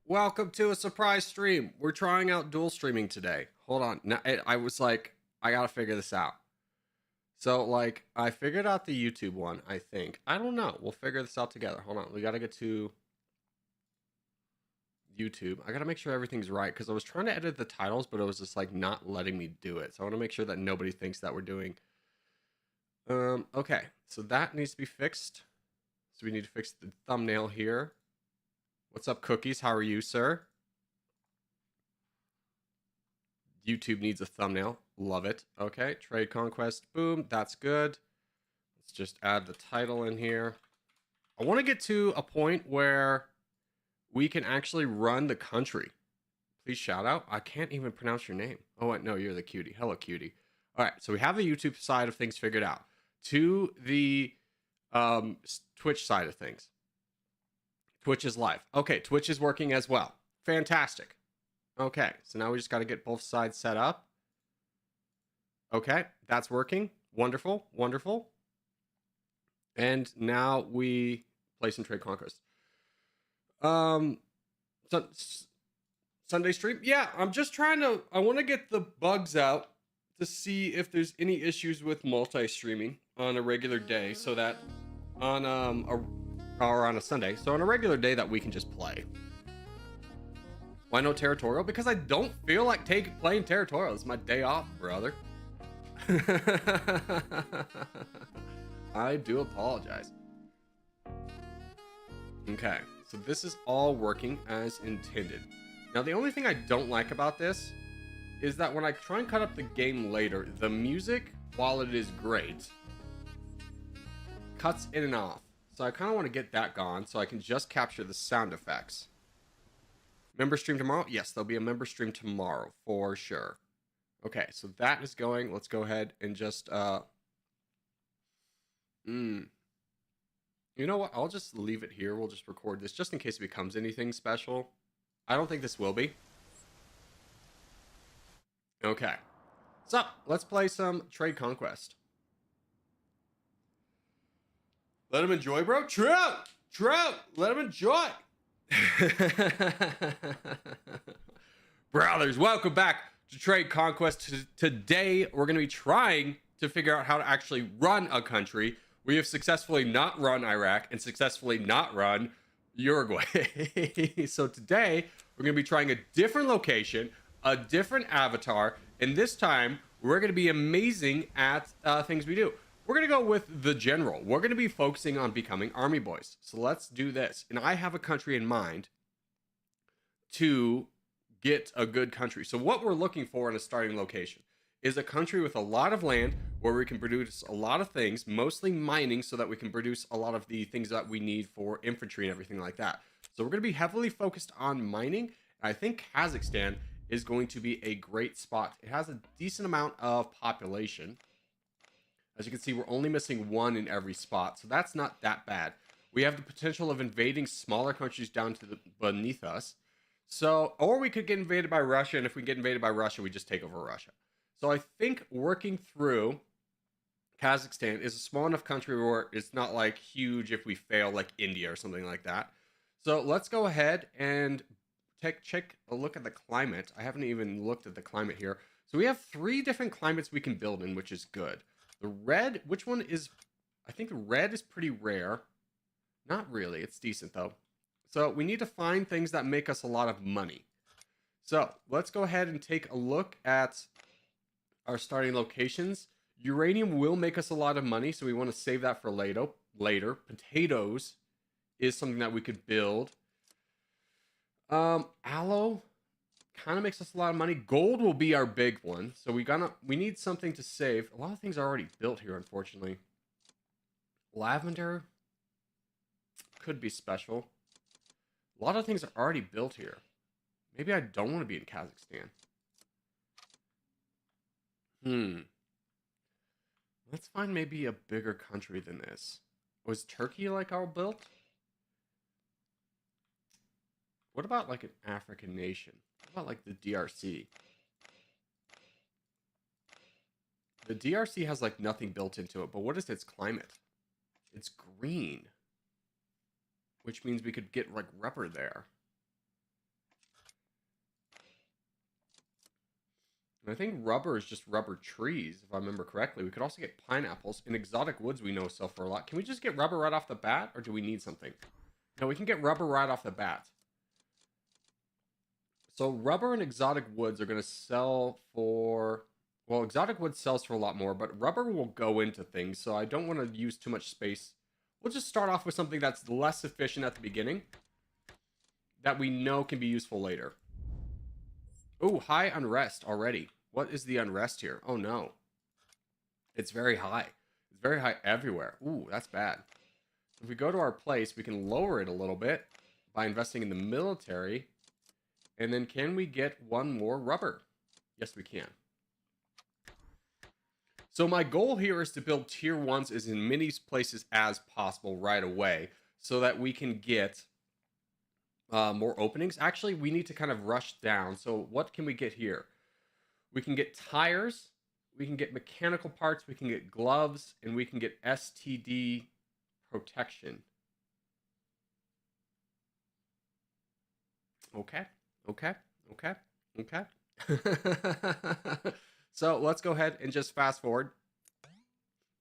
Welcome to a surprise stream. We're trying out dual streaming today. Hold on. Now, I was like, I gotta figure this out. So, like, I figured out the YouTube one, I think. I don't know. We'll figure this out together. Hold on. We gotta get to YouTube. I gotta make sure everything's right because I was trying to edit the titles, but it was just like not letting me do it. So I want to make sure that nobody thinks that we're doing. Okay. So that needs to be fixed. So we need to fix the thumbnail here. What's up, Cookies? How are you, sir? YouTube needs a thumbnail. Love it. Okay, trade conquest. Boom. That's good. Let's just add the title in here. I want to get to a point where we can actually run the country. Please shout out. I can't even pronounce your name. Oh, wait, no, you're the cutie. Hello, cutie. All right, so we have the YouTube side of things figured out. To the Twitch side of things. Twitch is live. Okay, Twitch is working as well. Fantastic. Okay, so now we just got to get both sides set up. Okay, that's working. Wonderful, wonderful. And now we play some trade conquest. So, Sunday stream? Yeah, I'm just trying to, I want to get the bugs out to see if there's any issues with multi-streaming on a regular day so that on or on a Sunday. So on a regular day that we can just play. Why no territorial? Because I don't feel like playing territorial. It's my day off, brother. I do apologize. Okay, so this is all working as intended. Now, the only thing I don't like about this is that when I try and cut up the game later, the music, while it is great, cuts in and off. So I kind of want to get that gone so I can just capture the sound effects. Member stream tomorrow? Yes, there'll be a member stream tomorrow for sure. Okay, so that is going. Let's go ahead and just you know what? I'll just leave it here. We'll just record this just in case it becomes anything special. I don't think this will be. Okay. So, let's play some Trade Conquest. Let him enjoy, bro. Trout! Let him enjoy! Brothers, welcome back to Trade Conquest. Today, we're going to be trying to figure out how to actually run a country. We have successfully not run Iraq and successfully not run Uruguay. So today, we're going to be trying a different location, a different avatar, and this time, we're going to be amazing at things we do. We're going to go with the general. We're going to be focusing on becoming army boys. So let's do this. And I have a country in mind to get a good country. So what we're looking for in a starting location is a country with a lot of land where we can produce a lot of things, mostly mining, so that we can produce a lot of the things that we need for infantry and everything like that. So we're going to be heavily focused on mining. I think Kazakhstan is going to be a great spot. It has a decent amount of population. As you can see, we're only missing one in every spot, so that's not that bad. We have the potential of invading smaller countries down to beneath us. So, or we could get invaded by Russia, and if we get invaded by Russia, we just take over Russia. So I think working through Kazakhstan is a small enough country where it's not like huge if we fail like India or something like that. So let's go ahead and check a look at the climate. I haven't even looked at the climate here. So we have 3 different climates we can build in, which is good. The red, which one is, I think the red is pretty rare. Not really, it's decent though. So we need to find things that make us a lot of money. So let's go ahead and take a look at our starting locations. Uranium will make us a lot of money, so we want to save that for later. Potatoes is something that we could build. Aloe kind of makes us a lot of money. Gold will be our big one, so we need something to save. A lot of things are already built here, unfortunately. Lavender could be special. A lot of things are already built here. Maybe I don't want to be in Kazakhstan. Let's find maybe a bigger country than this. Was Turkey like all built? What about like an African nation? What about like the DRC? The DRC has like nothing built into it, but what is its climate? It's green. Which means we could get like rubber there. I think rubber is just rubber trees, if I remember correctly. We could also get pineapples. In exotic woods, we know sell for a lot. Can we just get rubber right off the bat, or do we need something? No, we can get rubber right off the bat. So rubber and exotic woods are going to sell for... Well, exotic wood sells for a lot more, but rubber will go into things, so I don't want to use too much space. We'll just start off with something that's less efficient at the beginning that we know can be useful later. Oh, high unrest already. What is the unrest here? Oh, no. It's very high. It's very high everywhere. Ooh, that's bad. If we go to our place, we can lower it a little bit by investing in the military. And then can we get one more rubber? Yes, we can. So my goal here is to build tier 1s as in many places as possible right away so that we can get more openings. Actually, we need to kind of rush down. So what can we get here? We can get tires, we can get mechanical parts, we can get gloves, and we can get STD protection. Okay. So let's go ahead and just fast forward,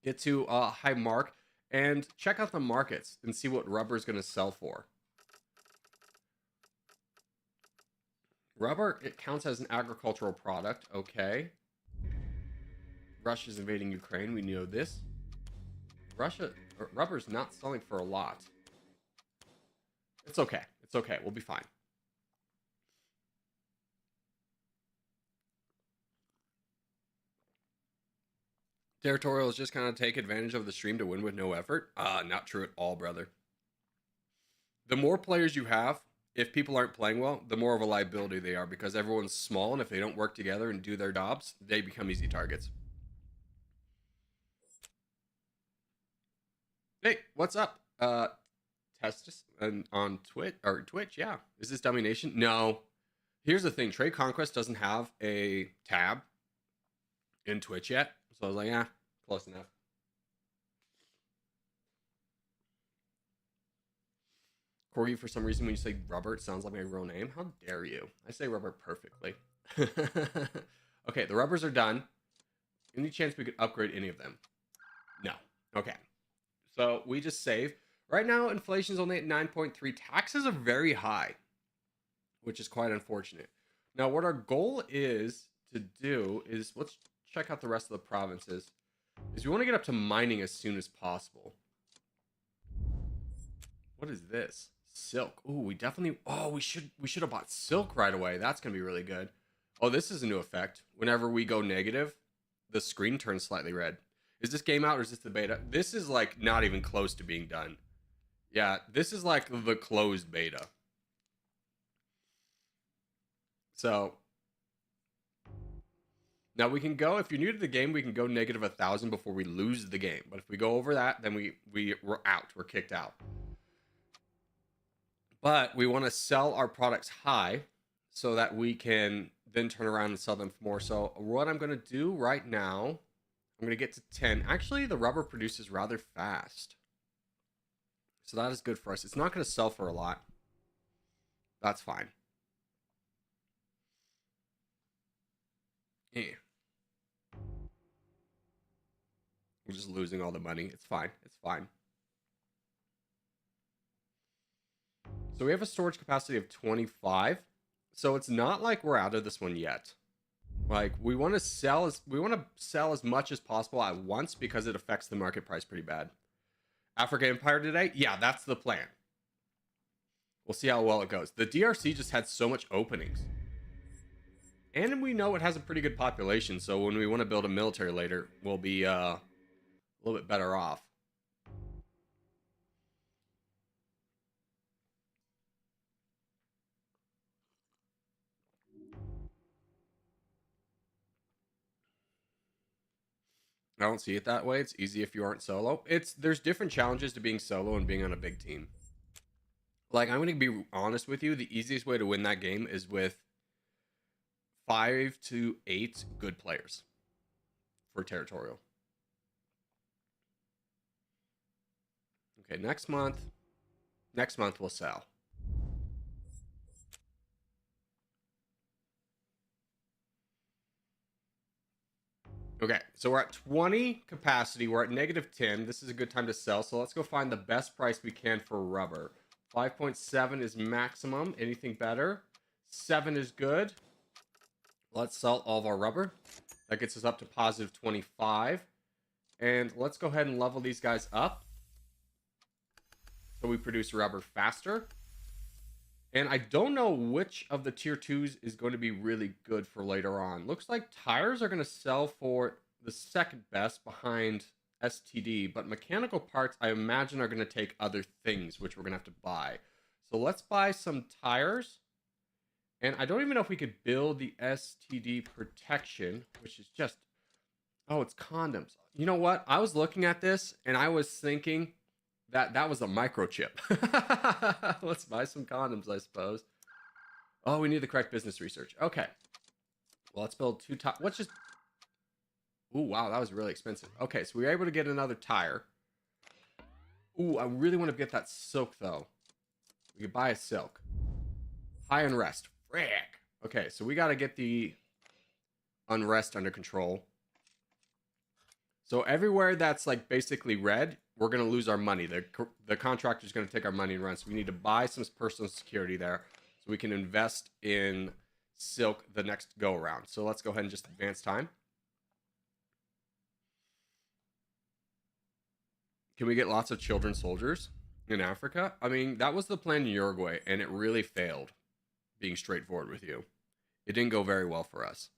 get to high mark, and check out the markets and see what rubber is going to sell for. Rubber, it counts as an agricultural product. Okay. Russia's invading Ukraine. We know this. Rubber's not selling for a lot. It's okay. It's okay. We'll be fine. Territorial is just kind of take advantage of the stream to win with no effort. Not true at all, brother. The more players you have, if people aren't playing well, the more of a liability they are because everyone's small, and if they don't work together and do their jobs, they become easy targets. Hey, what's up? Testis on Twitch, yeah. Is this Dummy Nation? No. Here's the thing, Trade Conquest doesn't have a tab in Twitch yet. So I was like, yeah, close enough. Corgi, for some reason, when you say rubber, it sounds like my real name. How dare you? I say rubber perfectly. Okay, the rubbers are done. Any chance we could upgrade any of them? No. Okay. So we just save. Right now, inflation's only at 9.3. Taxes are very high, which is quite unfortunate. Now, what our goal is to do is, let's check out the rest of the provinces, is we want to get up to mining as soon as possible. What is this? Silk. Ooh, we definitely... Oh, we should have bought silk right away. That's going to be really good. Oh, this is a new effect. Whenever we go negative, the screen turns slightly red. Is this game out or is this the beta? This is like not even close to being done. Yeah, this is like the closed beta. So now we can go, if you're new to the game, we can go negative 1,000 before we lose the game. But if we go over that, then we're out. We're kicked out. But we want to sell our products high so that we can then turn around and sell them for more. So what I'm going to do right now, I'm going to get to 10. Actually, the rubber produces rather fast. So that is good for us. It's not going to sell for a lot. That's fine. Yeah. We're just losing all the money. It's fine. It's fine. So we have a storage capacity of 25. So it's not like we're out of this one yet. Like we want to sell as much as possible at once because it affects the market price pretty bad. Africa Empire today? Yeah, that's the plan. We'll see how well it goes. The DRC just had so much openings. And we know it has a pretty good population, so when we want to build a military later, we'll be a little bit better off. I don't see it that way. It's easy if you aren't solo. There's different challenges to being solo and being on a big team. Like, I'm going to be honest with you. The easiest way to win that game is with 5 to 8 good players for territorial. Okay, next month we'll sell. Okay, so we're at 20 capacity. We're at -10. This is a good time to sell. So let's go find the best price we can for rubber. 5.7 is maximum. Anything better? 7 is good. Let's sell all of our rubber. That gets us up to positive 25. And let's go ahead and level these guys up so we produce rubber faster. And I don't know which of the tier 2s is going to be really good for later on. Looks like tires are going to sell for the second best behind STD, but mechanical parts I imagine are going to take other things, which we're going to have to buy. So let's buy some tires. And I don't even know if we could build the STD protection, which is just, oh, it's condoms. You know what? I was looking at this and I was thinking that was a microchip. Let's buy some condoms, I suppose. Oh, we need the correct business research. Okay. Well, let's build 2 tires. Let's just... Ooh, wow, that was really expensive. Okay, so we were able to get another tire. Ooh, I really want to get that silk, though. We could buy a silk. High unrest. Frick. Okay, so we got to get the unrest under control. So everywhere that's like basically red, we're going to lose our money. The contractor's going to take our money and run. So we need to buy some personal security there so we can invest in silk the next go around. So let's go ahead and just advance time. Can we get lots of children soldiers in Africa? I mean, that was the plan in Uruguay, and it really failed, being straightforward with you. It didn't go very well for us.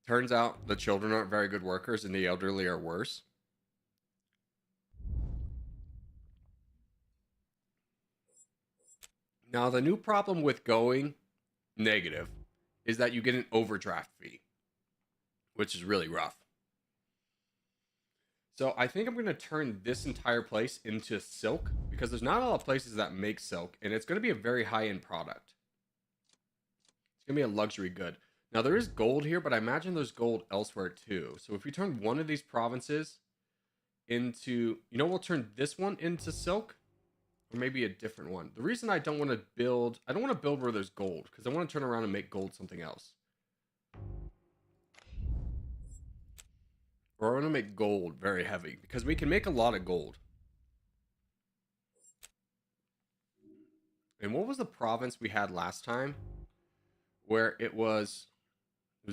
Turns out the children aren't very good workers and the elderly are worse. Now, the new problem with going negative is that you get an overdraft fee, which is really rough. So I think I'm going to turn this entire place into silk because there's not a lot of places that make silk, and it's going to be a very high-end product. It's going to be a luxury good. Now, there is gold here, but I imagine there's gold elsewhere too. So if we turn one of these provinces into... You know, we'll turn this one into silk. Or maybe a different one. The reason I don't want to build... I don't want to build where there's gold. Because I want to turn around and make gold something else. Or I want to make gold very heavy. Because we can make a lot of gold. And what was the province we had last time? Where it was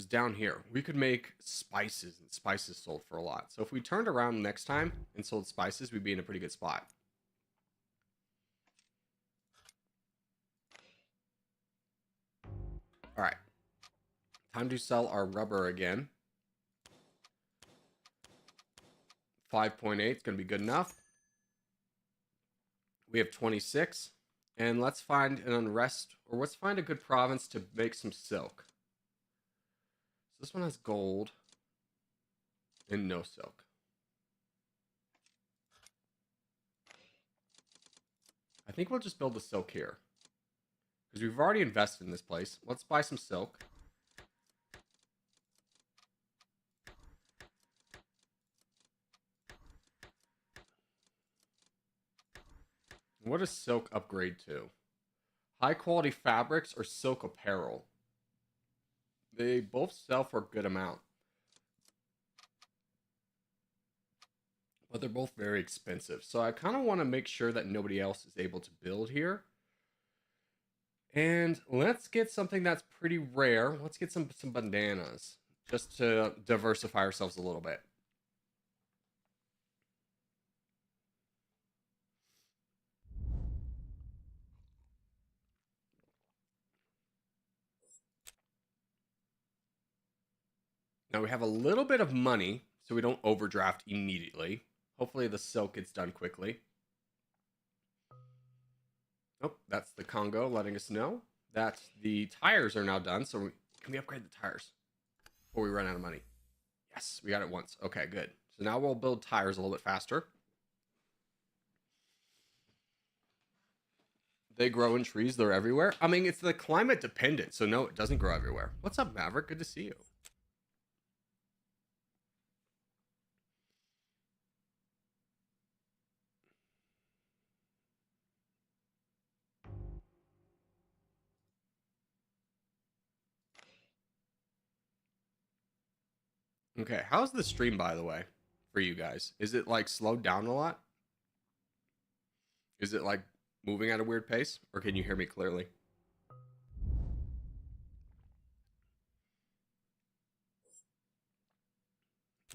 down here. We could make spices. And spices sold for a lot. So if we turned around next time and sold spices, we'd be in a pretty good spot. All right. Time to sell our rubber again. 5.8 is going to be good enough. We have 26. And let's find an unrest, or let's find a good province to make some silk. So this one has gold and no silk. I think we'll just build the silk here. Because we've already invested in this place. Let's buy some silk. What does silk upgrade to? High quality fabrics or silk apparel? They both sell for a good amount. But they're both very expensive. So I kind of want to make sure that nobody else is able to build here. And let's get something that's pretty rare. Let's get some bananas. Just to diversify ourselves a little bit. Now we have a little bit of money, so we don't overdraft immediately. Hopefully the silk gets done quickly. Oh, that's the Congo letting us know that the tires are now done. So can we upgrade the tires before we run out of money? Yes, we got it once. Okay, good. So now we'll build tires a little bit faster. They grow in trees. They're everywhere. I mean, it's the climate dependent. So no, it doesn't grow everywhere. What's up, Maverick? Good to see you. Okay, how's the stream, by the way, for you guys? Is it like slowed down a lot? Is it like moving at a weird pace, or can you hear me clearly?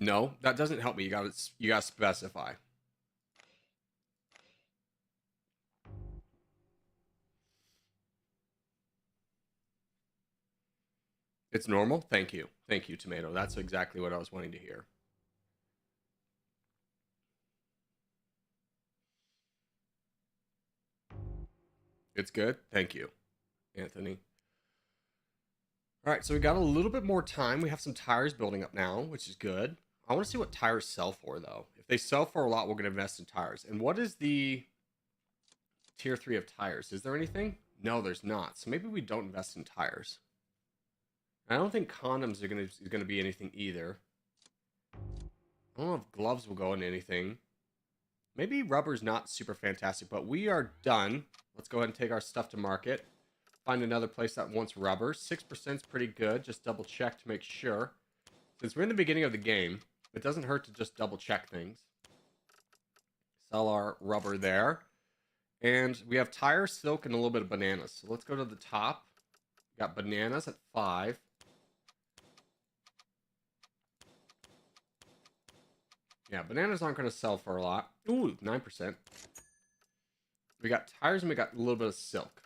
No, that doesn't help me. You gotta specify. It's normal. Thank you, Tomato. That's exactly what I was wanting to hear. It's good. Thank you, Anthony. All right, so we got a little bit more time. We have some tires building up now, which is good. I want to see what tires sell for, though. If they sell for a lot, we're going to invest in tires. And what is the tier 3 of tires? Is there anything? No, there's not. So maybe we don't invest in tires. I don't think condoms are gonna be anything either. I don't know if gloves will go into anything. Maybe rubber's not super fantastic, but we are done. Let's go ahead and take our stuff to market. Find another place that wants rubber. 6% is pretty good. Just double check to make sure. Since we're in the beginning of the game, it doesn't hurt to just double check things. Sell our rubber there. And we have tire, silk, and a little bit of bananas. So let's go to the top. We got bananas at 5. Yeah, bananas aren't going to sell for a lot. Ooh, 9%. We got tires and we got a little bit of silk.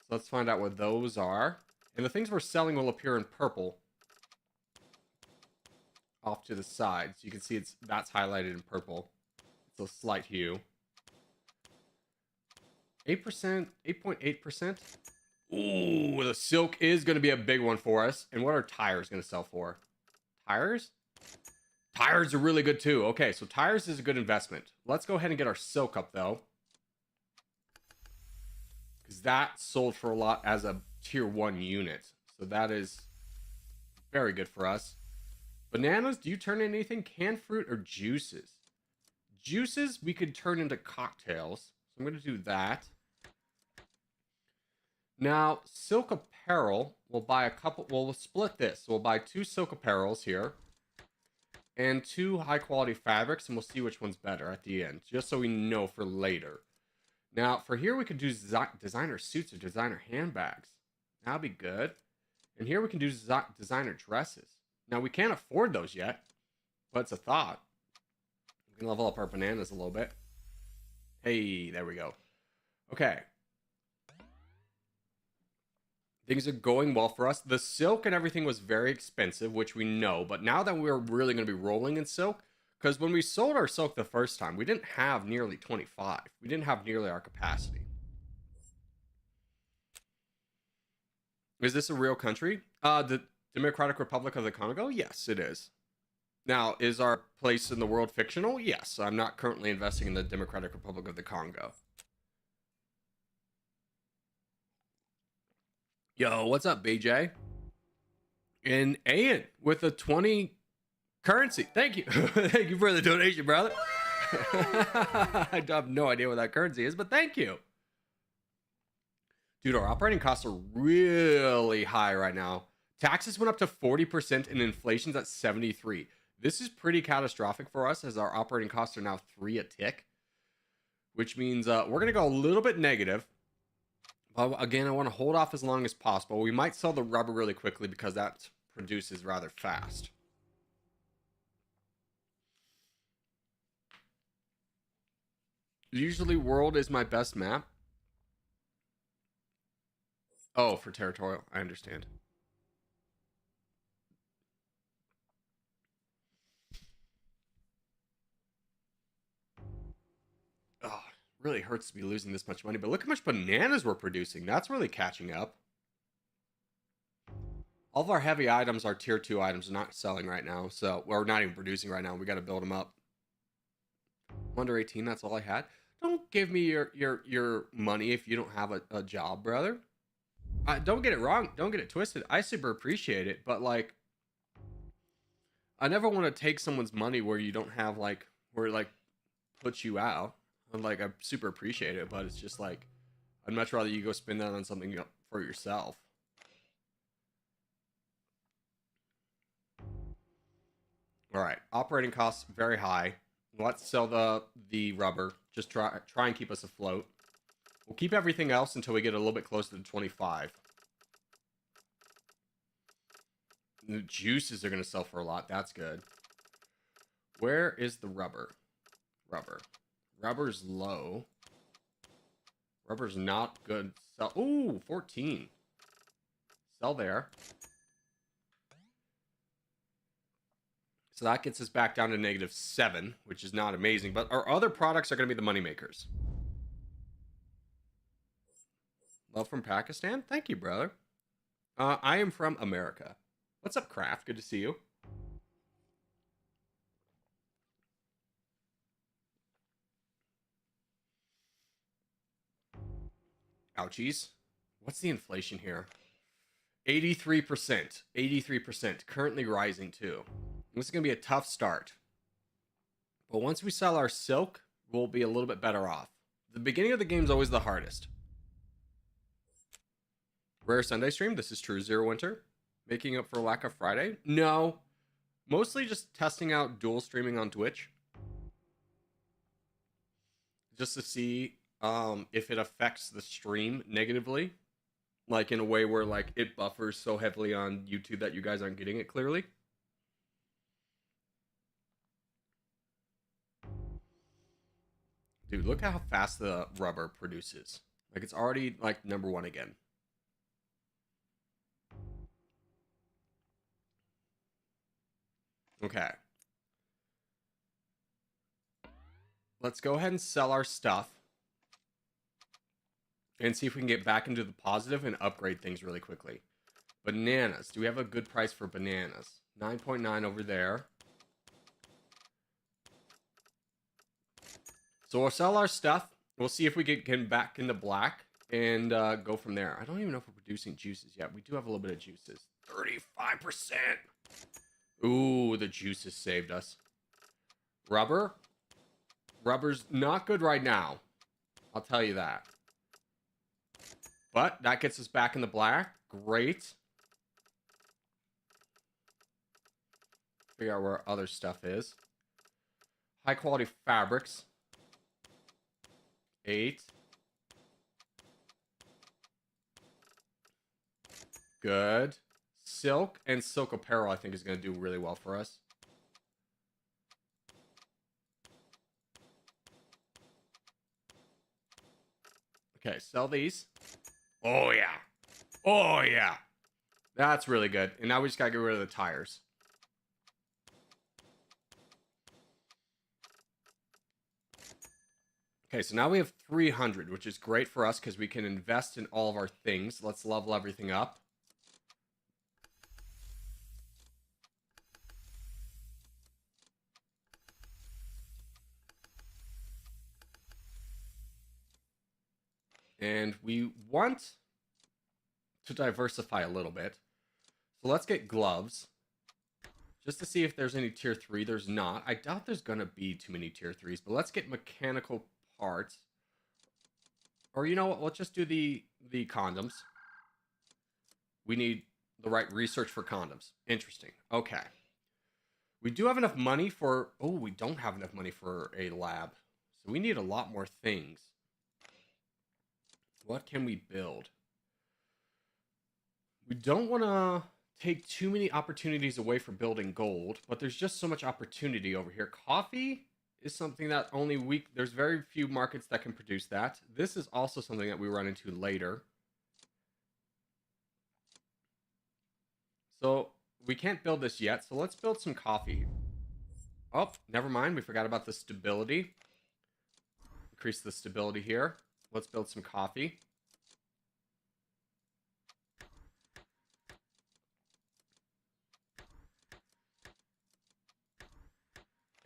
So let's find out what those are. And the things we're selling will appear in purple off to the side. So you can see that's highlighted in purple. It's a slight hue. 8%, 8.8%. Ooh, the silk is going to be a big one for us. And what are tires going to sell for? Tires? Tires are really good too. Okay, so tires is a good investment. Let's go ahead and get our silk up though. Because that sold for a lot as a tier 1 unit. So that is very good for us. Bananas, do you turn into anything? Canned fruit or juices? Juices we could turn into cocktails. So I'm going to do that. Now, silk apparel, we'll buy a couple. Well, we'll split this. So we'll buy 2 silk apparels here. And 2 high quality fabrics, and we'll see which one's better at the end, just so we know for later. Now, for here, we could do designer suits or designer handbags. That'd be good. And here we can do designer dresses. Now, we can't afford those yet, but it's a thought. We can level up our bananas a little bit. Hey, there we go. Okay. Things are going well for us. The silk and everything was very expensive, which we know. But now that we're really going to be rolling in silk, because when we sold our silk the first time, we didn't have nearly 25. We didn't have nearly our capacity. Is this a real country? The Democratic Republic of the Congo? Yes, it is. Now, is our place in the world fictional? Yes. I'm not currently investing in the Democratic Republic of the Congo. Yo, what's up, BJ? And Ian with a 20 currency. Thank you. Thank you for the donation, brother. I have no idea what that currency is, but thank you. Dude, our operating costs are really high right now. Taxes went up to 40% and inflation's at 73. This is pretty catastrophic for us as our operating costs are now 3 a tick, which means we're going to go a little bit negative. Again, I want to hold off as long as possible. We might sell the rubber really quickly because that produces rather fast. Usually world is my best map. Oh, for territorial. I understand. Oh, really hurts to be losing this much money, but look how much bananas we're producing. That's really catching up. All of our heavy items, our tier 2 items, are not selling right now. So we're not even producing right now. We got to build them up. Under 18, that's all I had. Don't give me your money if you don't have a job, brother. Don't get it wrong. Don't get it twisted. I super appreciate it, but like, I never want to take someone's money where you don't have like, where it like puts you out. And like, I super appreciate it, but it's just like, I'd much rather you go spend that on something for yourself. All right, operating costs very high. Let's sell the rubber. Just try and keep us afloat. We'll keep everything else until we get a little bit closer to 25. The juices are going to sell for a lot. That's good. Where is the rubber? Rubber's low. Rubber's not good. Sell. Ooh, 14. Sell there. So that gets us back down to -7, which is not amazing. But our other products are going to be the money makers. Love from Pakistan? Thank you, brother. I am from America. What's up, Kraft? Good to see you. Ouchies. What's the inflation here? 83%. 83%. Currently rising, too. This is going to be a tough start. But once we sell our silk, we'll be a little bit better off. The beginning of the game is always the hardest. Rare Sunday stream. This is true. Zero Winter. Making up for lack of Friday? No. Mostly just testing out dual streaming on Twitch. Just to see if it affects the stream negatively. Like in a way where like it buffers so heavily on YouTube that you guys aren't getting it clearly. Dude, look how fast the rubber produces. Like it's already like #1 again. Okay. Let's go ahead and sell our stuff. And see if we can get back into the positive and upgrade things really quickly. Bananas. Do we have a good price for bananas? 9.9 over there. So we'll sell our stuff. We'll see if we get back into black and go from there. I don't even know if we're producing juices yet. We do have a little bit of juices. 35%. Ooh, the juices saved us. Rubber. Rubber's not good right now. I'll tell you that. But that gets us back in the black. Great. Figure out where our other stuff is. High quality fabrics. 8. Good. Silk and silk apparel I think is going to do really well for us. Okay, sell these. Oh, yeah. Oh, yeah. That's really good. And now we just got to get rid of the tires. Okay, so now we have 300, which is great for us because we can invest in all of our things. Let's level everything up. And we want to diversify a little bit. So let's get gloves. Just to see if there's any tier 3. There's not. I doubt there's going to be too many tier 3s. But let's get mechanical parts. Or you know what? Let's just do the condoms. We need the right research for condoms. Interesting. Okay. We do have enough money for... Oh, we don't have enough money for a lab. So we need a lot more things. What can we build? We don't want to take too many opportunities away from building gold, but there's just so much opportunity over here. Coffee is something that there's very few markets that can produce that. This is also something that we run into later. So we can't build this yet, so let's build some coffee. Oh, never mind. We forgot about the stability. Increase the stability here. Let's build some coffee.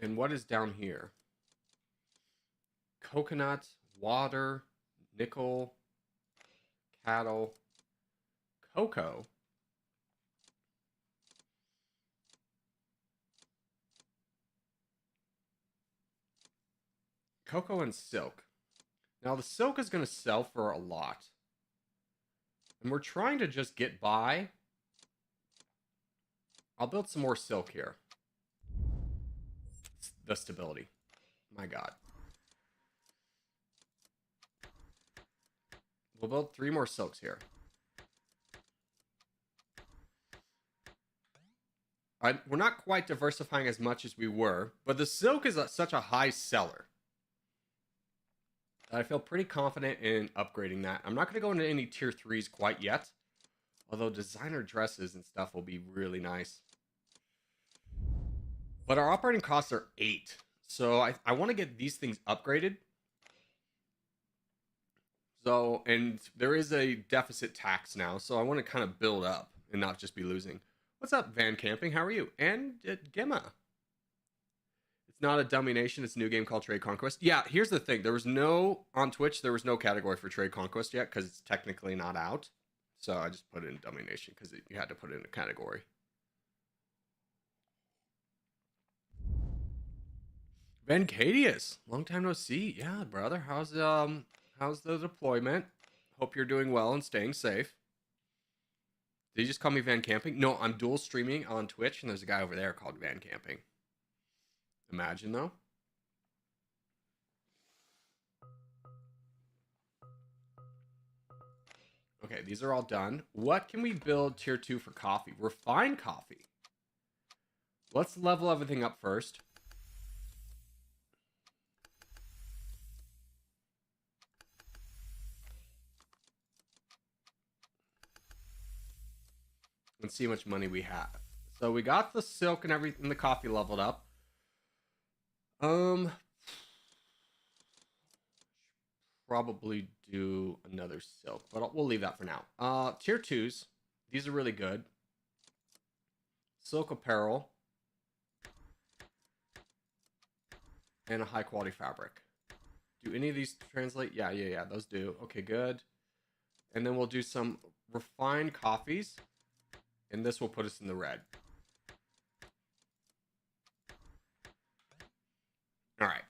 And what is down here? Coconut, water, nickel, cattle, cocoa. Cocoa and silk. Now, the silk is going to sell for a lot. And we're trying to just get by. I'll build some more silk here. the stability. My God. We'll build 3 more silks here. We're not quite diversifying as much as we were, but the silk is such a high seller. I feel pretty confident in upgrading that. I'm not going to go into any tier 3s quite yet, although designer dresses and stuff will be really nice. But our operating costs are 8, so I want to get these things upgraded. So, and there is a deficit tax now, so I want to kind of build up and not just be losing. What's up, Van Camping? How are you? And Gemma. It's not a dummy nation. It's a new game called Trade Conquest. Yeah, here's the thing. There was no, on Twitch, there was no category for Trade Conquest yet because it's technically not out. So I just put it in dummy nation because you had to put it in a category. Vencadius, long time no see. Yeah, brother. How's the deployment? Hope you're doing well and staying safe. Did you just call me Van Camping? No, I'm dual streaming on Twitch, and there's a guy over there called Van Camping. Imagine, though. Okay, these are all done. What can we build tier 2 for coffee? Refined coffee. Let's level everything up first. And see how much money we have. So we got the silk and everything, the coffee leveled up. Probably do another silk, but we'll leave that for now. Tier 2s. These are really good. Silk apparel. And a high quality fabric. Do any of these translate? Yeah, those do. Okay, good. And then we'll do some refined coffees. And this will put us in the red. All right.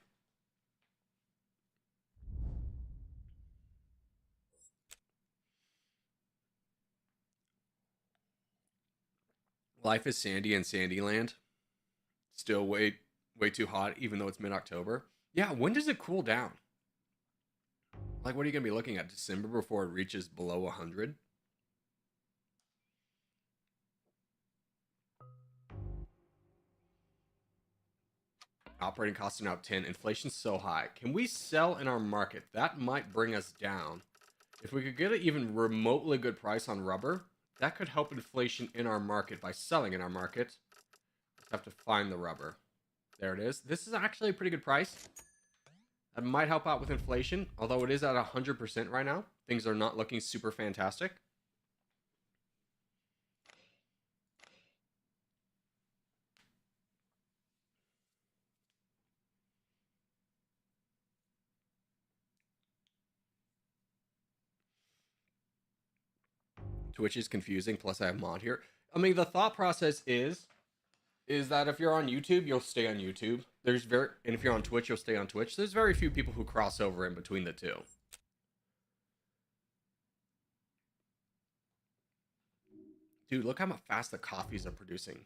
Life is sandy in Sandyland. Still way too hot, even though it's mid-October. Yeah, when does it cool down? Like, what are you going to be looking at? December before it reaches below 100? Operating costs are now 10. Inflation's so high. Can we sell in our market? That might bring us down. If we could get an even remotely good price on rubber, that could help inflation in our market by selling in our market. Just have to find the rubber. There it is. This is actually a pretty good price. That might help out with inflation, although it is at 100% right now. Things are not looking super fantastic. Twitch is confusing, plus I have mod here. I mean, the thought process is that if you're on YouTube, you'll stay on YouTube. And if you're on Twitch, you'll stay on Twitch. There's very few people who cross over in between the two. Dude, look how fast the coffees are producing.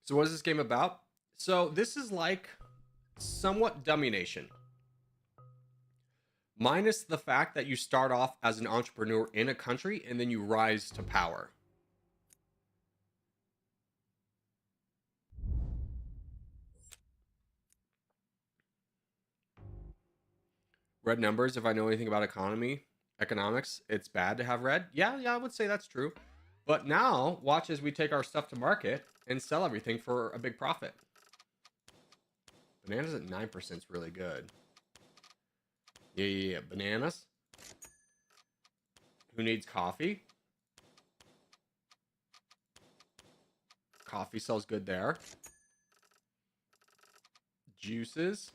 So what is this game about? So this is like somewhat Dummy Nation. Minus the fact that you start off as an entrepreneur in a country and then you rise to power. Red numbers, if I know anything about economics, it's bad to have red. Yeah, I would say that's true. But now, watch as we take our stuff to market and sell everything for a big profit. Bananas at 9% is really good. Yeah. Bananas. Who needs coffee? Coffee sells good there. Juices.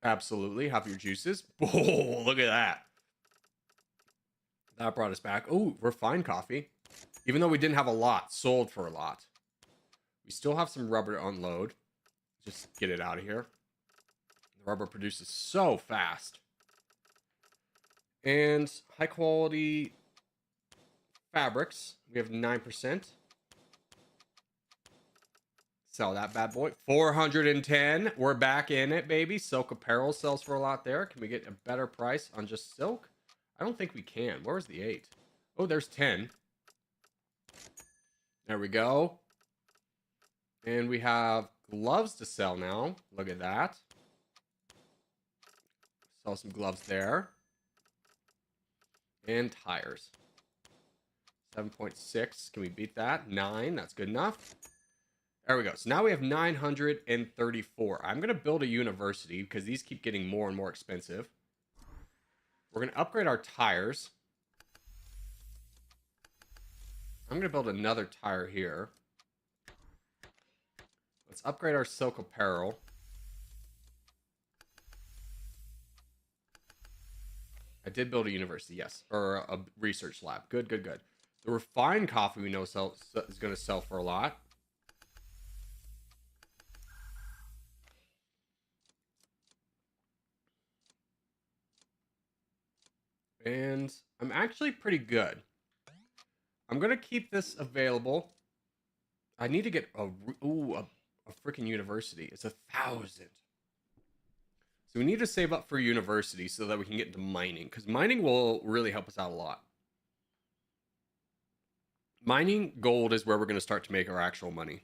Absolutely. Have your juices. Oh, look at that. That brought us back. Oh, refined coffee. Even though we didn't have a lot, sold for a lot. We still have some rubber to unload. Just get it out of here. The rubber produces so fast. And high quality fabrics. We have 9%. Sell that bad boy. 410. We're back in it, baby. Silk apparel sells for a lot there. Can we get a better price on just silk? I don't think we can. Where's the 8? Oh, there's 10. There we go. And we have gloves to sell now. Look at that. Sell some gloves there. And tires. 7.6. Can we beat that? 9. That's good enough. There we go. So now we have 934. I'm going to build a university because these keep getting more and more expensive. We're going to upgrade our tires. I'm going to build another tire here. Let's upgrade our silk apparel. I did build a university, yes. Or a research lab. Good, good, good. The refined coffee we know is going to sell for a lot. And I'm actually pretty good. I'm going to keep this available. I need to get a freaking university. It's 1,000. So we need to save up for university so that we can get into mining. Because mining will really help us out a lot. Mining gold is where we're going to start to make our actual money.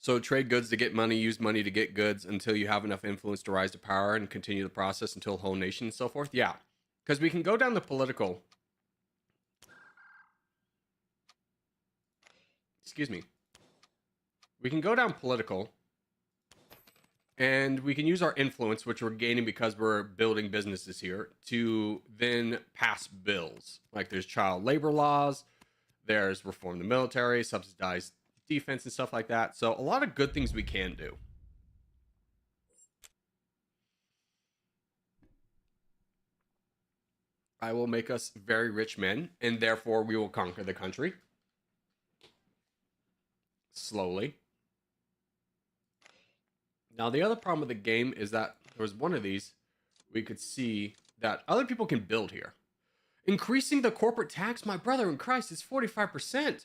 So trade goods to get money, use money to get goods until you have enough influence to rise to power and continue the process until whole nation and so forth. Yeah, because we can go down the political. Excuse me. We can go down political. And we can use our influence, which we're gaining because we're building businesses here, to then pass bills. Like there's child labor laws, there's reform the military, subsidize defense and stuff like that. So a lot of good things we can do. I will make us very rich men, and therefore we will conquer the country. Slowly. Now, the other problem with the game is that there was one of these. We could see that other people can build here. Increasing the corporate tax, my brother in Christ, is 45%.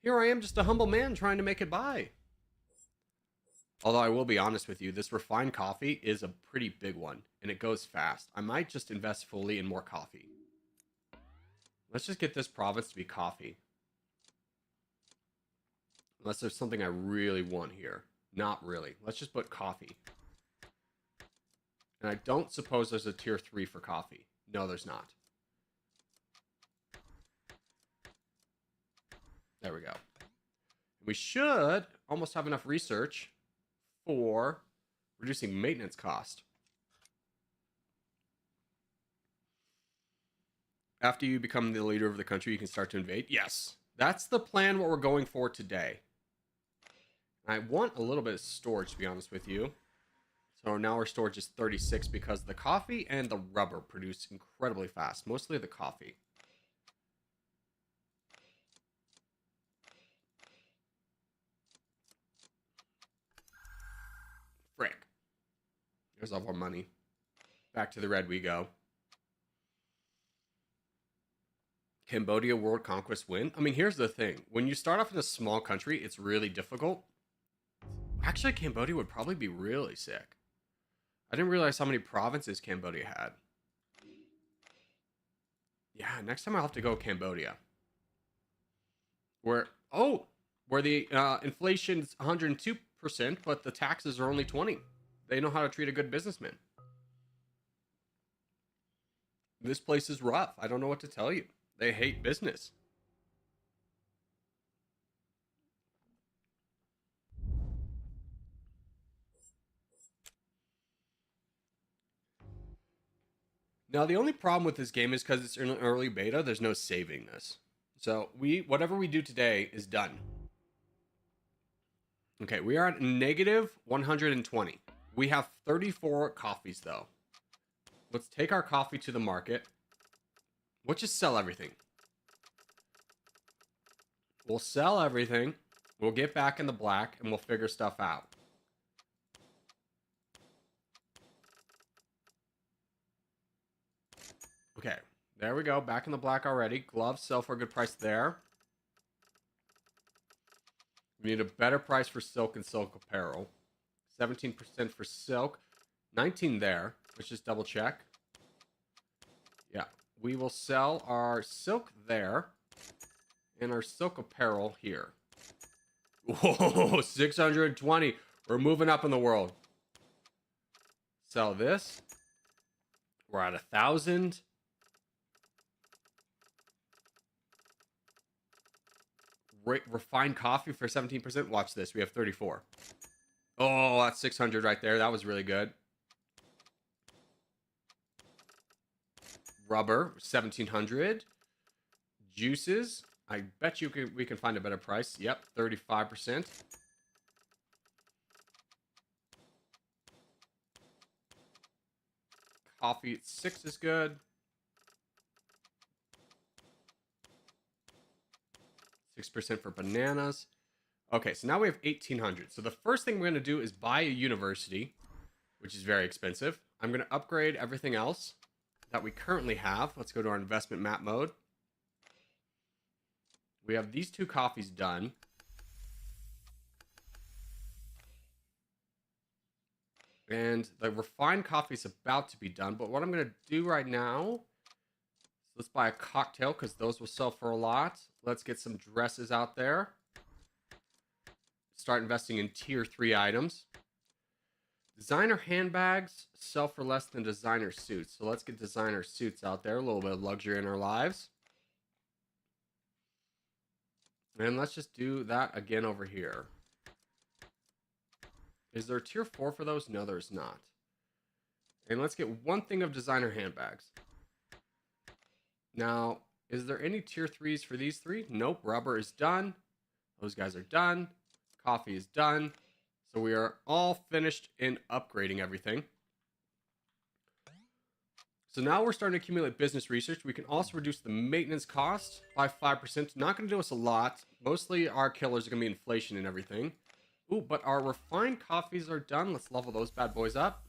Here I am, just a humble man trying to make it by. Although I will be honest with you, this refined coffee is a pretty big one, and it goes fast. I might just invest fully in more coffee. Let's just get this province to be coffee. Unless there's something I really want here. Not really. Let's just put coffee. And I don't suppose there's a tier 3 for coffee. No, there's not. There we go. We should almost have enough research for reducing maintenance cost. After you become the leader of the country, you can start to invade. Yes, that's the plan, what we're going for today. I want a little bit of storage, to be honest with you. So now our storage is 36 because the coffee and the rubber produce incredibly fast. Mostly the coffee. Frick. There's all our money. Back to the red we go. Cambodia World Conquest win? I mean, here's the thing. When you start off in a small country, it's really difficult. Actually, Cambodia would probably be really sick. I didn't realize how many provinces Cambodia had. Yeah, next time I'll have to go Cambodia. Where the inflation's 102%, but the taxes are only 20. They know how to treat a good businessman. This place is rough. I don't know what to tell you. They hate business. Now, the only problem with this game is because it's in an early beta, there's no saving this. So whatever we do today is done. Okay, we are at negative 120. We have 34 coffees, though. Let's take our coffee to the market. We'll just sell everything. We'll sell everything. We'll get back in the black, and we'll figure stuff out. Okay, there we go. Back in the black already. Gloves sell for a good price there. We need a better price for silk and silk apparel. 17% for silk. 19 there. Let's just double check. Yeah, we will sell our silk there and our silk apparel here. Whoa, 620. We're moving up in the world. Sell this. We're at 1,000. Refined coffee for 17%. Watch this. We have 34. Oh, that's 600 right there. That was really good. Rubber, 1,700. Juices. I bet you we can find a better price. Yep, 35%. Coffee at 6 is good. 6% for bananas. Okay, so now we have 1,800. So the first thing we're going to do is buy a university, which is very expensive. I'm going to upgrade everything else that we currently have. Let's go to our investment map mode. We have these 2 coffees done. And the refined coffee is about to be done. But what I'm going to do right now, let's buy a cocktail because those will sell for a lot. Let's get some dresses out there. Start investing in tier 3 items. Designer handbags sell for less than designer suits. So let's get designer suits out there. A little bit of luxury in our lives. And let's just do that again over here. Is there tier 4 for those? No, there's not. And let's get one thing of designer handbags. Now, is there any tier 3s for these 3? Nope. Rubber is done. Those guys are done. Coffee is done. So we are all finished in upgrading everything. So now we're starting to accumulate business research. We can also reduce the maintenance cost by 5%. Not going to do us a lot. Mostly our killers are going to be inflation and everything. Ooh, but our refined coffees are done. Let's level those bad boys up.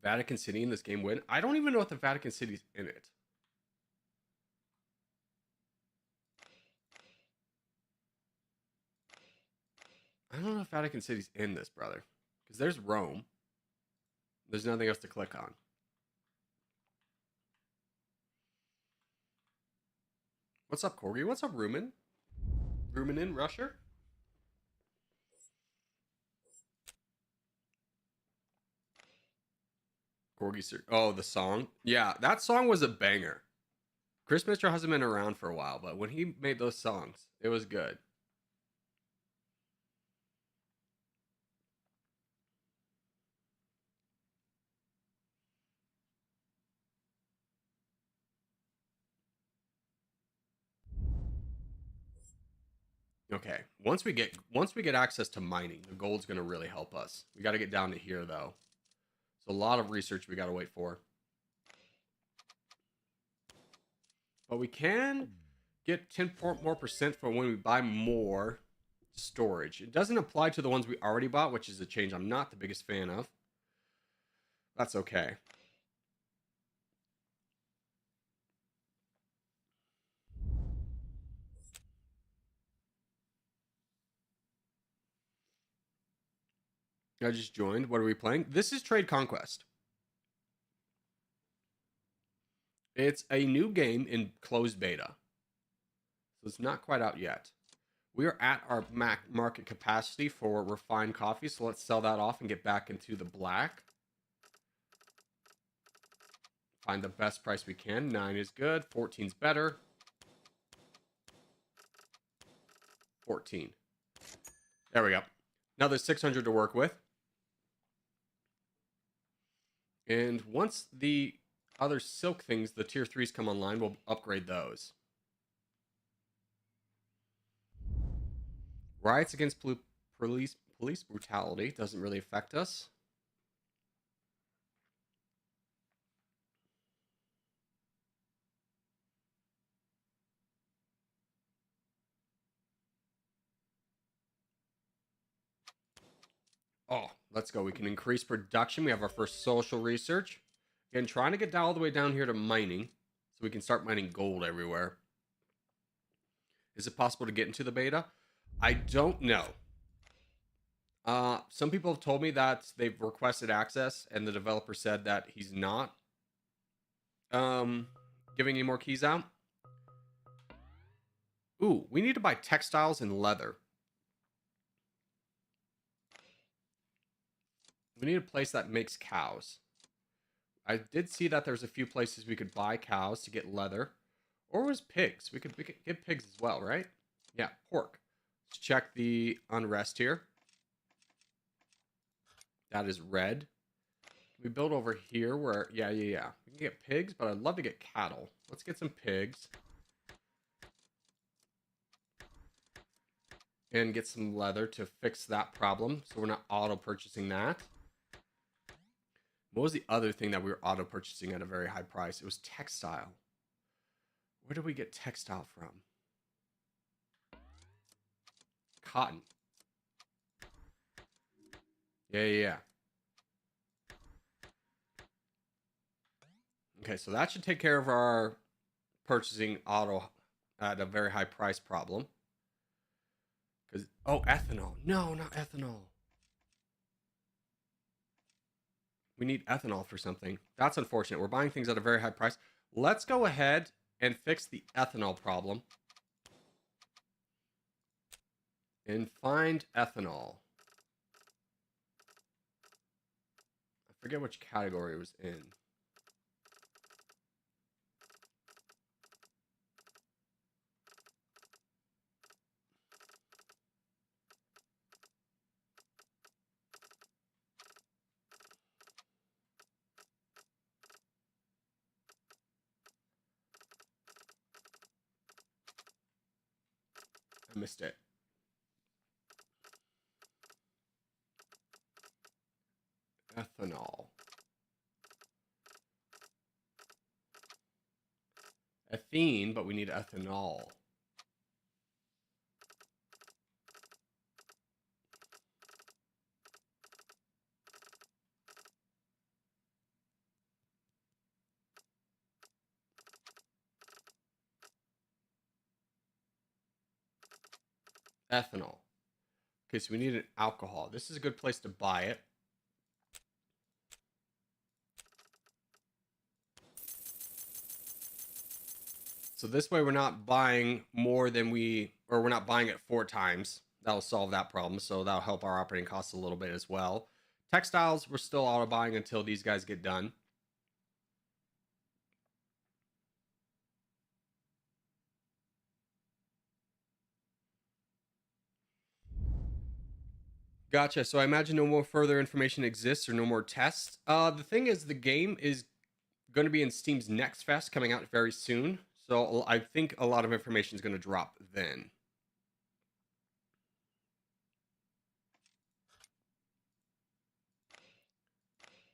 Vatican City in this game win. I don't even know if the Vatican City's in it. I don't know if Vatican City's in this, brother. Because there's Rome. There's nothing else to click on. What's up, Corgi? What's up, Rumen? Rumen Rusher? Corgi, sir. Oh, the song? Yeah, that song was a banger. Chris Mitchell hasn't been around for a while, but when he made those songs, it was good. Okay, once we get access to mining, the gold's gonna really help us. We got to get down to here though. So a lot of research we got to wait for. But we can get 10 more percent for when we buy more storage. It doesn't apply to the ones we already bought, which is a change I'm not the biggest fan of. That's okay. I just joined. What are we playing? This is Trade Conquest. It's a new game in closed beta. So it's not quite out yet. We are at our market capacity for refined coffee. So let's sell that off and get back into the black. Find the best price we can. 9 is good. 14 is better. 14. There we go. Now there's 600 to work with. And once the other silk things, the tier 3s come online, we'll upgrade those. Riots against police brutality doesn't really affect us. Oh, let's go. We can increase production. We have our first social research. Again, trying to get all the way down here to mining so we can start mining gold everywhere. Is it possible to get into the beta? I don't know. Some people have told me that they've requested access and the developer said that he's not giving any more keys out. Ooh, we need to buy textiles and leather. We need a place that makes cows. I did see that there's a few places we could buy cows to get leather. Or was pigs? We could get pigs as well, right? Yeah, pork. Let's check the unrest here. That is red. We build over here where... Yeah. We can get pigs, but I'd love to get cattle. Let's get some pigs. And get some leather to fix that problem. So we're not auto-purchasing that. What was the other thing that we were auto-purchasing at a very high price? It was textile. Where did we get textile from? Cotton. Yeah. Okay, so that should take care of our purchasing auto at a very high price problem. Because, oh, ethanol. No, not ethanol. We need ethanol for something. That's unfortunate. We're buying things at a very high price. Let's go ahead and fix the ethanol problem. And find ethanol. I forget which category it was in. I missed it. Ethanol. Ethene, but we need ethanol. Ethanol. Okay, so we need an alcohol. This is a good place to buy it. So this way we're not buying more than we're not buying it 4 times. That'll solve that problem. So that'll help our operating costs a little bit as well. Textiles, we're still auto buying until these guys get done. Gotcha. So I imagine no more further information exists or no more tests. The thing is, the game is going to be in Steam's Next Fest coming out very soon. So I think a lot of information is going to drop then.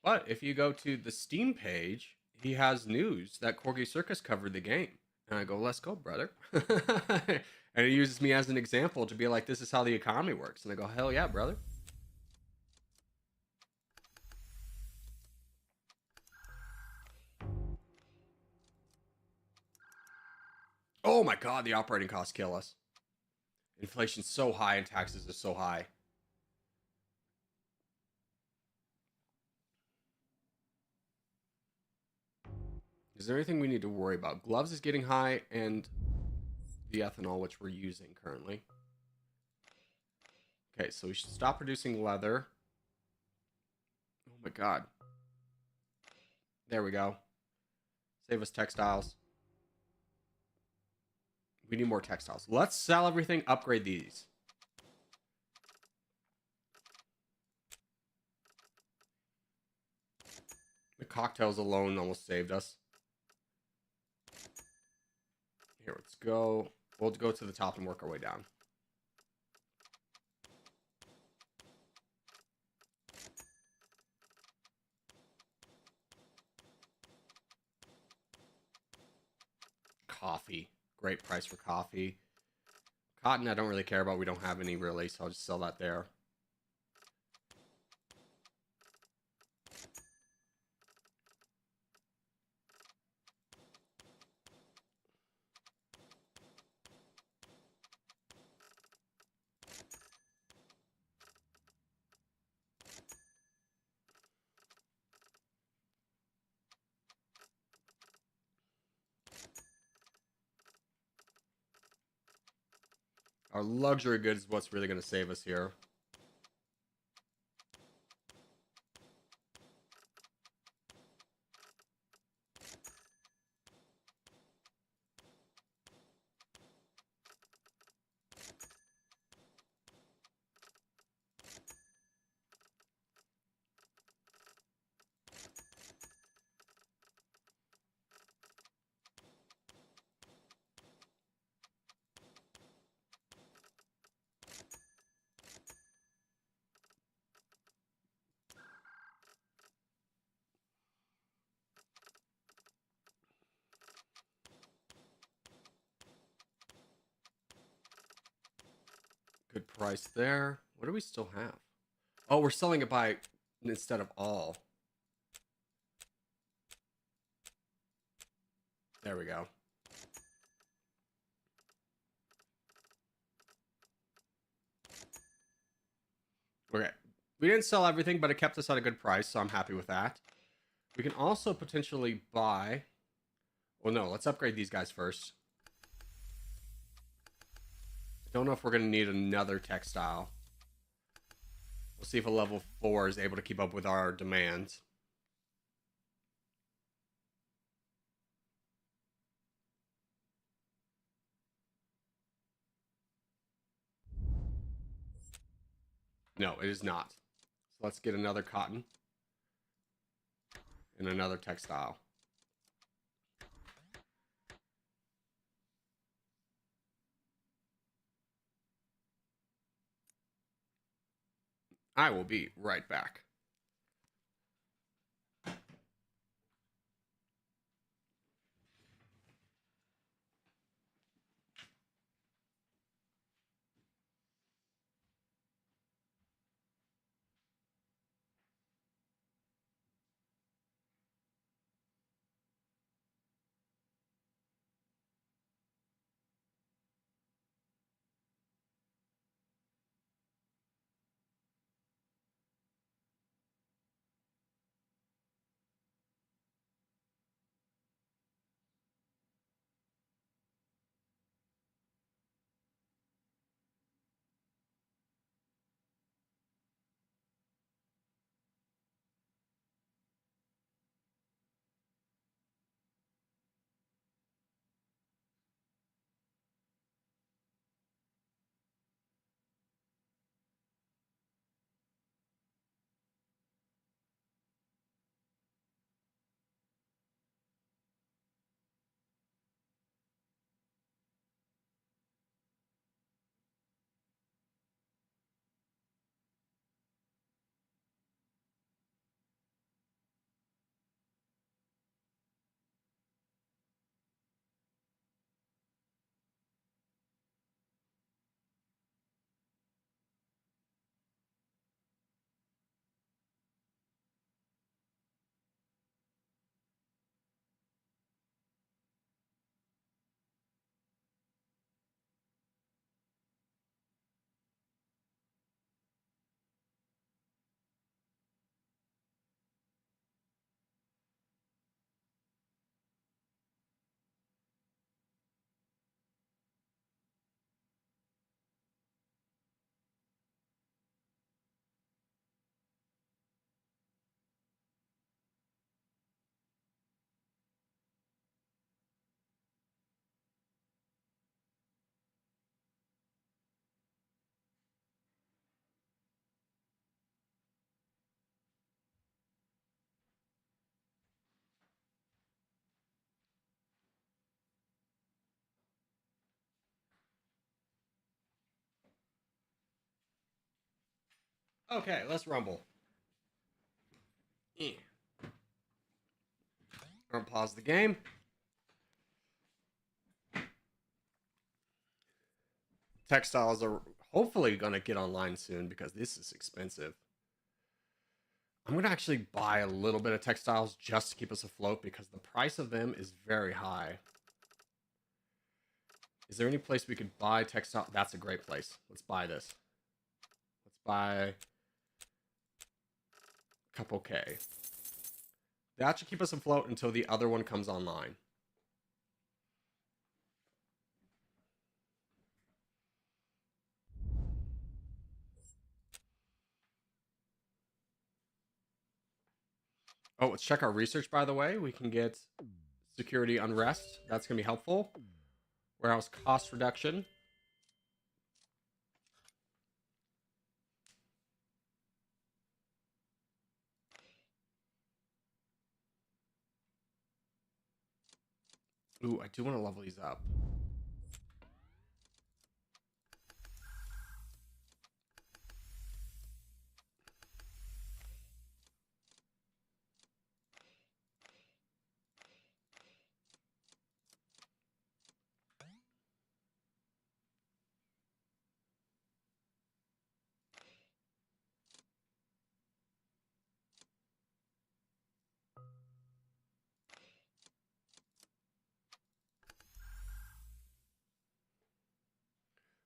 But if you go to the Steam page, he has news that Corgi Circus covered the game. And I go, let's go, brother. And he uses me as an example to be like, this is how the economy works. And I go, hell yeah, brother. Oh my God, the operating costs kill us. Inflation's so high and taxes are so high. Is there anything we need to worry about? Gloves is getting high, and the ethanol, which we're using currently. Okay, so we should stop producing leather. Oh my God. There we go. Save us textiles. We need more textiles. Let's sell everything, upgrade these. The cocktails alone almost saved us. Here, let's go. We'll go to the top and work our way down. Coffee. Great price for coffee. Cotton, I don't really care about. We don't have any really, so I'll just sell that there. Our luxury goods is what's really going to save us here. Good price there. What do we still have? Oh, we're selling it by instead of all. There we go. Okay. We didn't sell everything, but it kept us at a good price, so I'm happy with that. We can also potentially buy... Well, no, let's upgrade these guys first. I don't know if we're going to need another textile. We'll see if a level 4 is able to keep up with our demands. No, it is not. So let's get another cotton. And another textile. I will be right back. Okay, let's rumble. I'm gonna pause the game. Textiles are hopefully gonna get online soon because this is expensive. I'm gonna actually buy a little bit of textiles just to keep us afloat because the price of them is very high. Is there any place we could buy textile? That's a great place. Let's buy this. Let's buy a couple K. That should keep us afloat until the other one comes online. Oh, let's check our research, by the way. We can get security unrest. That's going to be helpful. Warehouse cost reduction. Ooh, I do want to level these up.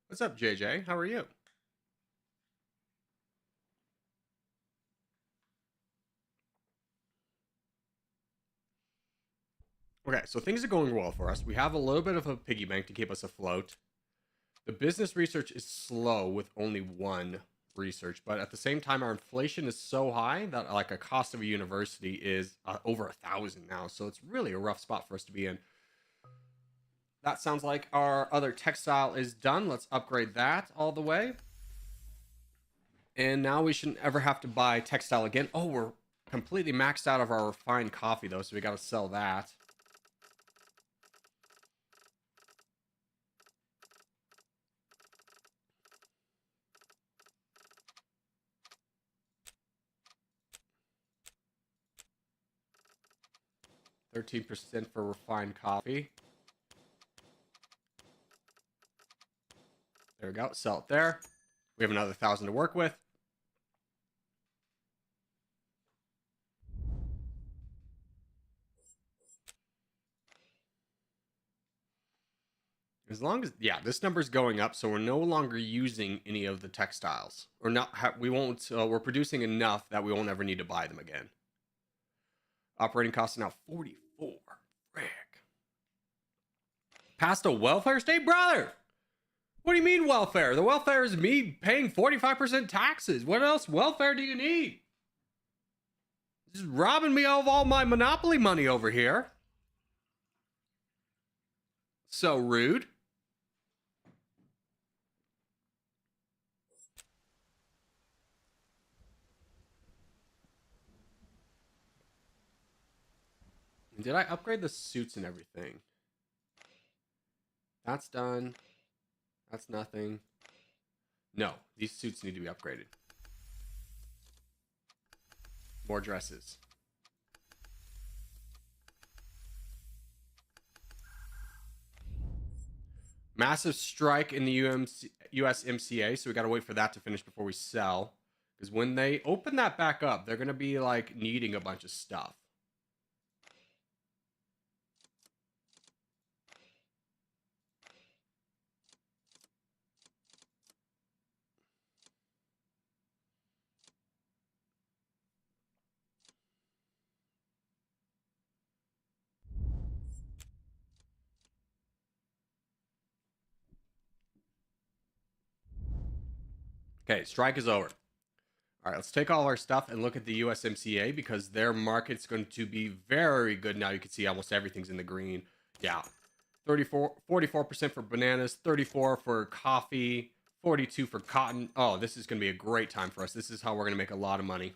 What's up, JJ? How are you? Okay, so things are going well for us. We have a little bit of a piggy bank to keep us afloat. The business research is slow with only one research, but at the same time, our inflation is so high that like a cost of a university is over 1,000 now. So it's really a rough spot for us to be in. That sounds like our other textile is done. Let's upgrade that all the way. And now we shouldn't ever have to buy textile again. Oh, we're completely maxed out of our refined coffee though, so we got to sell that. $13% for refined coffee. There we go. Sell it there. We have another 1,000 to work with. As long as, yeah, this number is going up, so we're no longer using any of the textiles, or not. We won't. We're producing enough that we won't ever need to buy them again. Operating costs are now 44. Frick. Past a welfare state, brother. What do you mean welfare? The welfare is me paying 45% taxes. What else welfare do you need? Just robbing me of all my monopoly money over here. So rude. Did I upgrade the suits and everything? That's done. That's nothing. No, these suits need to be upgraded. More dresses. Massive strike in the USMCA, so we got to wait for that to finish before we sell. Because when they open that back up, they're going to be like needing a bunch of stuff. Okay, strike is over. All right, let's take all our stuff and look at the USMCA because their market's going to be very good now. You can see almost everything's in the green. Yeah. 44% for bananas, 34 for coffee, 42 for cotton. Oh, this is going to be a great time for us. This is how we're going to make a lot of money.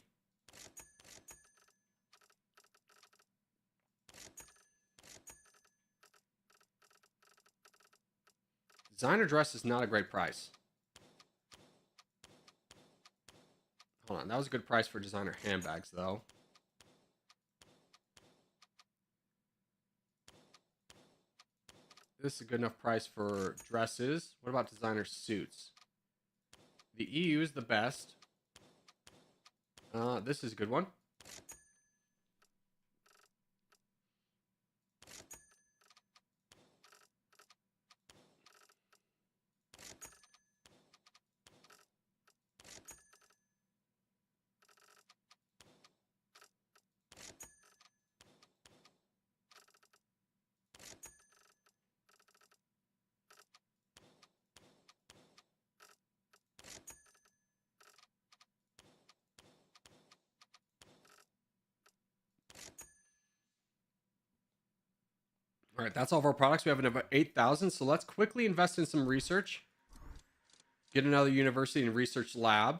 Designer dress is not a great price. Hold on, that was a good price for designer handbags, though. This is a good enough price for dresses. What about designer suits? The EU is the best. This is a good one. All right, that's all of our products. We have about 8,000. So let's quickly invest in some research. Get another university and research lab.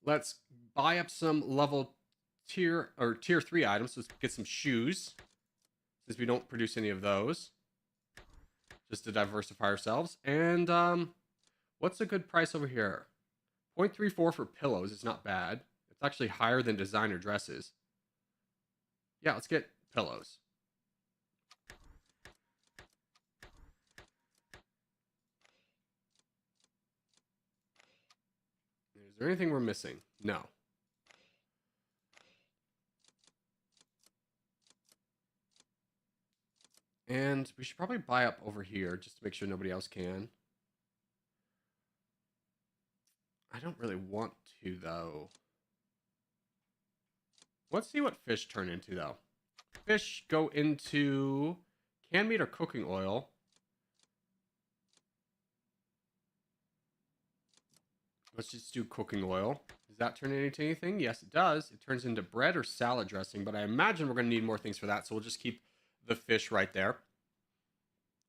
Let's buy up some level tier 3 items. Let's get some shoes, since we don't produce any of those, just to diversify ourselves. And what's a good price over here? 0.34 for pillows is not bad. It's actually higher than designer dresses. Yeah, let's get pillows. Is there anything we're missing? No. And we should probably buy up over here just to make sure nobody else can. I don't really want to, though. Let's see what fish turn into, though. Fish go into canned meat or cooking oil. Let's just do cooking oil. Does that turn into anything? Yes, it does. It turns into bread or salad dressing, but I imagine we're going to need more things for that, so we'll just keep the fish right there.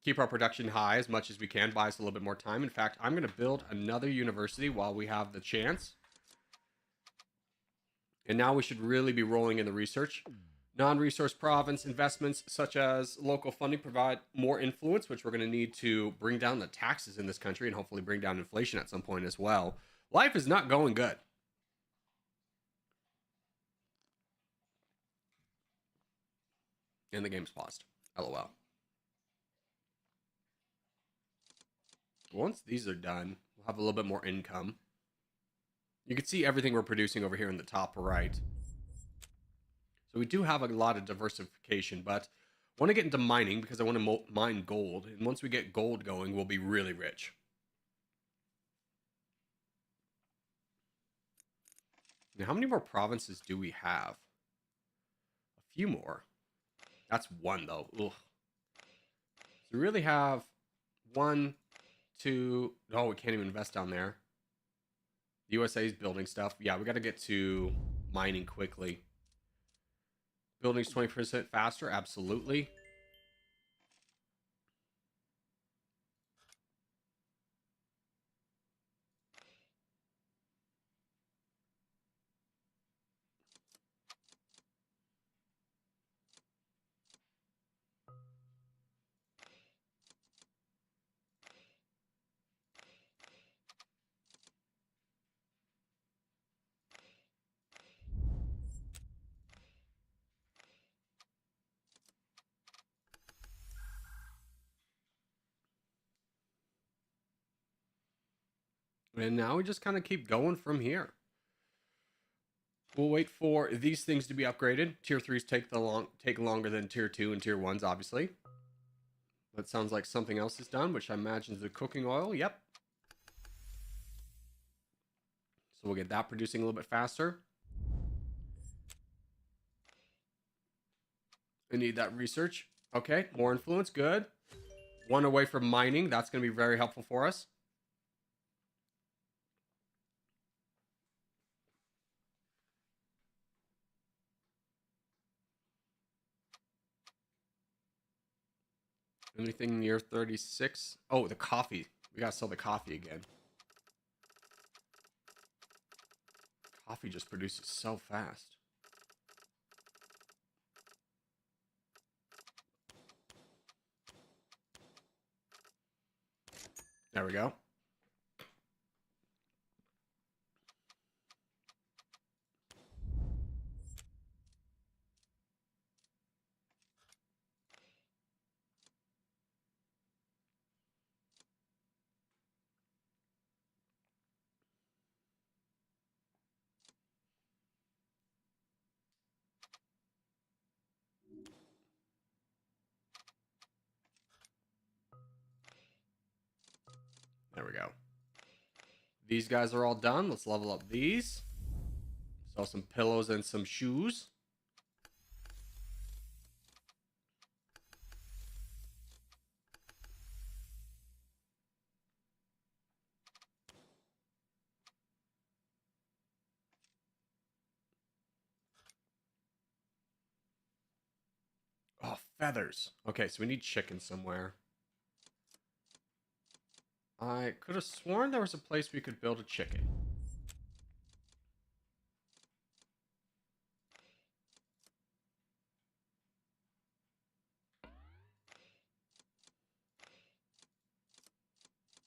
Keep our production high as much as we can, buy us a little bit more time. In fact, I'm going to build another university while we have the chance. And now we should really be rolling in the research. Non-resource province investments such as local funding provide more influence, which we're going to need to bring down the taxes in this country and hopefully bring down inflation at some point as well. Life is not going good. And the game's paused. LOL. Once these are done, we'll have a little bit more income. You can see everything we're producing over here in the top right. So we do have a lot of diversification, but I want to get into mining because I want to mine gold. And once we get gold going, we'll be really rich. Now, how many more provinces do we have? A few more. That's one, though. Ugh. So we really have 1, 2... Oh, we can't even invest down there. The USA is building stuff. Yeah, we got to get to mining quickly. Building's 20% faster. Absolutely. And now we just kind of keep going from here. We'll wait for these things to be upgraded. Tier 3s take longer than Tier 2 and Tier 1s, obviously. That sounds like something else is done, which I imagine is the cooking oil. Yep. So we'll get that producing a little bit faster. I need that research. Okay, more influence. Good. One away from mining. That's going to be very helpful for us. Anything near 36? Oh, the coffee. We got to sell the coffee again. Coffee just produces so fast. There we go. These guys are all done. Let's level up these. Sell some pillows and some shoes. Oh, feathers. Okay, so we need chicken somewhere. I could have sworn there was a place we could build a chicken.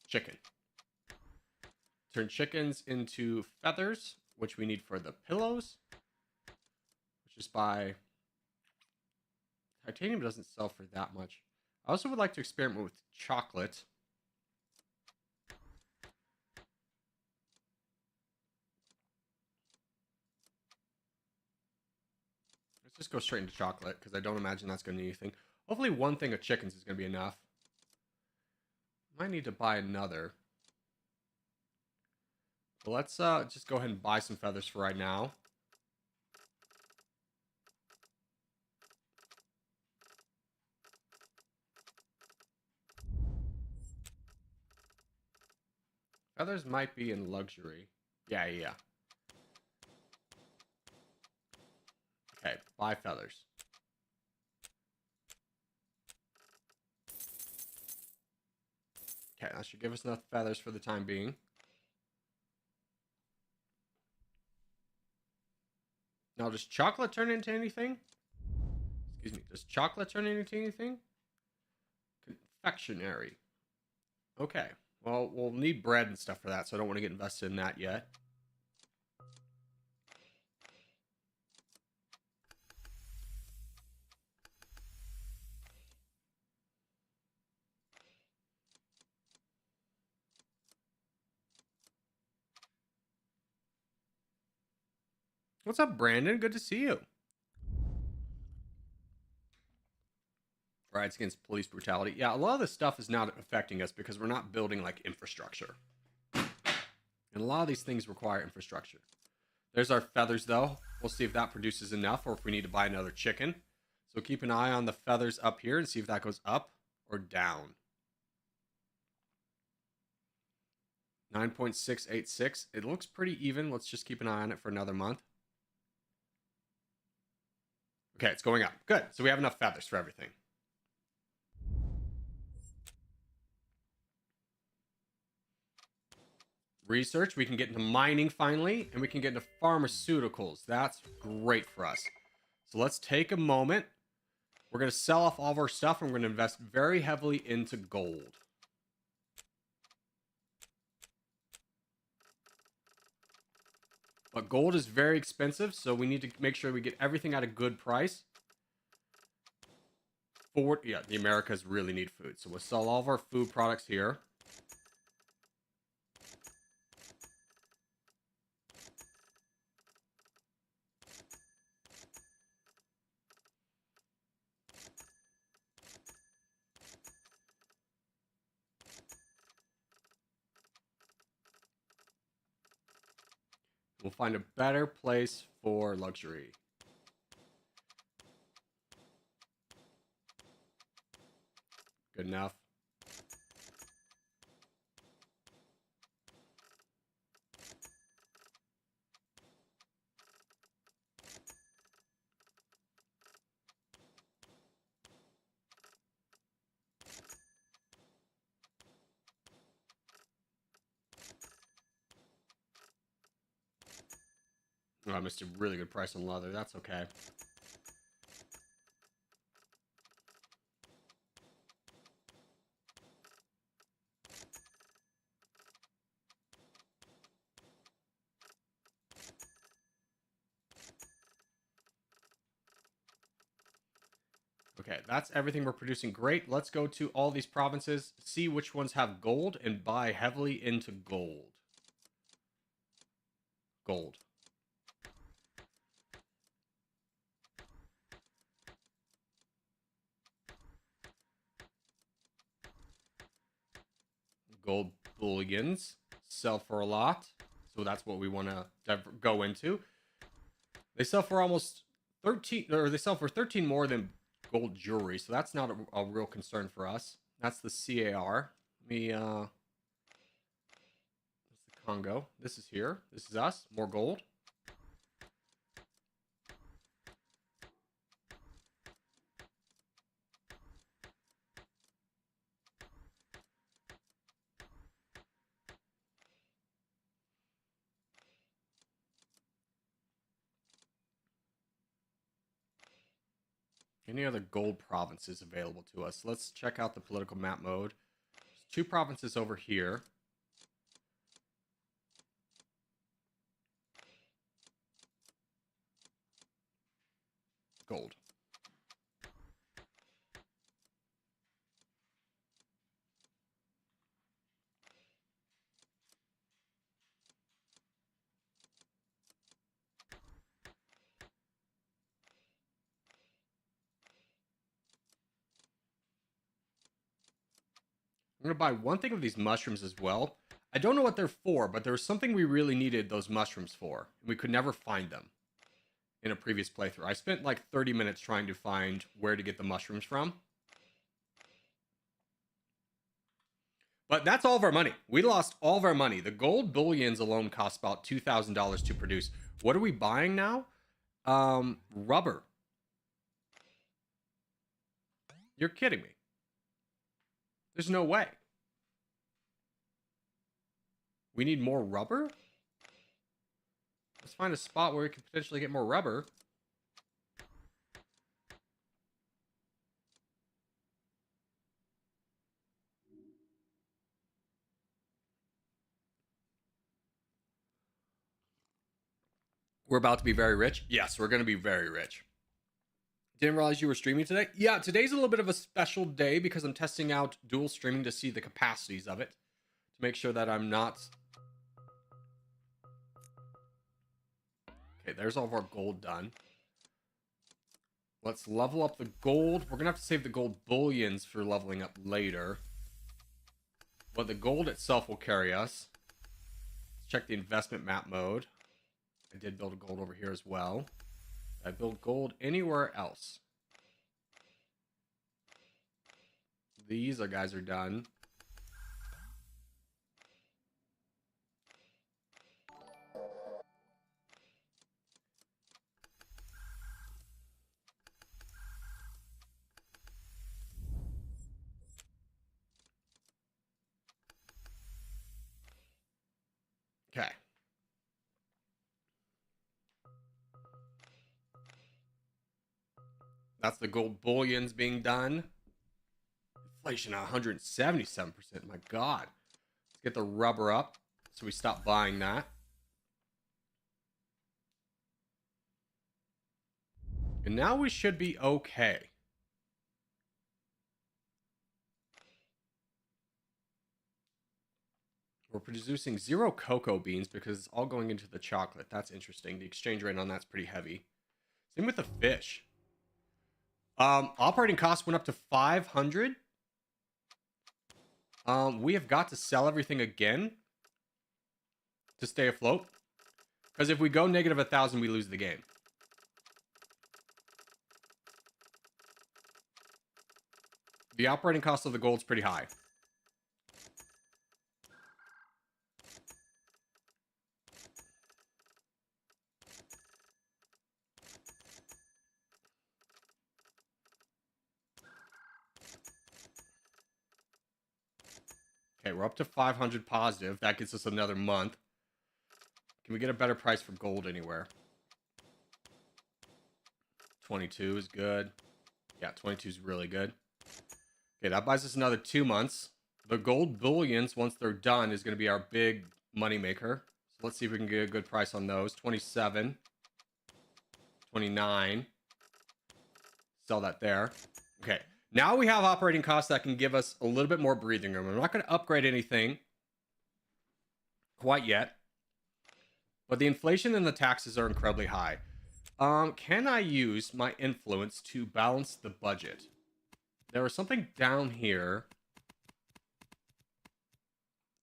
Chicken. Turn chickens into feathers, which we need for the pillows. Which is by... Titanium doesn't sell for that much. I also would like to experiment with chocolate. Let's just go straight into chocolate, because I don't imagine that's going to need anything. Hopefully one thing of chickens is going to be enough. Might need to buy another. But let's just go ahead and buy some feathers for right now. Feathers might be in luxury. Yeah. Okay, buy feathers. Okay, that should give us enough feathers for the time being. Now, does chocolate turn into anything? Excuse me, does chocolate turn into anything? Confectionery. Okay, well, we'll need bread and stuff for that, so I don't want to get invested in that yet. What's up, Brandon? Good to see you. Riots against police brutality. Yeah, a lot of this stuff is not affecting us because we're not building like infrastructure. And a lot of these things require infrastructure. There's our feathers, though. We'll see if that produces enough or if we need to buy another chicken. So keep an eye on the feathers up here and see if that goes up or down. 9.686. It looks pretty even. Let's just keep an eye on it for another month. Okay, it's going up. Good. So we have enough feathers for everything. Research. We can get into mining finally, and we can get into pharmaceuticals. That's great for us. So let's take a moment. We're going to sell off all of our stuff, and we're going to invest very heavily into gold. But gold is very expensive, so we need to make sure we get everything at a good price. Yeah, the Americas really need food. So we'll sell all of our food products here. We'll find a better place for luxury. Good enough. Oh, I missed a really good price on leather. That's okay. Okay, that's everything we're producing. Great. Let's go to all these provinces, see which ones have gold, and buy heavily into gold. Gold. Gold bullions. sell for a lot. So that's what we want to go into. They sell for almost 13, or they sell for 13 more than gold jewelry. So that's not a real concern for us. That's the CAR. That's the Congo. This is here. This is us. More gold. Any other gold provinces available to us? Let's check out the political map mode. There's 2 provinces over here. Gold. I'm going to buy 1 thing of these mushrooms as well. I don't know what they're for, but there was something we really needed those mushrooms for. And we could never find them in a previous playthrough. I spent like 30 minutes trying to find where to get the mushrooms from. But that's all of our money. We lost all of our money. The gold bullions alone cost about $2,000 to produce. What are we buying now? Rubber. You're kidding me. There's no way. We need more rubber? Let's find a spot where we can potentially get more rubber. We're about to be very rich? Yes, we're going to be very rich. Didn't realize you were streaming today? Yeah, today's a little bit of a special day because I'm testing out dual streaming to see the capacities of it. To make sure that I'm not... Okay, there's all of our gold done. Let's level up the gold. We're going to have to save the gold bullions for leveling up later. But the gold itself will carry us. Let's check the investment map mode. I did build a gold over here as well. I build gold anywhere else. These guys are done. Okay. That's the gold bullions being done. Inflation at 177%. My God. Let's get the rubber up so we stop buying that. And now we should be okay. We're producing 0 cocoa beans because it's all going into the chocolate. That's interesting. The exchange rate on that's pretty heavy. Same with the fish. Operating costs went up to 500. We have got to sell everything again to stay afloat. Because if we go negative 1,000, we lose the game. The operating cost of the gold's pretty high. Okay, we're up to 500 positive. That gets us another month. Can we get a better price for gold anywhere? 22 is good. Yeah, 22 is really good. Okay, that buys us another 2 months. The gold bullions, once they're done, is going to be our big money maker. So let's see if we can get a good price on those. 27. 29. Sell that there. Okay. Now we have operating costs that can give us a little bit more breathing room. I'm not going to upgrade anything quite yet. But the inflation and the taxes are incredibly high. Can I use my influence to balance the budget? There was something down here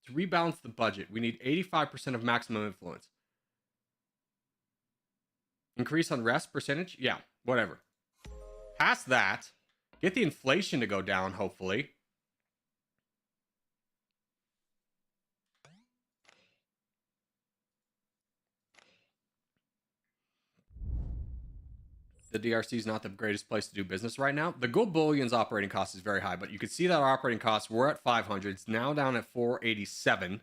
To rebalance the budget, we need 85% of maximum influence. Increase unrest percentage? Yeah, whatever. Past that, get the inflation to go down, hopefully. The DRC is not the greatest place to do business right now. The gold bullion's operating cost is very high, but you can see that our operating costs were at 500. It's now down at 487.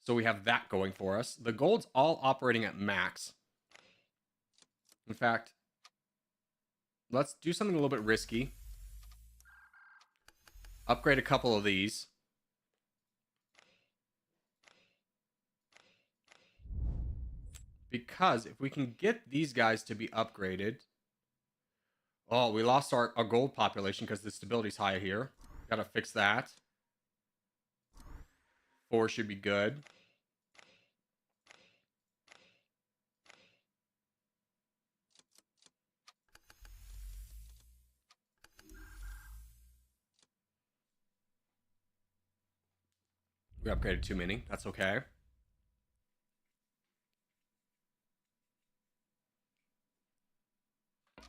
So we have that going for us. The gold's all operating at max. In fact, let's do something a little bit risky. Upgrade a couple of these. Because if we can get these guys to be upgraded... Oh, we lost our gold population because the stability's high here. Gotta fix that. 4 should be good. We upgraded too many. That's okay.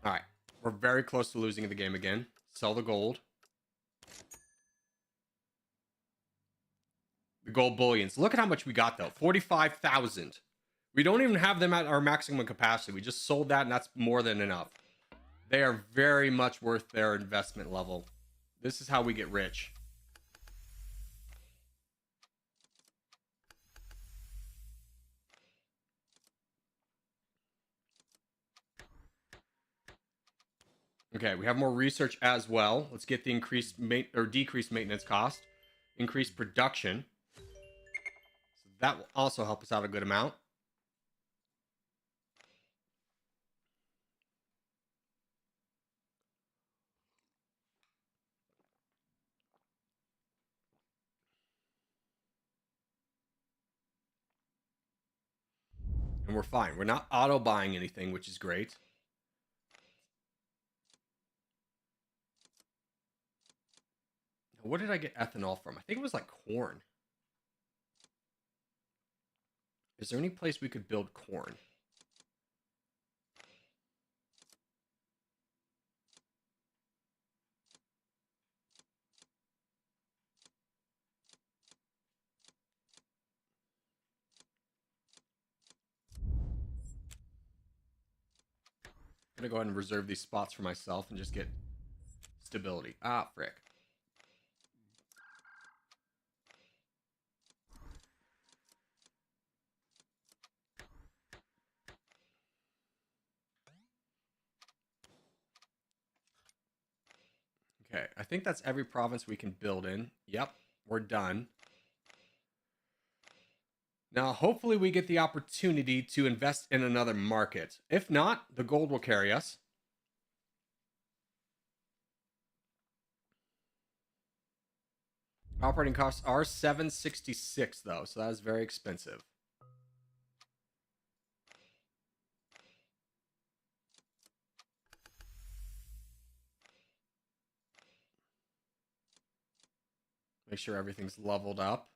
All right. We're very close to losing the game again. Sell the gold. The gold bullions. Look at how much we got, though. 45,000. We don't even have them at our maximum capacity. We just sold that, and that's more than enough. They are very much worth their investment level. This is how we get rich. Okay, we have more research as well. Let's get the increased decreased maintenance cost. Increased production. So that will also help us out a good amount. And we're fine. We're not auto buying anything, which is great. What did I get ethanol from? I think it was like corn. Is there any place we could build corn? I'm gonna go ahead and reserve these spots for myself and just get stability. Ah, frick. Okay, I think that's every province we can build in. Yep, we're done. Now, hopefully we get the opportunity to invest in another market. If not, the gold will carry us. Operating costs are 766 though, so that is very expensive. Make sure everything's leveled up.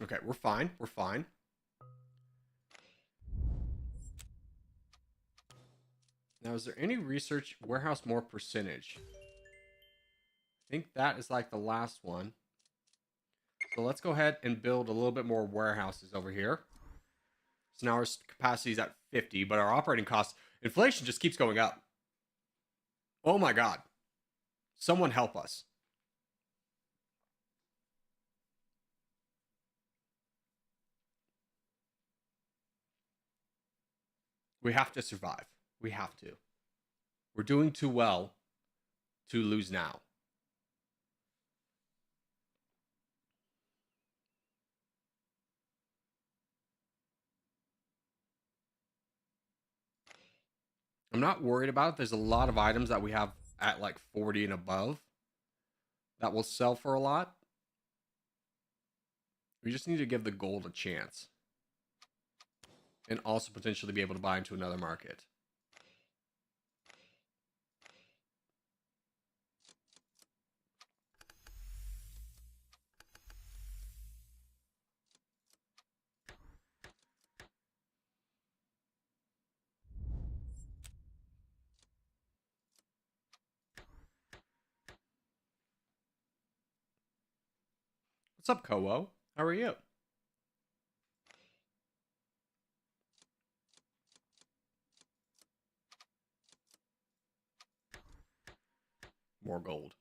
Okay, we're fine. We're fine. Now, is there any research warehouse more percentage? I think that is like the last one. So let's go ahead and build a little bit more warehouses over here. So now our capacity is at 50, but our operating costs, inflation just keeps going up. Oh my God. Someone help us. We have to survive. We have to. We're doing too well to lose now. I'm not worried about it. There's a lot of items that we have at like 40 and above that will sell for a lot. We just need to give the gold a chance. and also potentially be able to buy into another market. What's up, Kowo? How are you? More gold.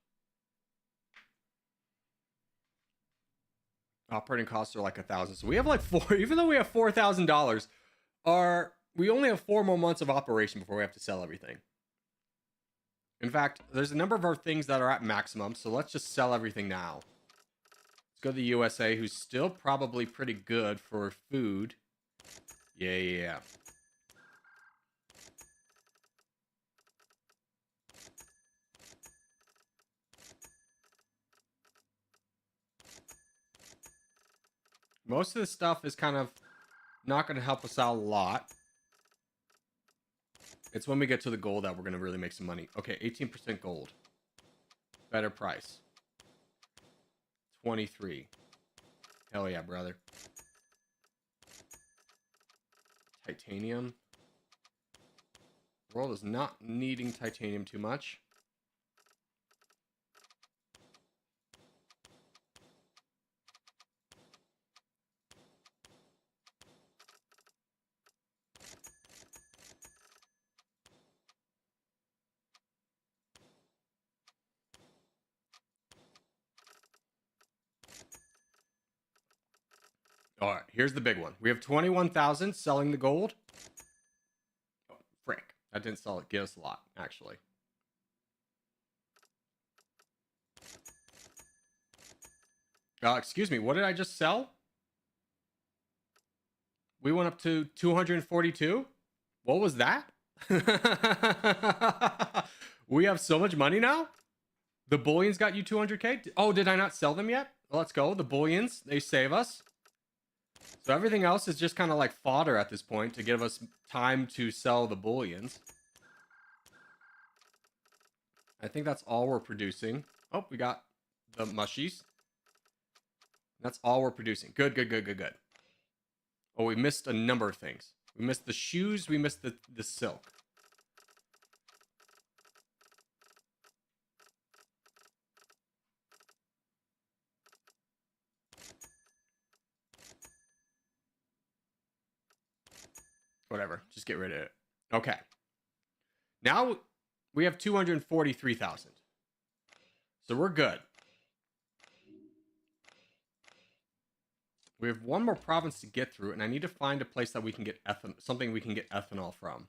Operating costs are like 1,000. So we have like four, even though we have $4,000, we only have 4 more months of operation before we have to sell everything. In fact, there's a number of our things that are at maximum, so let's just sell everything now. Let's go to the USA, who's still probably pretty good for food. Yeah. Most of this stuff is kind of not going to help us out a lot. It's when we get to the gold that we're going to really make some money. Okay, 18% gold. Better price. 23. Hell yeah, brother. Titanium. The world is not needing titanium too much. All right, here's the big one. We have 21,000 selling the gold. Oh, frick. That didn't sell it. Give us a lot, actually. Excuse me. What did I just sell? We went up to 242. What was that? We have so much money now. The bullions got you 200k. Oh, did I not sell them yet? Let's go. The bullions, they save us. So everything else is just kind of like fodder at this point to give us time to sell the bullions. I think that's all we're producing. Oh, we got the mushies. That's all we're producing. Good. Oh, we missed a number of things. We missed the shoes. We missed the silk. Whatever. Just get rid of it. Okay. Now we have 243,000. So we're good. We have one more province to get through, and I need to find a place that we can get something we can get ethanol from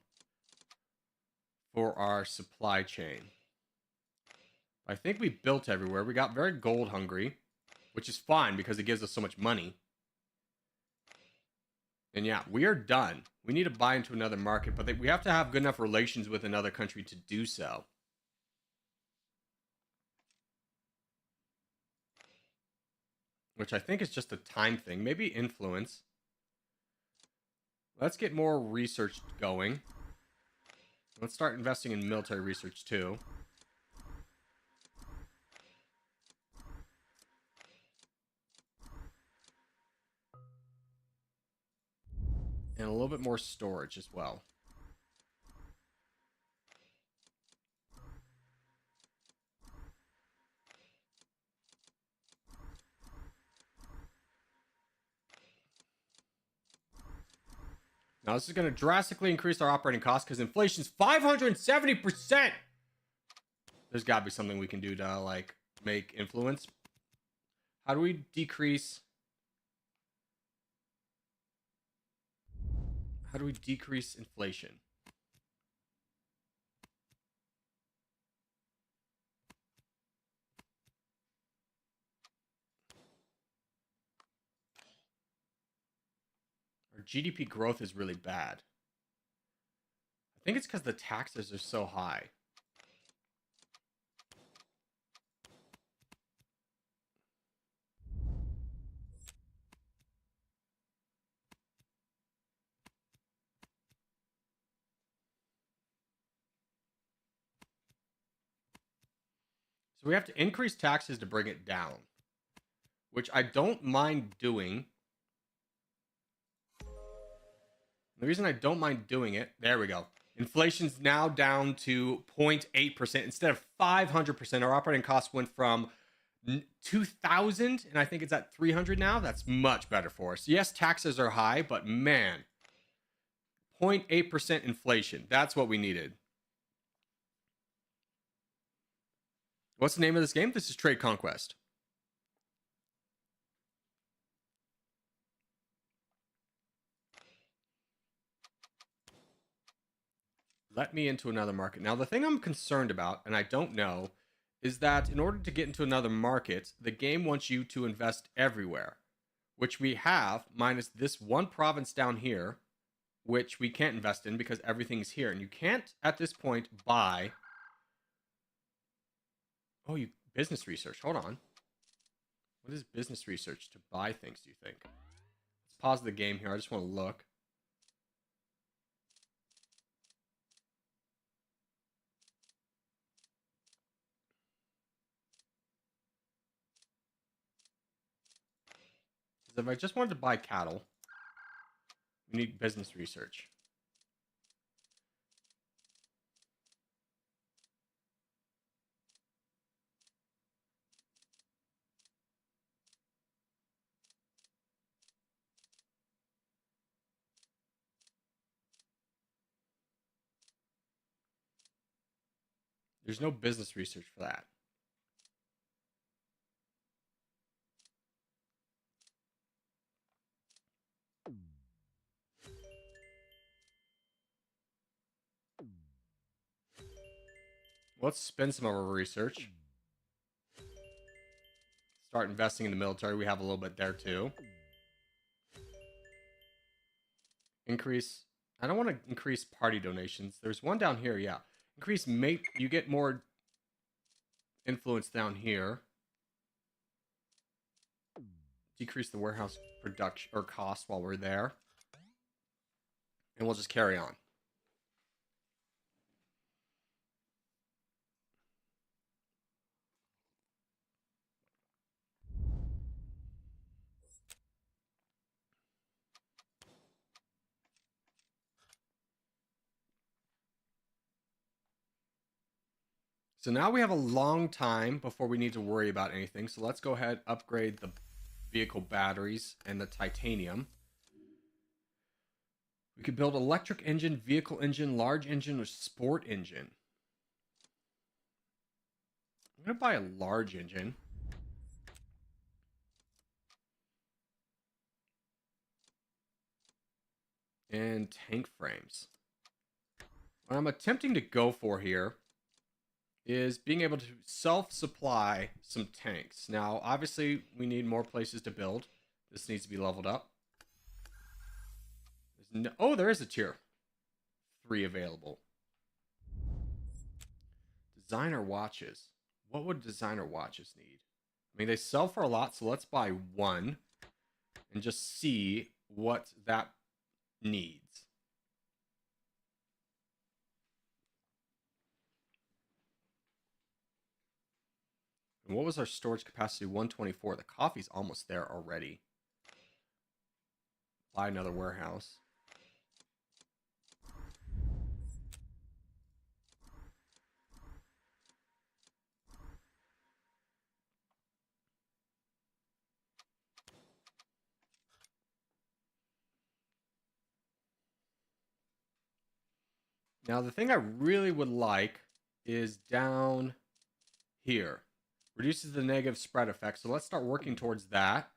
for our supply chain. I think we built everywhere. We got very gold hungry, which is fine because it gives us so much money. And yeah, we are done. We need to buy into another market, but we have to have good enough relations with another country to do so. Which I think is just a time thing. Maybe influence. Let's get more research going. Let's start investing in military research too. And a little bit more storage as well. Now, this is going to drastically increase our operating costs because inflation's 570%. There's got to be something we can do to, like, make influence. How do we decrease... How do we decrease inflation? Our GDP growth is really bad. I think it's because the taxes are so high. So we have to increase taxes to bring it down, which I don't mind doing. The reason I don't mind doing it, there we go. Inflation's now down to 0.8% instead of 500%. Our operating costs went from 2,000 and I think it's at 300 now. That's much better for us. Yes, taxes are high, but man, 0.8% inflation. That's what we needed. What's the name of this game? This is Trade Conquest. Let me into another market. Now, the thing I'm concerned about, and I don't know, is that in order to get into another market, the game wants you to invest everywhere, which we have, minus this one province down here, which we can't invest in because everything's here. And you can't, at this point, buy... Oh, you business research. Hold on. What is business research to buy things, do you think? Let's pause the game here. I just want to look. Because if I just wanted to buy cattle, we need business research. There's no business research for that. Let's spend some of our research. Start investing in the military. We have a little bit there too. Increase. I don't want to increase party donations. There's one down here, yeah. Increase mate. You get more influence down here. Decrease the warehouse production or cost while we're there. And we'll just carry on. So now we have a long time before we need to worry about anything. So let's go ahead, upgrade the vehicle batteries and the titanium. We could build electric engine, vehicle engine, large engine, or sport engine. I'm going to buy a large engine. And tank frames. What I'm attempting to go for here is being able to self-supply some tanks. Now, obviously, we need more places to build. This needs to be leveled up. Oh, there is a tier 3 available. Designer watches. What would designer watches need? I mean, they sell for a lot, so let's buy one and just see what that needs. And what was our storage capacity? 124. The coffee's almost there already. Buy another warehouse. Now, the thing I really would like is down here. Reduces the negative spread effect. So let's start working towards that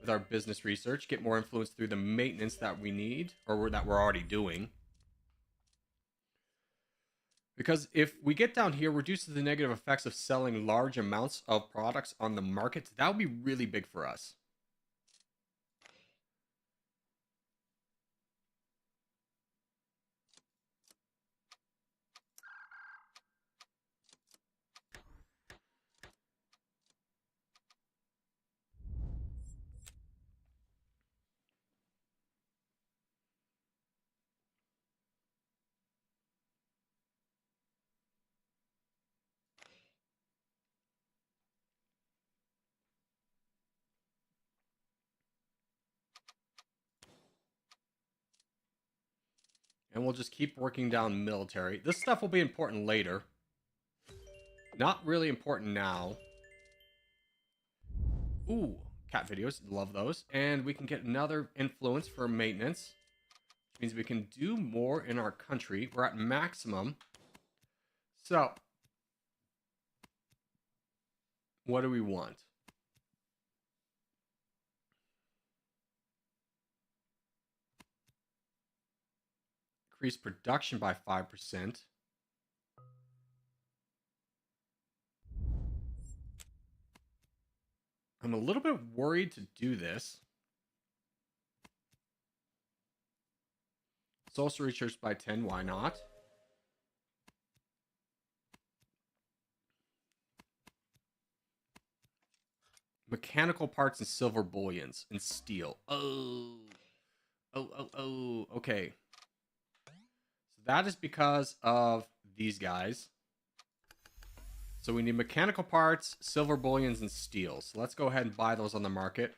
with our business research. Get more influence through the maintenance that we need, or that we're already doing. Because if we get down here, reduces the negative effects of selling large amounts of products on the market, that would be really big for us. And we'll just keep working down military. This stuff will be important later. Not really important now. Ooh, cat videos. Love those. And we can get another influence for maintenance. Which means we can do more in our country. We're at maximum. So, what do we want? Increase production by 5%. I'm a little bit worried to do this. Social research by 10, why not? Mechanical parts and silver bullions and steel. Oh. Okay. So that is because of these guys. So we need mechanical parts, silver bullions, and steel. So let's go ahead and buy those on the market.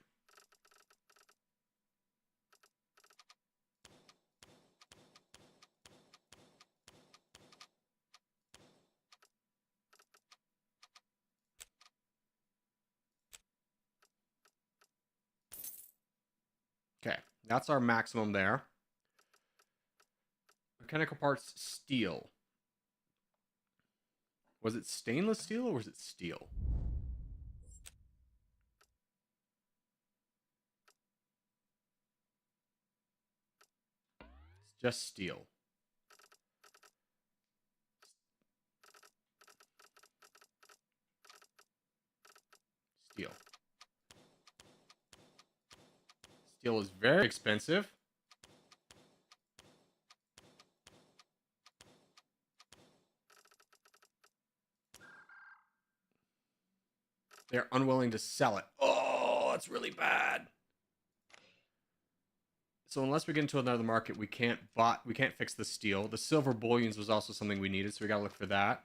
Okay, that's our maximum there. Mechanical parts, steel. Was it stainless steel or was it steel? It's just steel. Steel. Steel is very expensive. They're unwilling to sell it. Oh, that's really bad. So unless we get into another market, we can't fix the steel. The silver bullions was also something we needed, so we gotta look for that.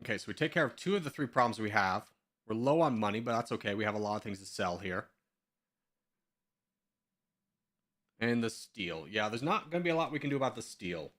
Okay, so we take care of 2 of the 3 problems we have. We're low on money, but that's okay. We have a lot of things to sell here. And the steel. Yeah, there's not going to be a lot we can do about the steel.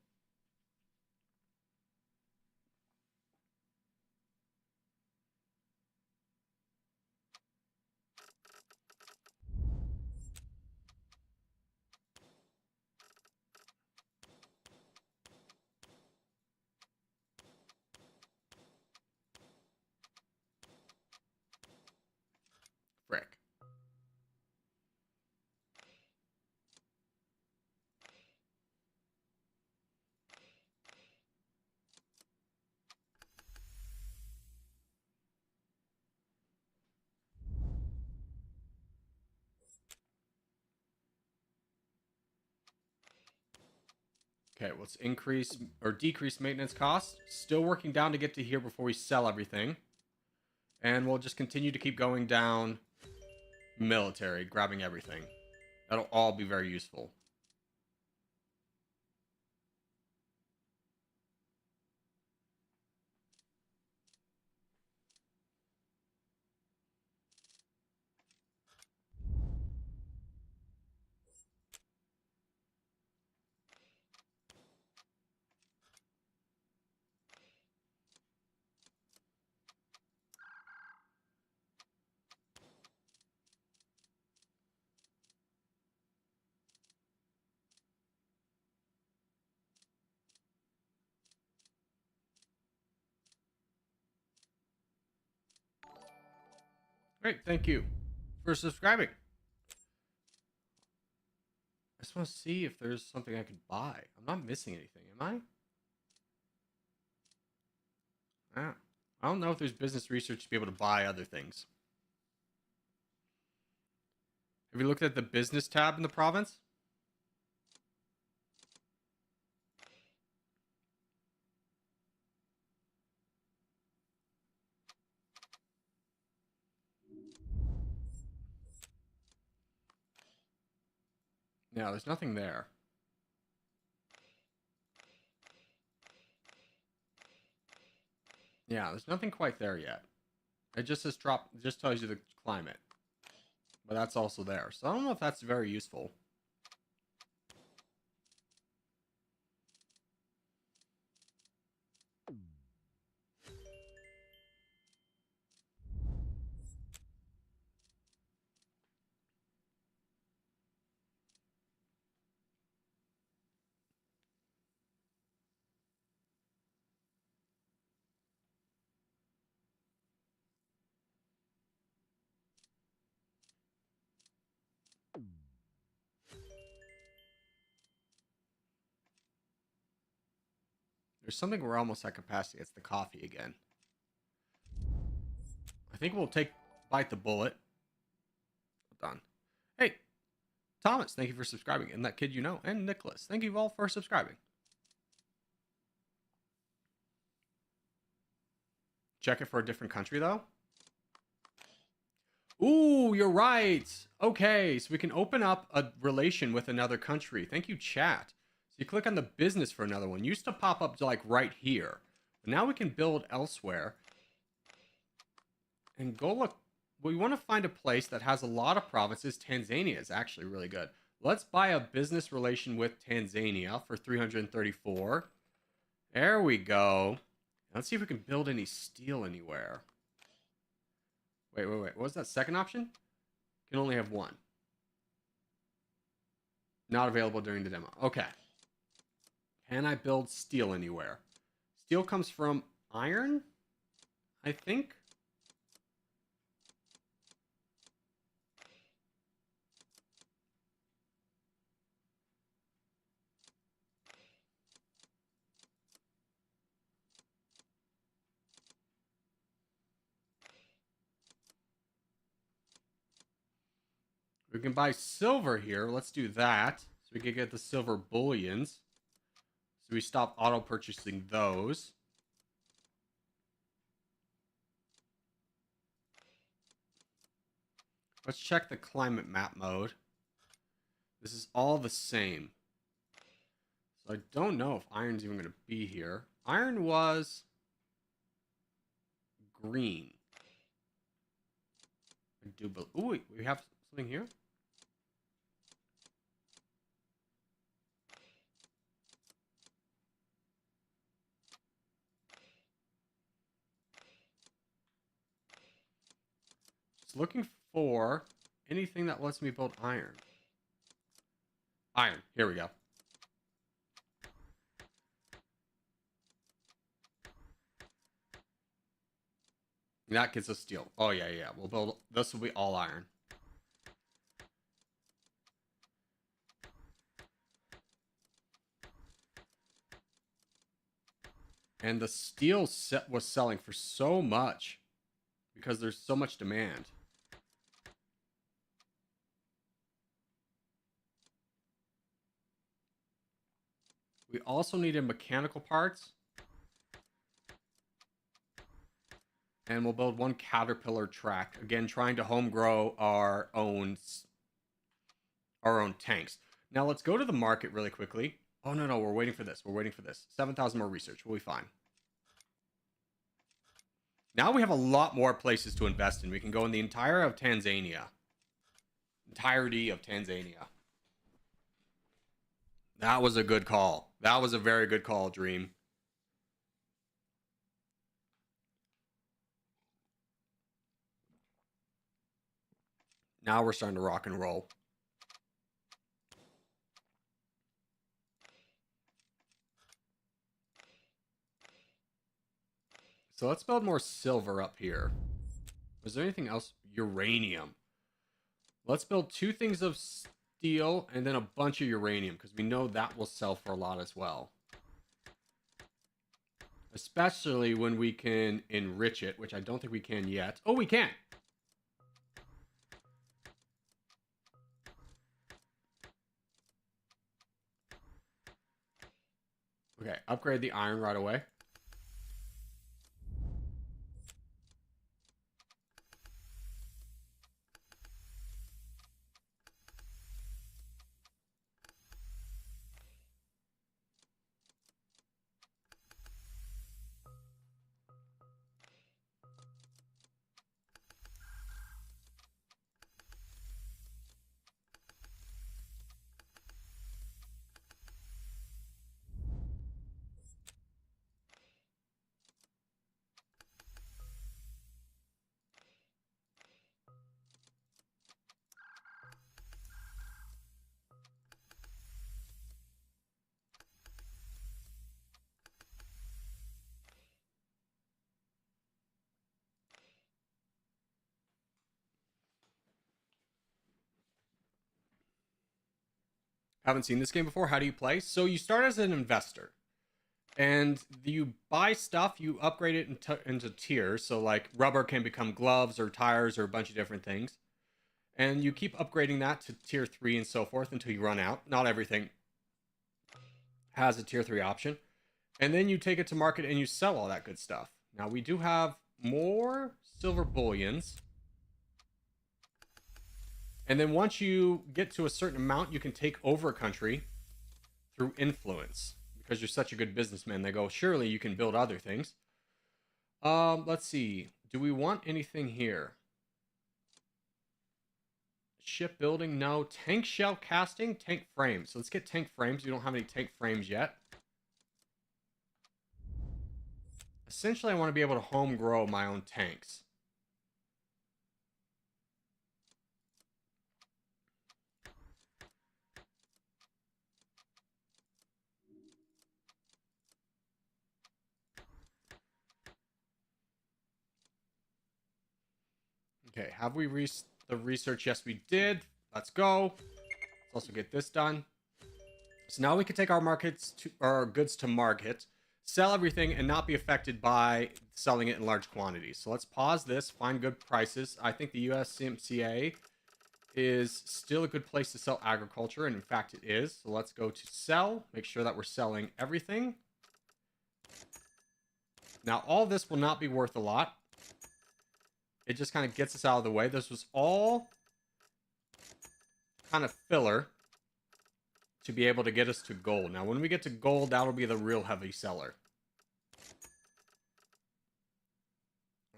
Frick. Okay, let's increase or decrease maintenance costs. Still working down to get to here before we sell everything. And we'll just continue to keep going down military, grabbing everything. That'll all be very useful. Great, thank you for subscribing. I just want to see if there's something I could buy. I'm not missing anything, am I? I don't know if there's business research to be able to buy other things. Have you looked at the business tab in the province? Yeah, there's nothing there. Yeah, there's nothing quite there yet. It just says drop, it just tells you the climate. But that's also there. So I don't know if that's very useful. There's something we're almost at capacity. It's the coffee again. I think we'll bite the bullet. Done. Hey, Thomas, thank you for subscribing. And that kid you know. And Nicholas, thank you all for subscribing. Check it for a different country, though. Ooh, you're right. Okay, so we can open up a relation with another country. Thank you, chat. So you click on the business for another one. Used to pop up like right here. But now we can build elsewhere. And go look. We want to find a place that has a lot of provinces. Tanzania is actually really good. Let's buy a business relation with Tanzania for 334. There we go. Let's see if we can build any steel anywhere. Wait. What was that second option? Can only have one. Not available during the demo. Okay. Can I build steel anywhere? Steel comes from iron, I think. We can buy silver here. Let's do that. So we can get the silver bullions. So we stop auto purchasing those. Let's check the climate map mode. This is all the same. So I don't know if iron's even going to be here. Iron was green. I do believe. Ooh, wait, we have something here? Just looking for anything that lets me build iron. Iron. Here we go. That gets us steel. Oh, yeah. We'll build... This will be all iron. And the steel set was selling for so much. Because there's so much demand. We also needed mechanical parts. And we'll build one caterpillar track. Again, trying to home grow our own tanks. Now let's go to the market really quickly. Oh, no. We're waiting for this. 7,000 more research. We'll be fine. Now we have a lot more places to invest in. We can go in the entirety of Tanzania. That was a good call. That was a very good call, Dream. Now we're starting to rock and roll. So let's build more silver up here. Was there anything else? Uranium. Let's build 2 things of steel and then a bunch of uranium because we know that will sell for a lot as well. Especially when we can enrich it, which I don't think we can yet. Oh, we can! Okay, upgrade the iron right away. haven't seen this game before, how do you play? So you start as an investor, and you buy stuff, you upgrade it into tiers. So like rubber can become gloves or tires or a bunch of different things. And you keep upgrading that to tier 3 and so forth until you run out. Not everything has a tier 3 option. And then you take it to market and you sell all that good stuff. Now we do have more silver bullions. And then once you get to a certain amount, you can take over a country through influence. Because you're such a good businessman, they go, surely you can build other things. Let's see. Do we want anything here? Shipbuilding, no. Tank shell casting, tank frames. So let's get tank frames. We don't have any tank frames yet. Essentially, I want to be able to home grow my own tanks. Okay, have we reached the research? Yes, we did. Let's go. Let's also get this done. So now we can take our goods to market, sell everything, and not be affected by selling it in large quantities. So let's pause this, find good prices. I think the USMCA is still a good place to sell agriculture, and in fact it is. So let's go to sell, make sure that we're selling everything. Now all this will not be worth a lot. It just kind of gets us out of the way. This was all kind of filler to be able to get us to gold. Now when we get to gold, that'll be the real heavy seller.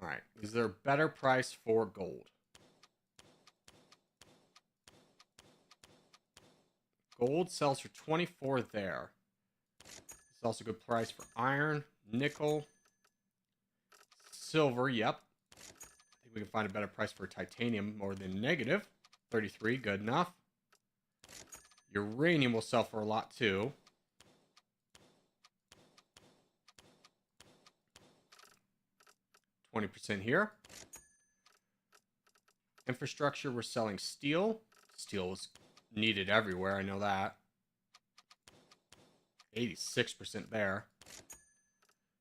All right, is there a better price for gold? Gold sells for 24 there. It's also a good price for iron, nickel, silver. Yep. I think we can find a better price for titanium, more than negative. 33, good enough. Uranium will sell for a lot too. %20 here. Infrastructure, we're selling steel. Steel is needed everywhere, I know that. 86% there.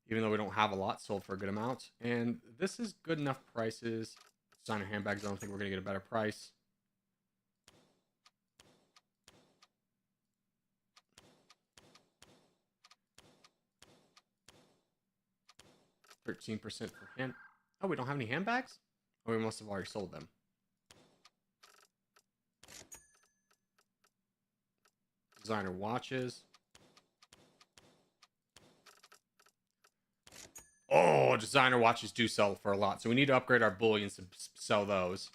Even though we don't have a lot, sold for a good amount. And this is good enough prices. Designer handbags, I don't think we're going to get a better price. %13 for hand. Oh, we don't have any handbags? Oh, we must have already sold them. Designer watches. Oh, designer watches do sell for a lot. So we need to upgrade our bullions to sell those.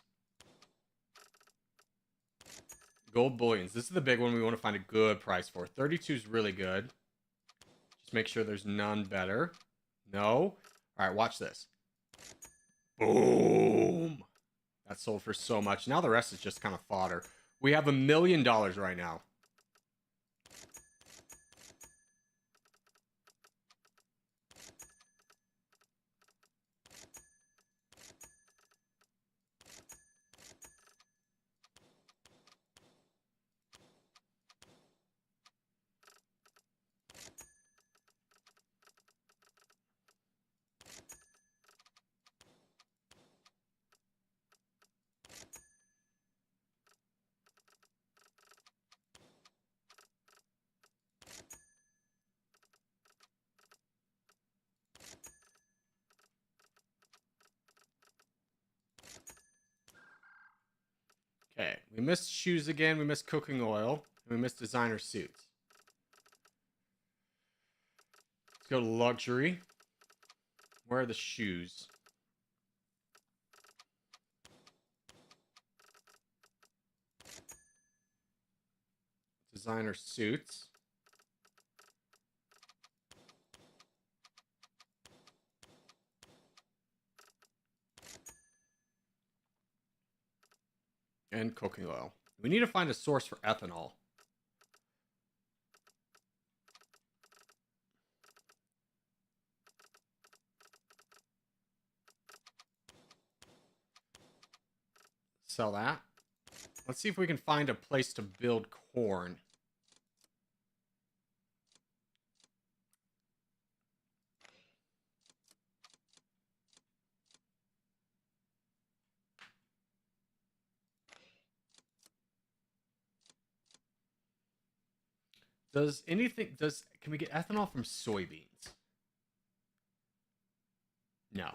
Gold bullions. This is the big one we want to find a good price for. 32 is really good. Just make sure there's none better. No. All right, watch this. Boom. That sold for so much. Now the rest is just kind of fodder. We have $1 million right now. Okay, we missed shoes again. We missed cooking oil. And we missed designer suits. Let's go to luxury. Where are the shoes? Designer suits. And cooking oil. We need to find a source for ethanol. Sell that. Let's see if we can find a place to build corn. Can we get ethanol from soybeans? No.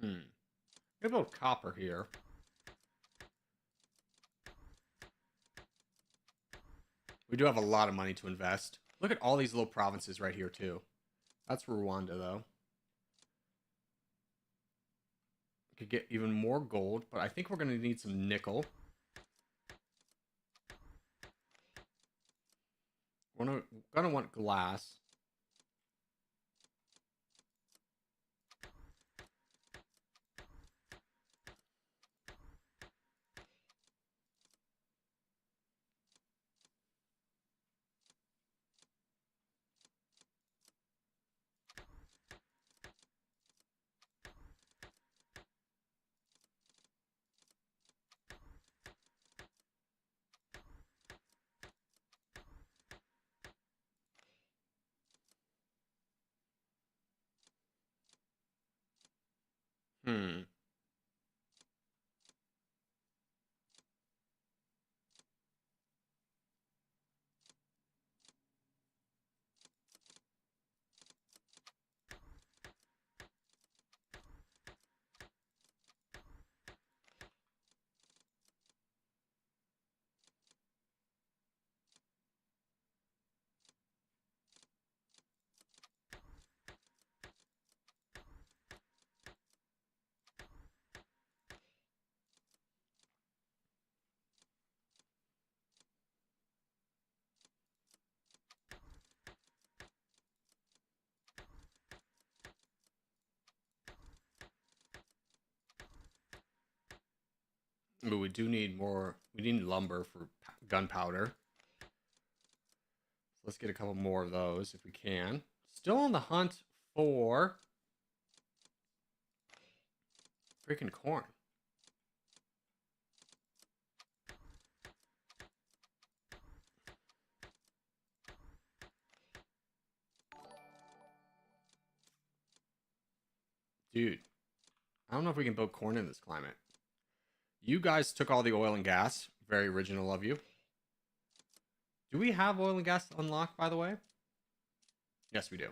We have a little copper here. We do have a lot of money to invest. Look at all these little provinces right here, too. That's Rwanda, though. Could get even more gold, but I think we're going to need some nickel. We're going to want glass. But we do need more. We need lumber for gunpowder. So let's get a couple more of those if we can. Still on the hunt for freaking corn. Dude, I don't know if we can build corn in this climate. You guys took all the oil and gas. Very original of you. Do we have oil and gas unlocked, by the way? Yes, we do.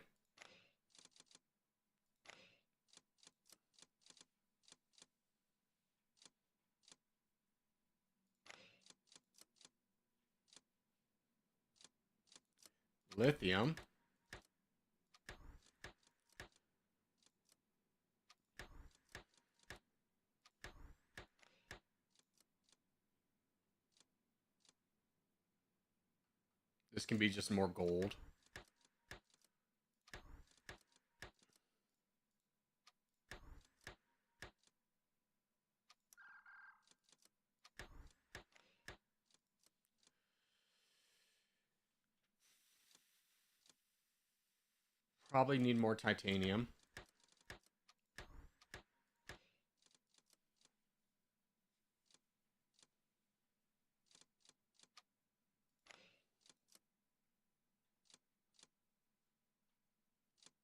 Lithium. This can be just more gold. Probably need more titanium.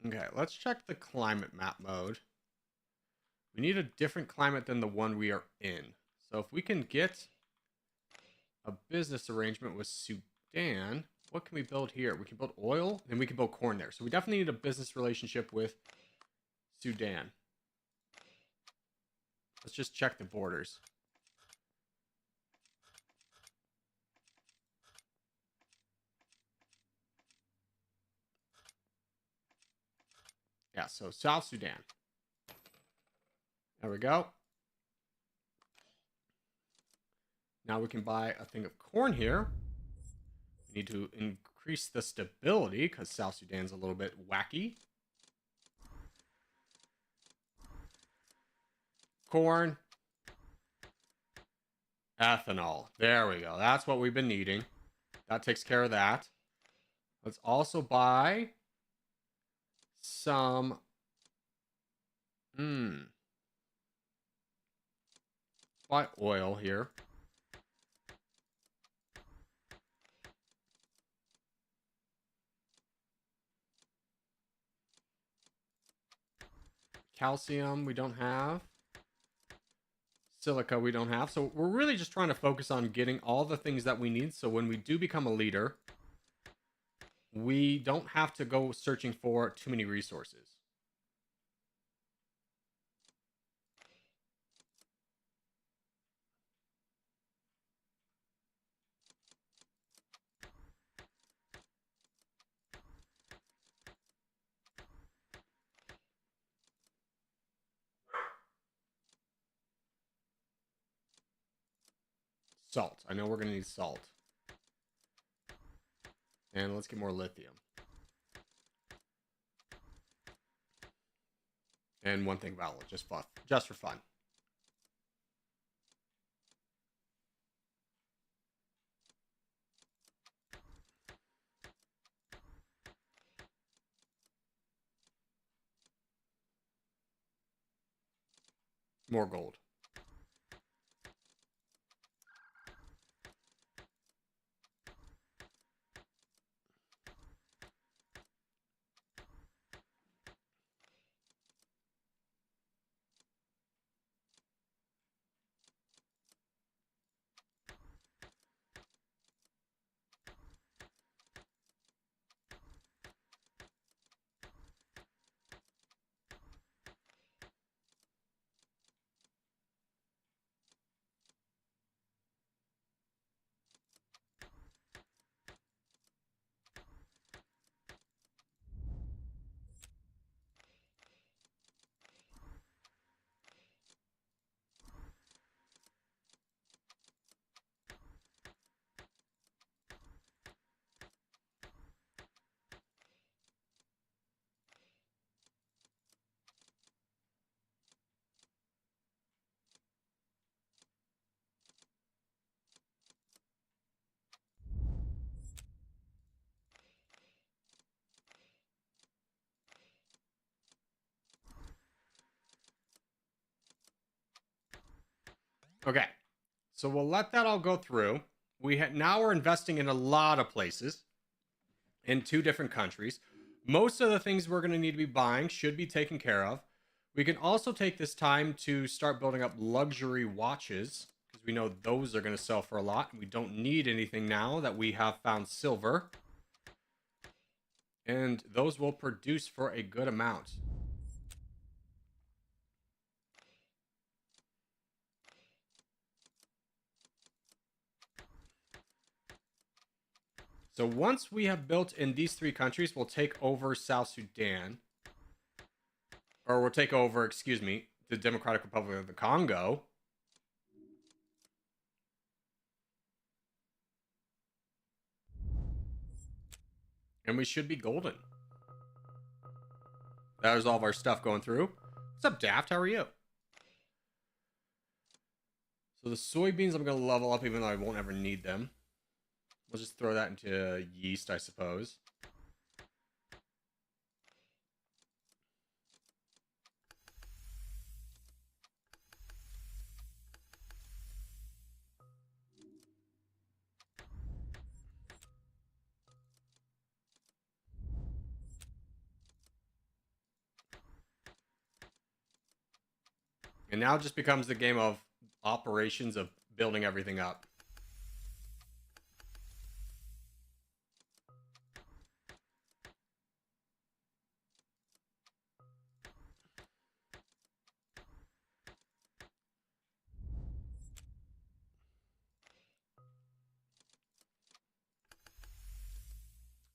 Okay, let's check the climate map mode. We need a different climate than the one we are in. So if we can get a business arrangement with Sudan, what can we build here? We can build oil, and we can build corn there. So we definitely need a business relationship with Sudan. Let's just check the borders. Yeah, so South Sudan. There we go. Now we can buy a thing of corn here. We need to increase the stability because South Sudan's a little bit wacky. Corn. Ethanol. There we go. That's what we've been needing. That takes care of that. Let's also buy some... buy oil here. Calcium we don't have. Silica we don't have. So we're really just trying to focus on getting all the things that we need. So when we do become a leader, we don't have to go searching for too many resources. Salt. I know we're going to need salt. And let's get more lithium. And one thing about it, just for fun. More gold. Okay. So we'll let that all go through. Now we're investing in a lot of places in 2 different countries. Most of the things we're going to need to be buying should be taken care of. We can also take this time to start building up luxury watches because we know those are going to sell for a lot. We don't need anything now that we have found silver. And those will produce for a good amount. So once we have built in these 3 countries, we'll take over South Sudan. Or we'll take over, excuse me, the Democratic Republic of the Congo. And we should be golden. That is all of our stuff going through. What's up, Daft? How are you? So the soybeans I'm going to level up even though I won't ever need them. We'll just throw that into yeast, I suppose. And now it just becomes the game of operations of building everything up.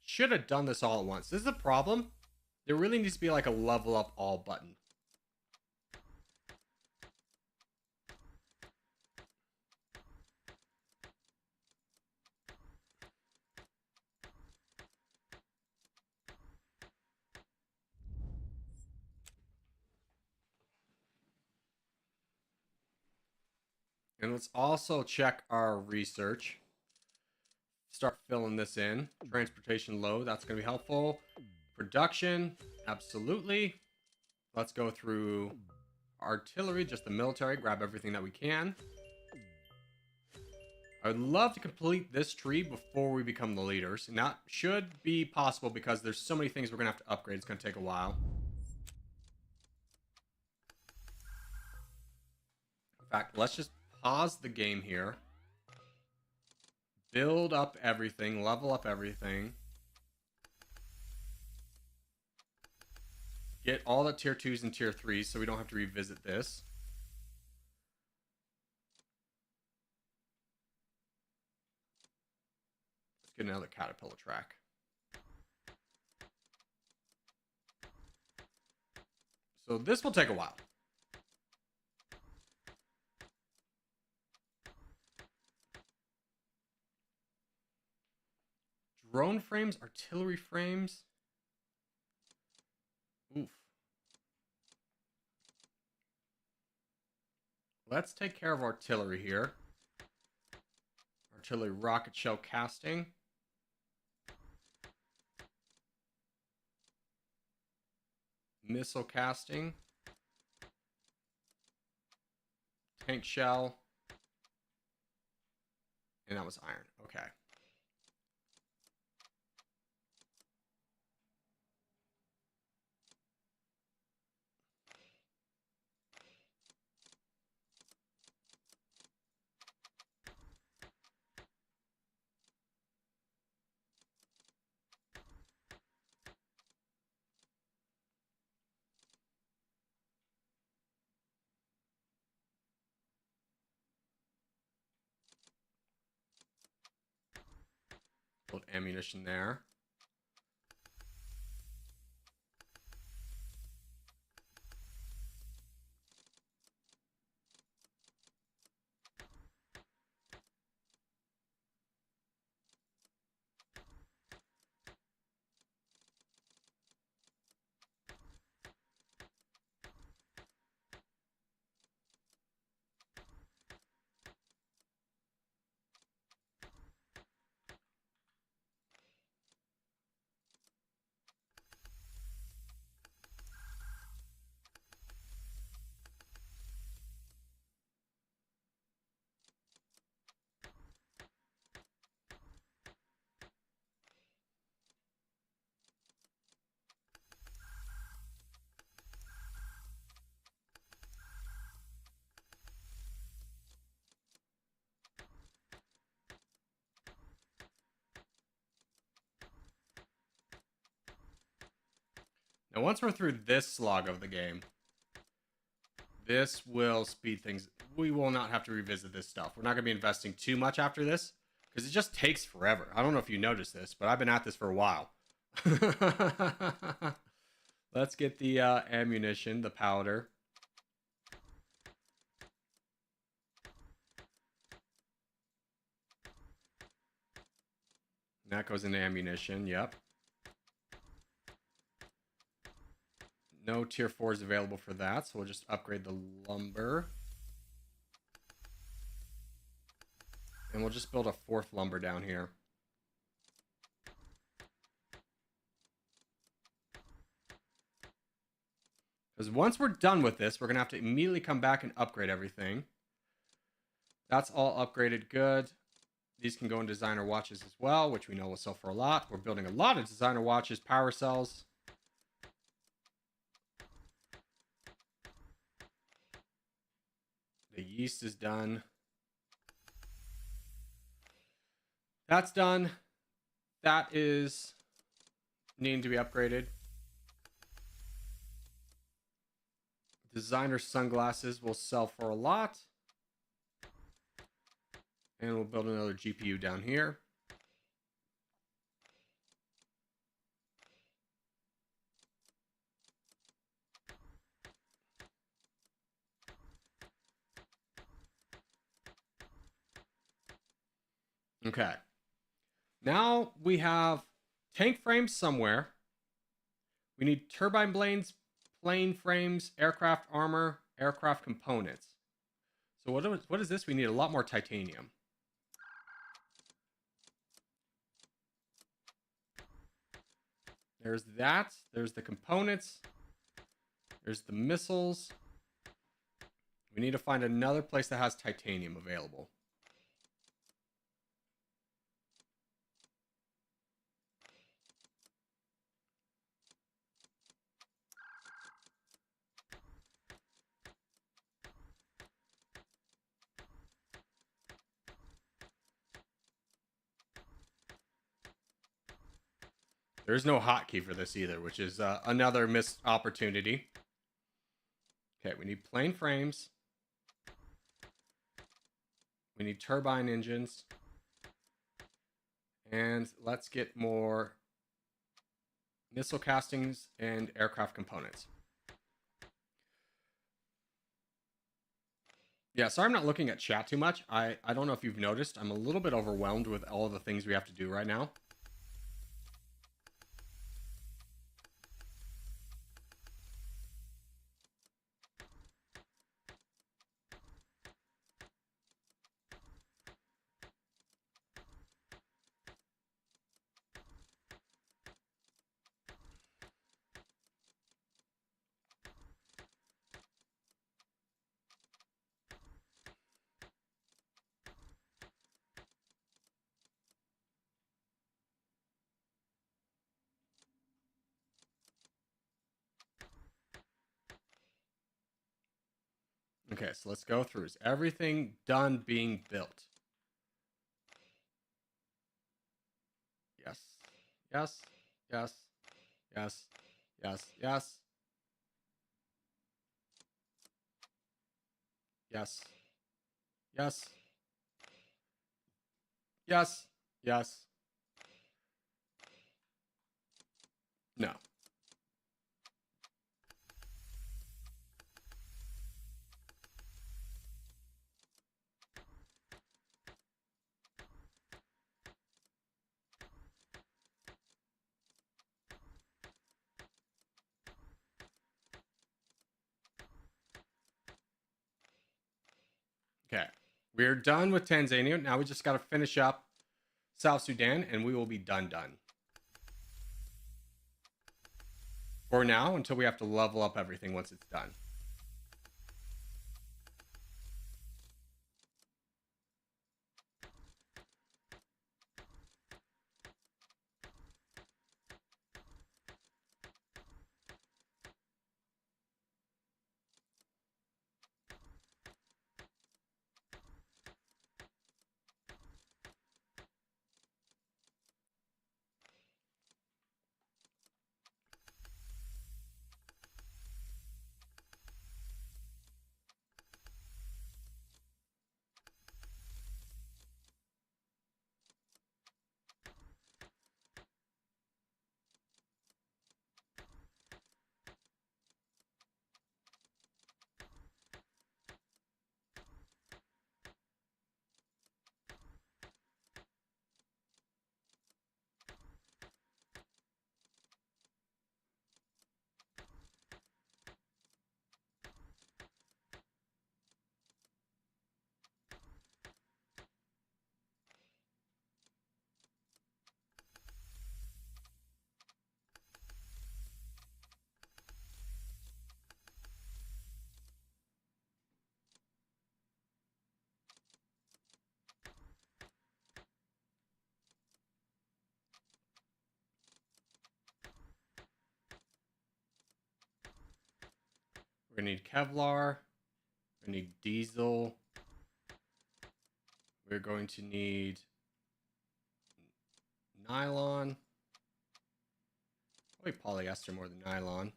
Should have done this all at once. This is a problem. There really needs to be like a level up all button. And let's also check our research. Start filling this in. Transportation low, that's going to be helpful. Production, absolutely. Let's go through artillery, just the military, grab everything that we can. I would love to complete this tree before we become the leaders. And that should be possible because there's so many things we're going to have to upgrade. It's going to take a while. In fact, let's just pause the game here. Build up everything. Level up everything. Get all the tier 2s and tier 3s so we don't have to revisit this. Let's get another caterpillar track. So this will take a while. Drone frames, artillery frames. Oof. Let's take care of artillery here. Artillery rocket shell casting. Missile casting. Tank shell. And that was iron. Okay. Build ammunition there. Now, once we're through this slog of the game, this will speed things. We will not have to revisit this stuff. We're not going to be investing too much after this because it just takes forever. I don't know if you noticed this, but I've been at this for a while. Let's get the ammunition, the powder. And that goes into ammunition, yep. No tier 4s available for that, so we'll just upgrade the lumber. And we'll just build a 4th lumber down here. Because once we're done with this, we're going to have to immediately come back and upgrade everything. That's all upgraded good. These can go in designer watches as well, which we know will sell for a lot. We're building a lot of designer watches, power cells. The yeast is done. That's done. That is needing to be upgraded. Designer sunglasses will sell for a lot. And we'll build another GPU down here. Okay. Now we have tank frames somewhere. We need turbine blades, plane frames, aircraft armor, aircraft components. So what is this? We need a lot more titanium. There's that. There's the components. There's the missiles. We need to find another place that has titanium available. There's no hotkey for this either, which is another missed opportunity. Okay, we need plane frames. We need turbine engines. And let's get more missile castings and aircraft components. Yeah, sorry I'm not looking at chat too much. I don't know if you've noticed. I'm a little bit overwhelmed with all of the things we have to do right now. Okay, so let's go through. Is everything done being built? Yes. Yes. Yes. Yes. Yes. Yes. Yes. Yes. Yes. Yes. No. Okay. We're done with Tanzania. Now we just got to finish up South Sudan and we will be done. For now, until we have to level up everything once it's done. We're going to need Kevlar. We're going to need diesel. We're going to need nylon. Probably polyester more than nylon.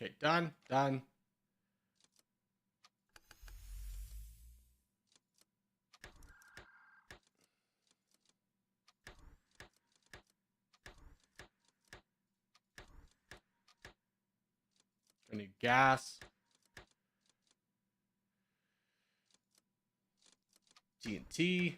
Okay, done. I need gas. TNT.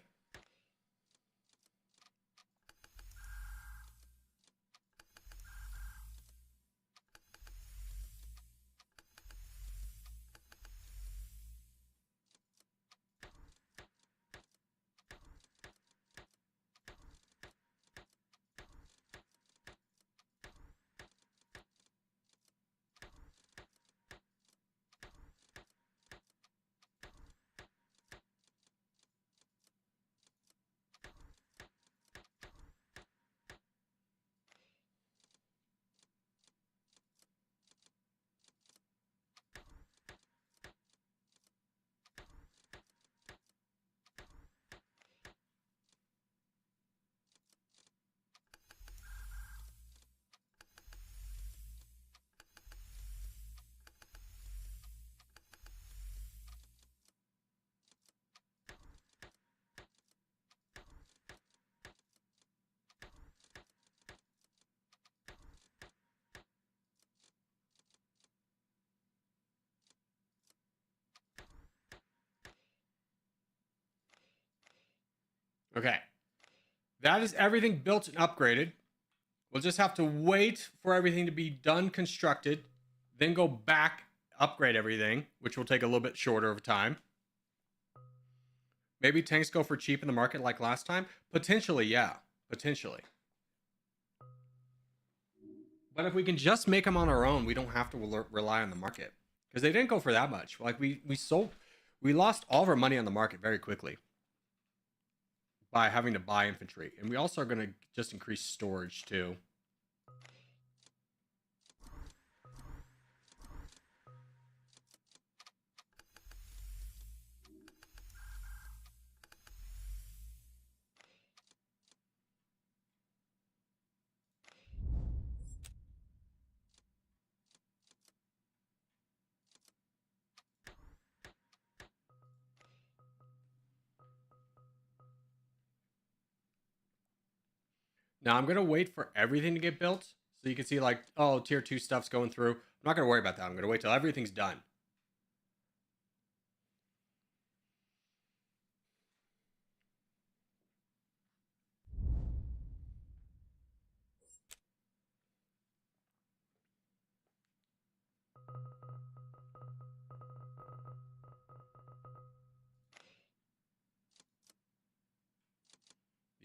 Okay. That is everything built and upgraded. We'll just have to wait for everything to be done, constructed, then go back, upgrade everything, which will take a little bit shorter of time. Maybe tanks go for cheap in the market like last time? Potentially, yeah. Potentially. But if we can just make them on our own, we don't have to rely on the market. Because they didn't go for that much. Like, we lost all of our money on the market very quickly by having to buy infantry. And we also are going to just increase storage, too. Now I'm gonna wait for everything to get built so you can see like, oh, tier 2 stuff's going through. I'm not gonna worry about that. I'm gonna wait till everything's done.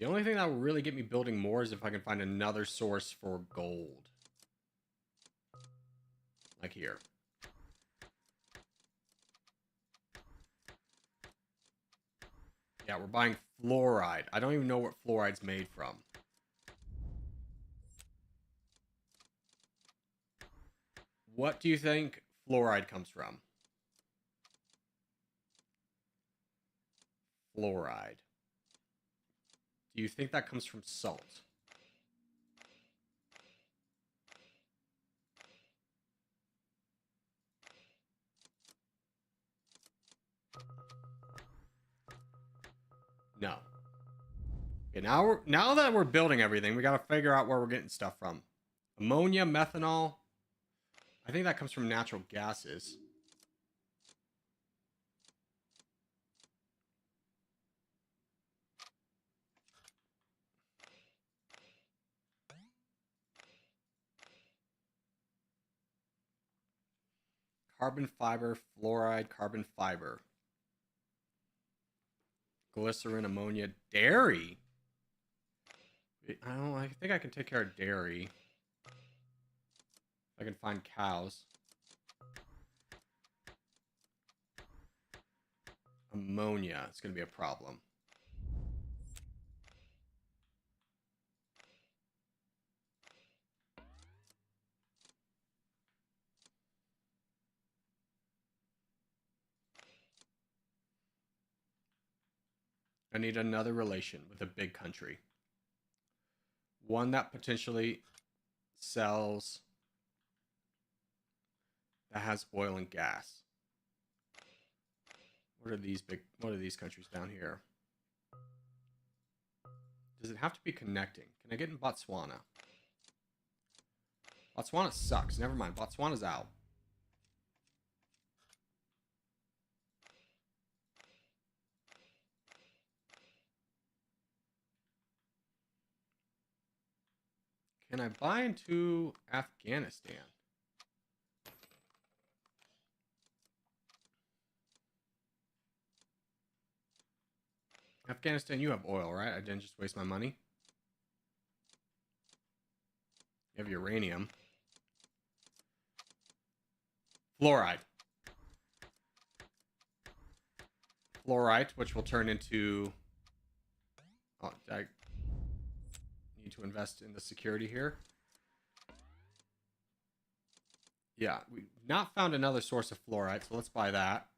The only thing that will really get me building more is if I can find another source for gold. Like here. Yeah, we're buying fluoride. I don't even know what fluoride's made from. What do you think fluoride comes from? Fluoride. Do you think that comes from salt? No. Okay, now that we're building everything, we gotta figure out where we're getting stuff from. Ammonia, methanol. I think that comes from natural gases. Carbon fiber, fluoride, carbon fiber. Glycerin, ammonia, dairy. I think I can take care of dairy. If I can find cows. Ammonia, it's going to be a problem. I need another relation with a big country. One that potentially sells, that has oil and gas. What are these countries down here? Does it have to be connecting? Can I get in Botswana? Botswana sucks. Never mind. Botswana's out. Can I buy into Afghanistan? Afghanistan, you have oil, right? I didn't just waste my money. You have uranium. Fluoride. Fluorite, which will turn into... Oh, I need to invest in the security here. Yeah, we've not found another source of fluorite, so let's buy that.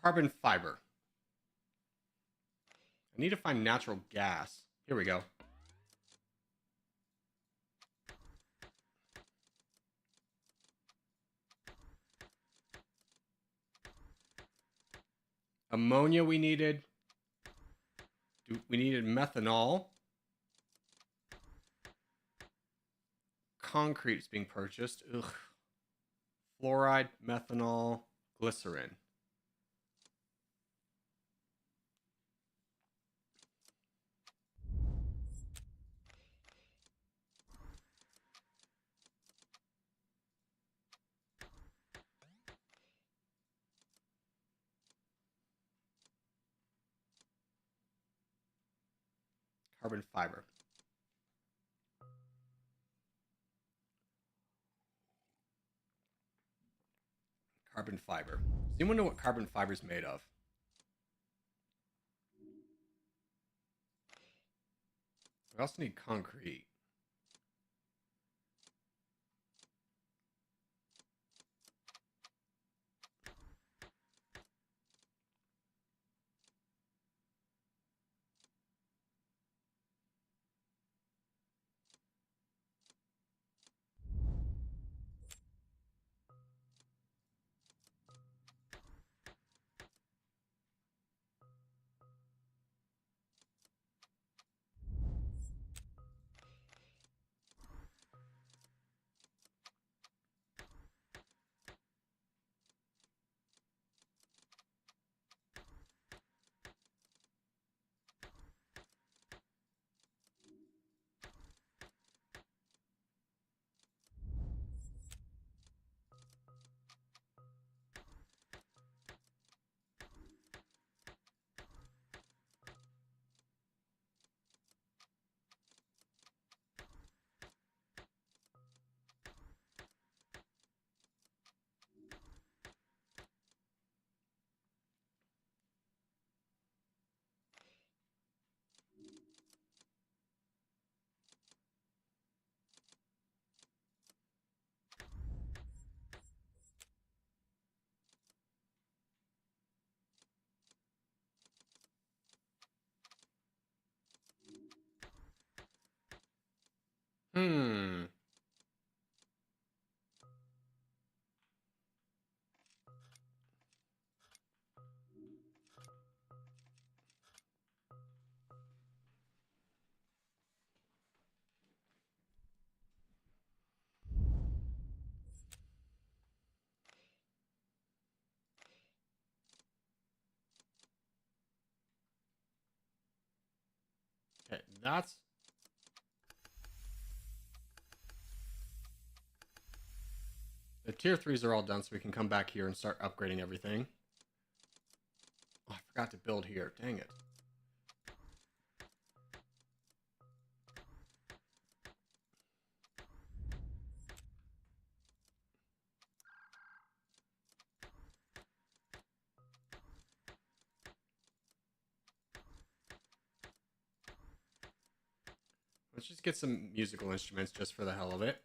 Carbon fiber. I need to find natural gas. Here we go. Ammonia we needed. We needed methanol. Concrete is being purchased. Ugh. Fluoride, methanol, glycerin. Carbon fiber. Carbon fiber. Does anyone know what carbon fiber is made of? We also need concrete. Hmm. Okay, that's... The tier 3s are all done, so we can come back here and start upgrading everything. Oh, I forgot to build here. Dang it. Let's just get some musical instruments just for the hell of it.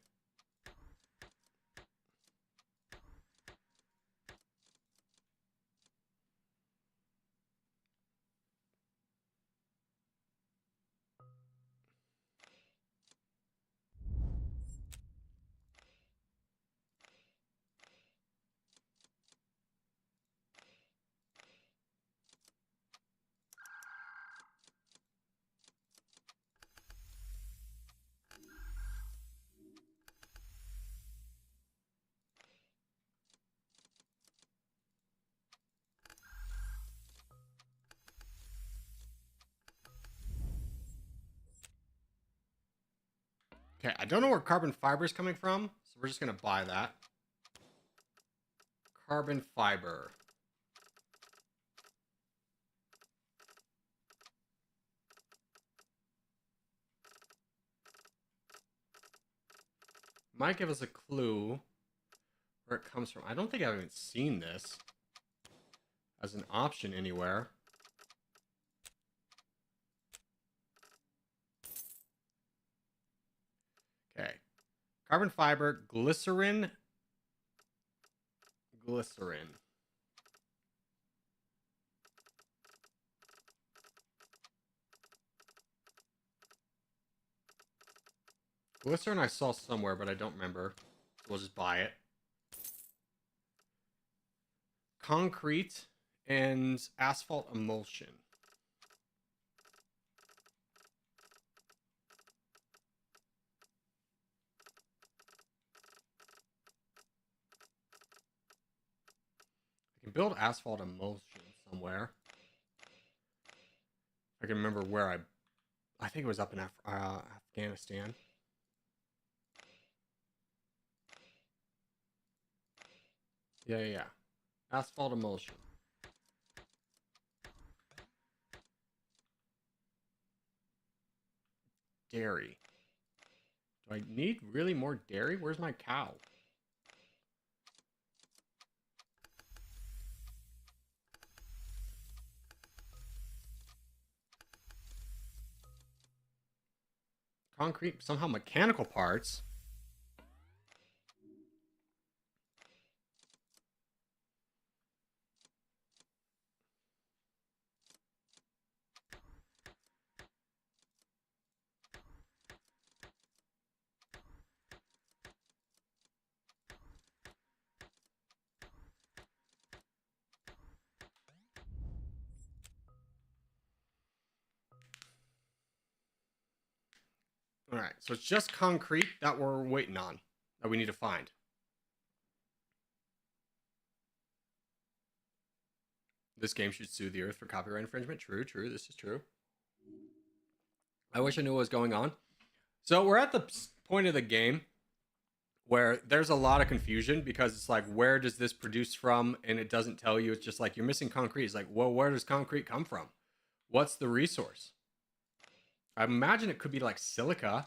Okay, I don't know where carbon fiber is coming from, so we're just going to buy that. Carbon fiber. Might give us a clue where it comes from. I don't think I've even seen this as an option anywhere. Okay. Carbon fiber, glycerin. Glycerin. Glycerin I saw somewhere, but I don't remember. We'll just buy it. Concrete and asphalt emulsion. I can build asphalt emulsion somewhere. I can remember where I think it was up in Afghanistan. Yeah. Asphalt emulsion. Dairy. Do I need really more dairy? Where's my cow? Concrete, somehow mechanical parts. All right, so it's just concrete that we're waiting on, that we need to find. This game should sue the earth for copyright infringement. True, this is true. I wish I knew what was going on. So we're at the point of the game where there's a lot of confusion because it's like, where does this produce from? And it doesn't tell you. It's just like, you're missing concrete. It's like, well, where does concrete come from? What's the resource? I imagine it could be like silica.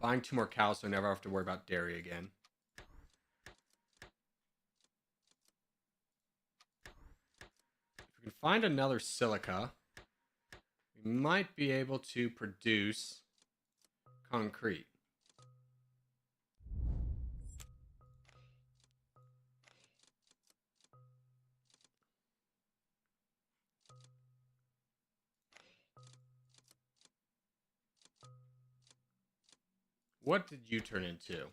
Buying 2 more cows so I never have to worry about dairy again. If we can find another silica, we might be able to produce concrete. What did you turn into?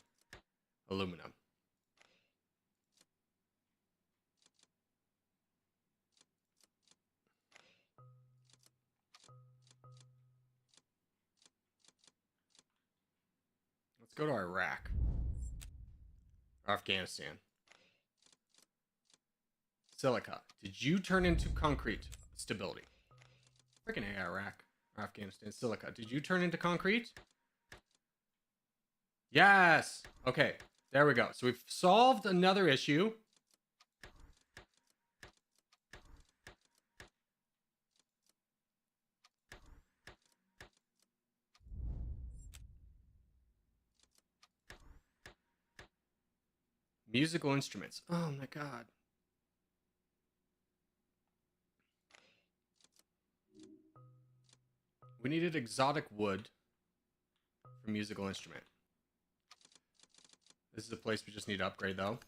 Aluminum. Let's go to Iraq. Or Afghanistan. Silica. Did you turn into concrete? Stability. Freaking Iraq. Or Afghanistan. Silica. Did you turn into concrete? Yes! Okay. There we go. So we've solved another issue. Musical instruments. Oh my god. We needed exotic wood for musical instrument. This is a place we just need to upgrade, though.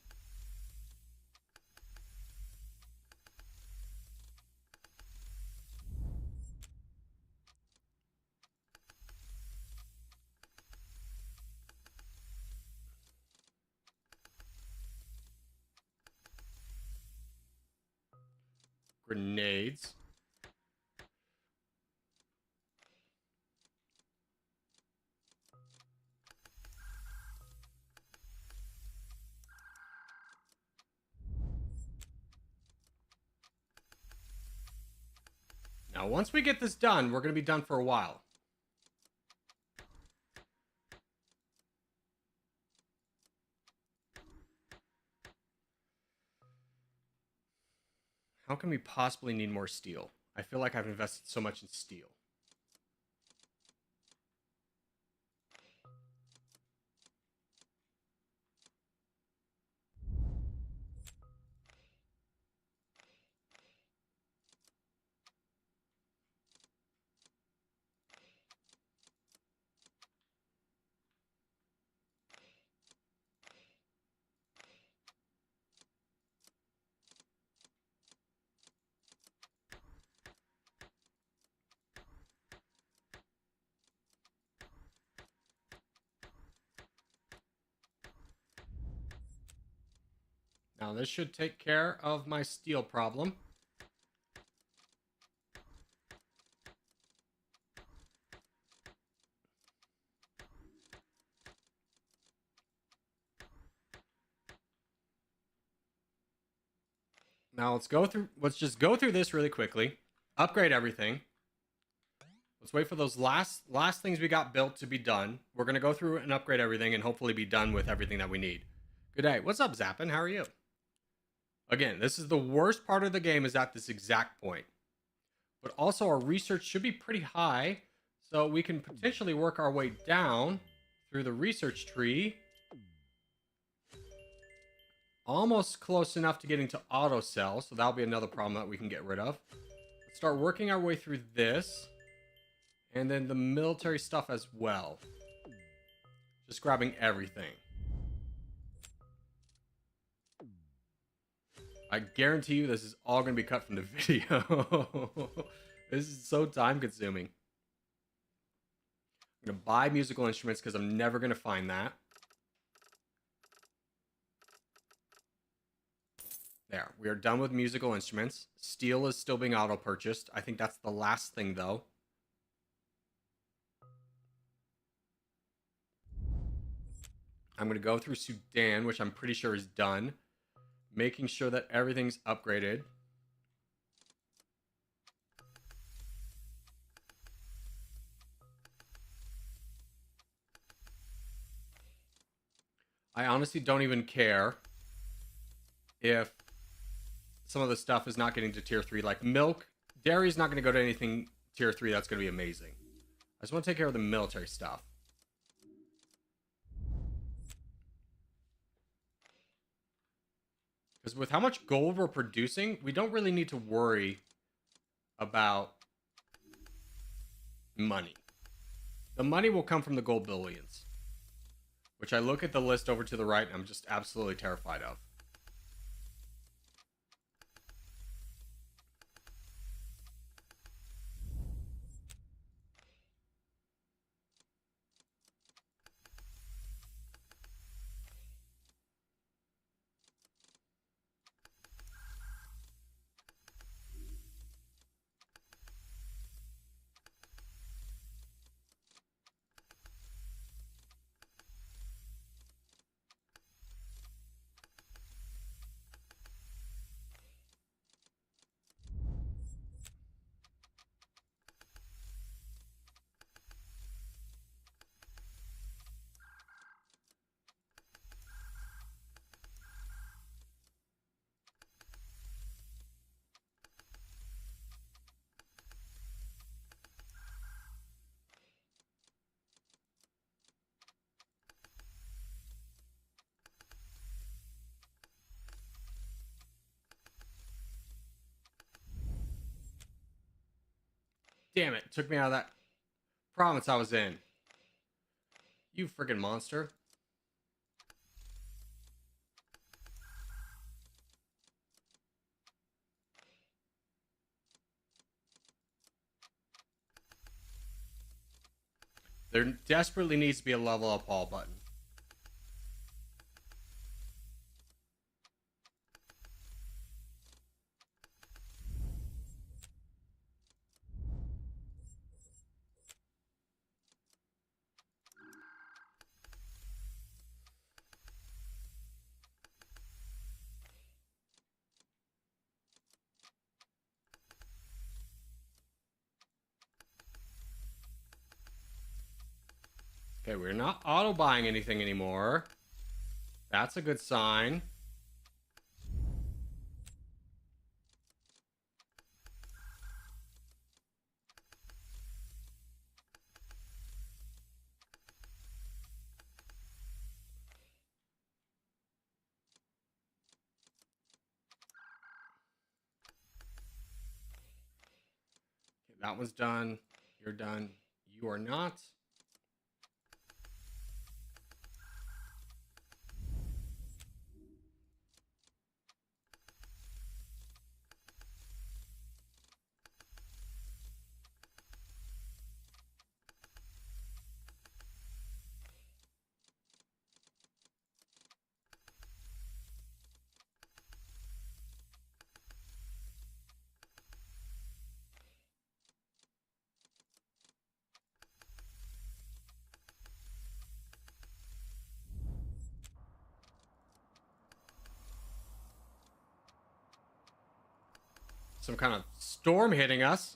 Grenades. Now, once we get this done, we're going to be done for a while. How can we possibly need more steel? I feel like I've invested so much in steel. Now this should take care of my steel problem. Now let's just go through this really quickly. Upgrade everything. Let's wait for those last things we got built to be done. We're going to go through and upgrade everything and hopefully be done with everything that we need. Good day. What's up, Zappin? How are you? Again, this is the worst part of the game is at this exact point. But also our research should be pretty high, so we can potentially work our way down through the research tree. Almost close enough to getting to auto sell, so that'll be another problem that we can get rid of. Let's start working our way through this. And then the military stuff as well. Just grabbing everything. I guarantee you this is all going to be cut from the video. This is so time consuming. I'm going to buy musical instruments because I'm never going to find that. There, we are done with musical instruments. Steel is still being auto-purchased. I think that's the last thing, though. I'm going to go through Sudan, which I'm pretty sure is done. Making sure that everything's upgraded. I honestly don't even care if some of the stuff is not getting to tier 3. Like milk, dairy is not going to go to anything tier 3. That's going to be amazing. I just want to take care of the military stuff. Because with how much gold we're producing, we don't really need to worry about money. The money will come from the gold billions. Which I look at the list over to the right and I'm just absolutely terrified of. Damn it, took me out of that province I was in. You friggin' monster. There desperately needs to be a level up all button. Okay, we're not auto-buying anything anymore. That's a good sign. Okay, that one's done. You're done. You are not. some kind of storm hitting us.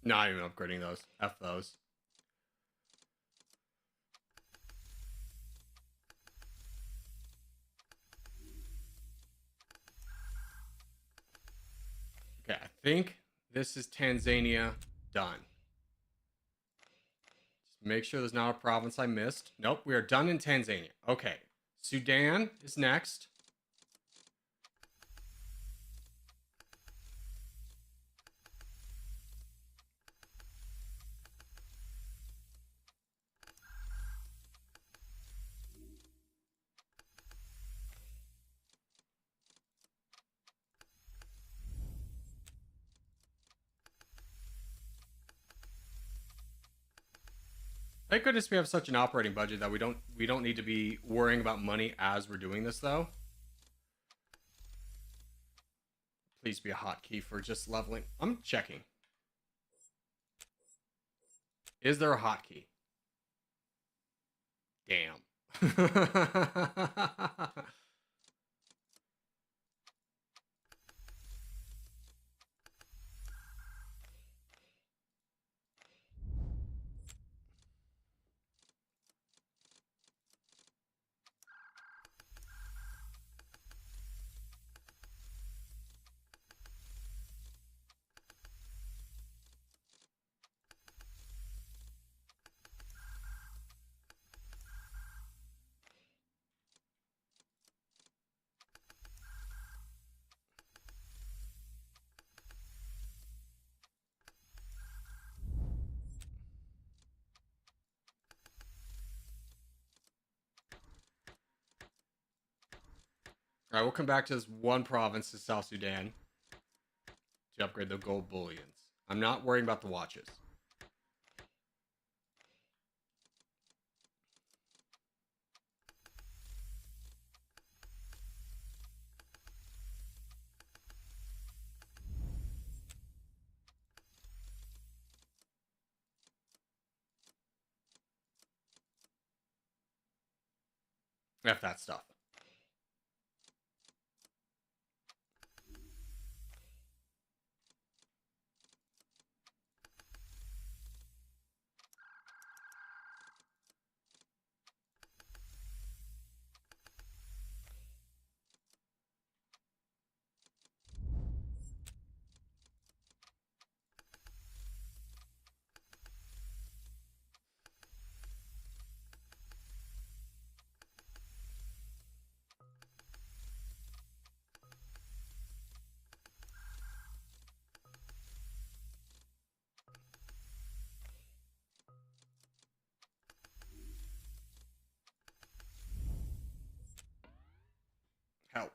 Not even upgrading those. F those. Okay, I think this is Tanzania done. Just make sure there's not a province I missed. Nope, we are done in Tanzania. Okay, Sudan is next. Thank goodness we have such an operating budget that we don't need to be worrying about money as we're doing this though. Please be a hotkey for just leveling. I'm checking. Is there a hotkey? Damn. All right, we'll come back to this one province in South Sudan to upgrade the gold bullions. I'm not worrying about the watches. F that stuff. Help.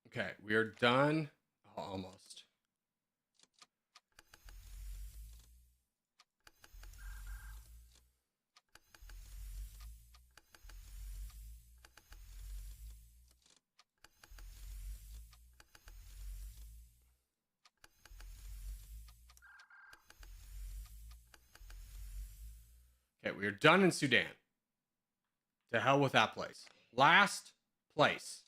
Okay, we are done. Oh, almost. Okay, we are done in Sudan. To hell with that place. Last place.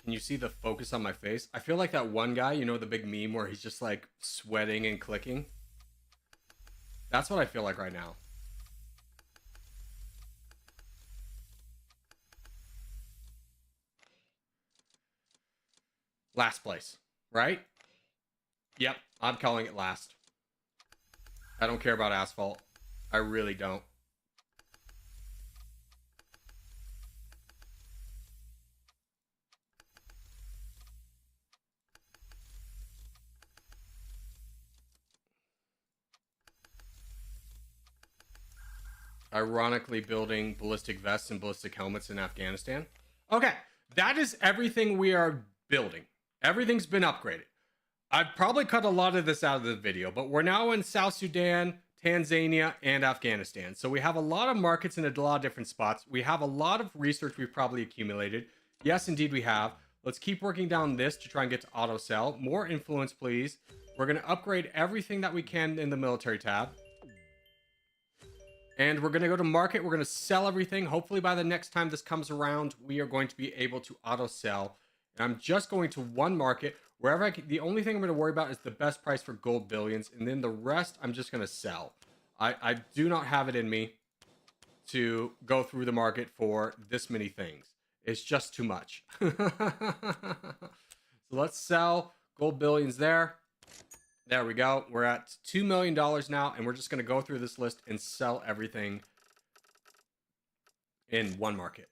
Can you see the focus on my face? I feel like that one guy, you know, the big meme where he's just like sweating and clicking. That's what I feel like right now. Last place, right? Yep, I'm calling it last. I don't care about asphalt. I really don't. Ironically, building ballistic vests and ballistic helmets in Afghanistan. Okay, that is everything we are building. Everything's been upgraded. I've probably cut a lot of this out of the video, but we're now in South Sudan, Tanzania, and Afghanistan. So we have a lot of markets in a lot of different spots. We have a lot of research we've probably accumulated. Yes, indeed we have. Let's keep working down this to try and get to auto sell. More influence, please. We're going to upgrade everything that we can in the military tab. And we're going to go to market. We're going to sell everything. Hopefully by the next time this comes around, we are going to be able to auto sell. And I'm just going to one market. Wherever I can, the only thing I'm going to worry about is the best price for gold billions. And then the rest, I'm just going to sell. I do not have it in me to go through the market for this many things. It's just too much. So let's sell gold billions there. There we go. We're at $2 million now, and we're just going to go through this list and sell everything in one market.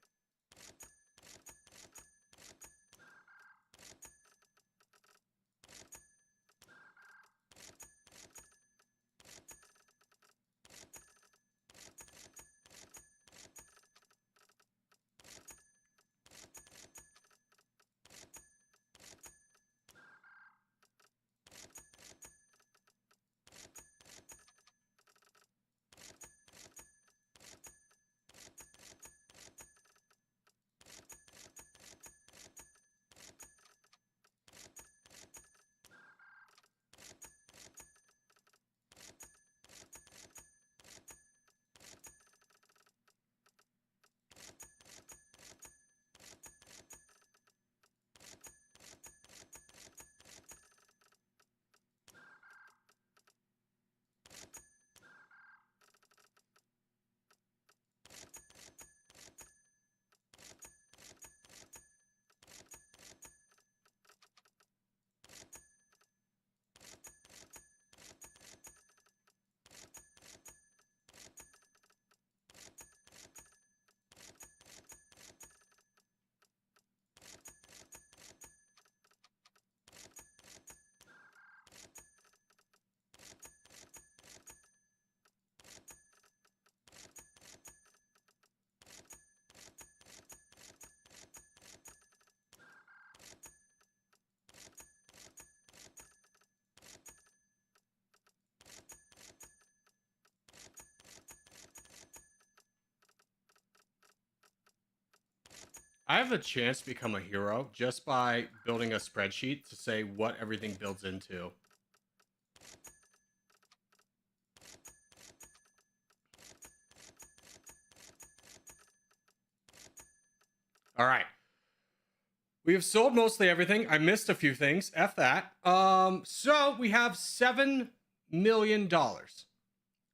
I have a chance to become a hero just by building a spreadsheet to say what everything builds into. All right. We have sold mostly everything. I missed a few things. F that. So we have $7 million.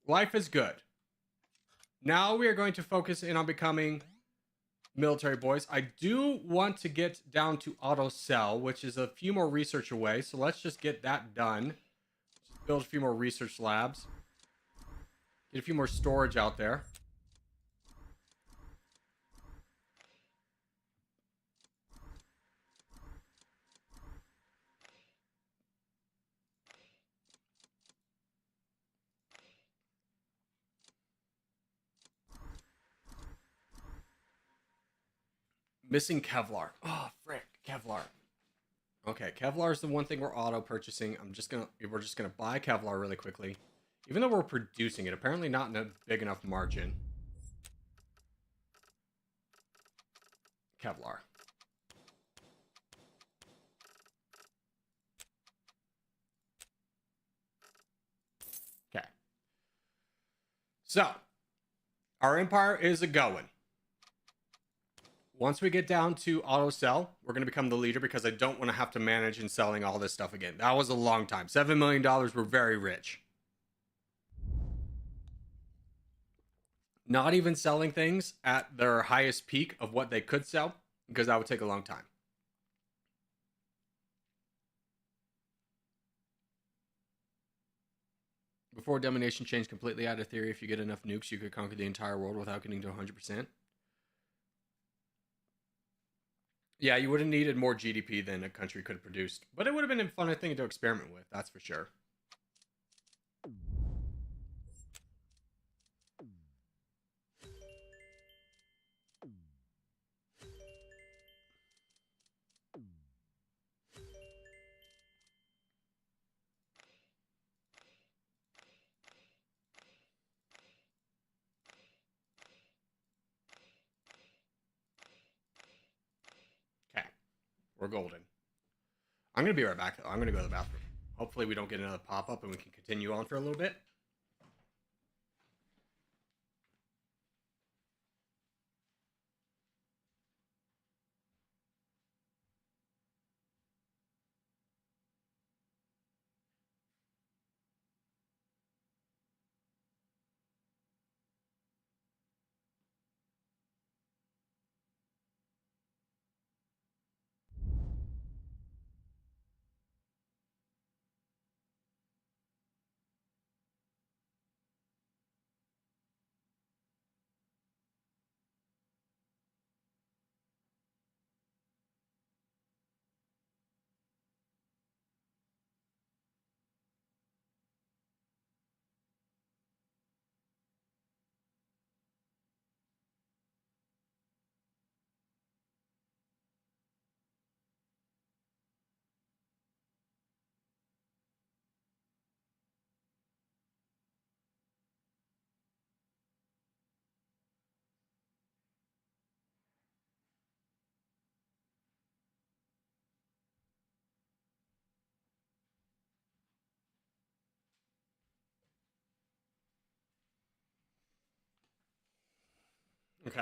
Life is good. Now we are going to focus in on becoming military boys. I do want to get down to auto sell, which is a few more research away. So let's just get that done. Just build a few more research labs. Get a few more storage out there. Missing Kevlar. Oh, frick. Kevlar. Okay, Kevlar is the one thing we're auto purchasing. We're just gonna buy Kevlar really quickly. Even though we're producing it, apparently not in a big enough margin. Kevlar. Okay. So, our empire is a going. Once we get down to auto sell, we're going to become the leader because I don't want to have to manage and selling all this stuff again. That was a long time. $7 million, we're very rich. Not even selling things at their highest peak of what they could sell because that would take a long time. Before domination changed completely out of theory, if you get enough nukes, you could conquer the entire world without getting to 100%. Yeah, you would have needed more GDP than a country could have produced. But it would have been a fun thing to experiment with, that's for sure. Okay, we're golden. I'm going to be right back, though. I'm going to go to the bathroom. Hopefully we don't get another pop-up and we can continue on for a little bit. Okay.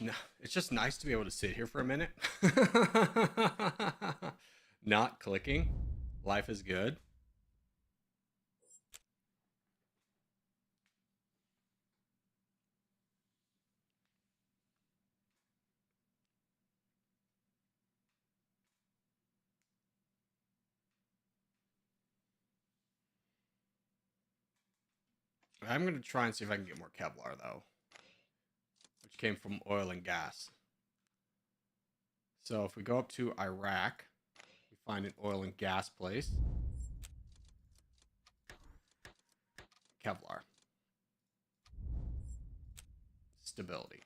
No, it's just nice to be able to sit here for a minute. Not clicking. Life is good. I'm going to try and see if I can get more Kevlar, though, which came from oil and gas. So if we go up to Iraq, we find an oil and gas place. Kevlar. Stability.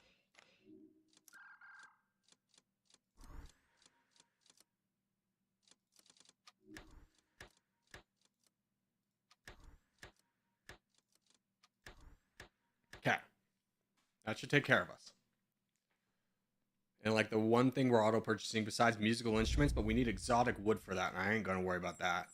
Okay. That should take care of us. And like the one thing we're auto purchasing besides musical instruments, but we need exotic wood for that, and I ain't gonna worry about that.